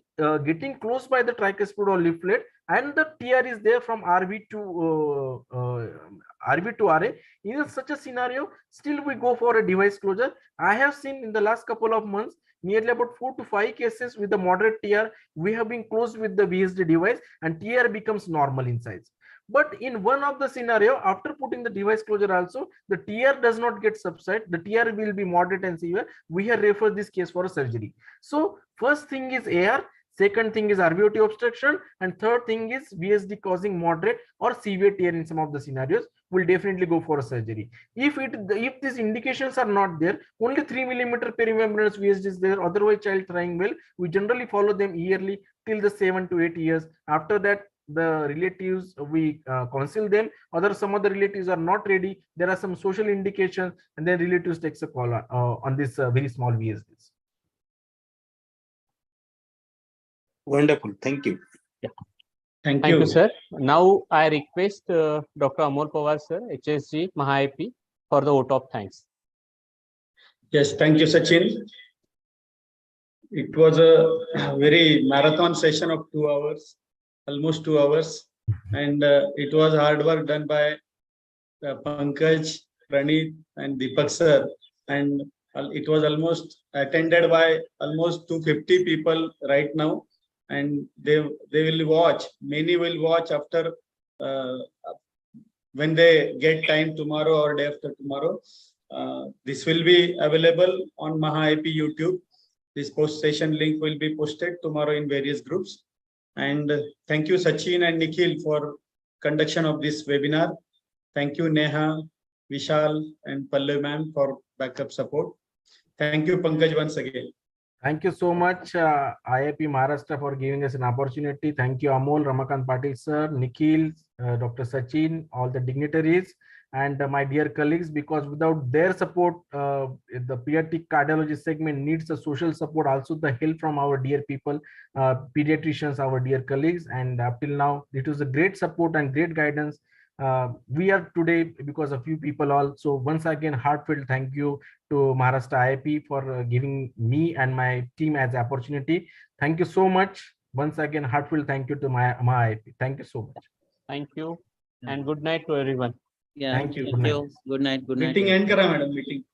getting closed by the tricuspid or leaflet and the TR is there from RV to RA, in such a scenario, still we go for a device closure. I have seen in the last couple of months, nearly about 4 to 5 cases with the moderate TR, we have been closed with the VSD device and TR becomes normal in size. But in one of the scenario, after putting the device closure also, the TR does not get subside. The TR will be moderate and severe. We have referred this case for a surgery. So first thing is AR. Second thing is RVOT obstruction, and third thing is VSD causing moderate or severe tear in some of the scenarios, will definitely go for a surgery. If these indications are not there, only 3 millimeter perimembranous VSD is there, otherwise child trying well, we generally follow them yearly till the 7 to 8 years. After that, the relatives, we counsel them. Some other relatives are not ready, there are some social indications, and then relatives takes a call on this very small VSDs. Wonderful. Thank you. Thank Thank you, you. sir. Now I request Dr. Amol Pawar, sir, HSG, MAHAIP, for the vote of thanks. Yes, thank you, Sachin. It was a very marathon session of 2 hours, almost 2 hours. And it was hard work done by Pankaj, Pranit, and Deepak sir. And it was almost attended by almost 250 people right now. And they will watch, many will watch after when they get time tomorrow or day after tomorrow. This will be available on MAHAIP YouTube. This post session link will be posted tomorrow in various groups. And thank you, Sachin and Nikhil, for conduction of this webinar. Thank you, Neha, Vishal, and Pallavi ma'am for backup support. Thank you, Pankaj, once again. Thank you so much, IIP Maharashtra, for giving us an opportunity. Thank you, Amol, Ramakant Patil sir, Nikhil, Dr. Sachin, all the dignitaries, and my dear colleagues, because without their support, the pediatric cardiology segment needs the social support, also the help from our dear people, pediatricians, our dear colleagues. And up till now, it was a great support and great guidance. We are today because of you people all. So once again, heartfelt thank you to Maharashtra IIP for giving me and my team as opportunity. Thank you so much. Once again, heartfelt thank you to my IIP. Thank you so much. Thank you, and good night to everyone. Yeah, Thank you. thank you. Good night. Good night. Meeting end kara, madam, meeting.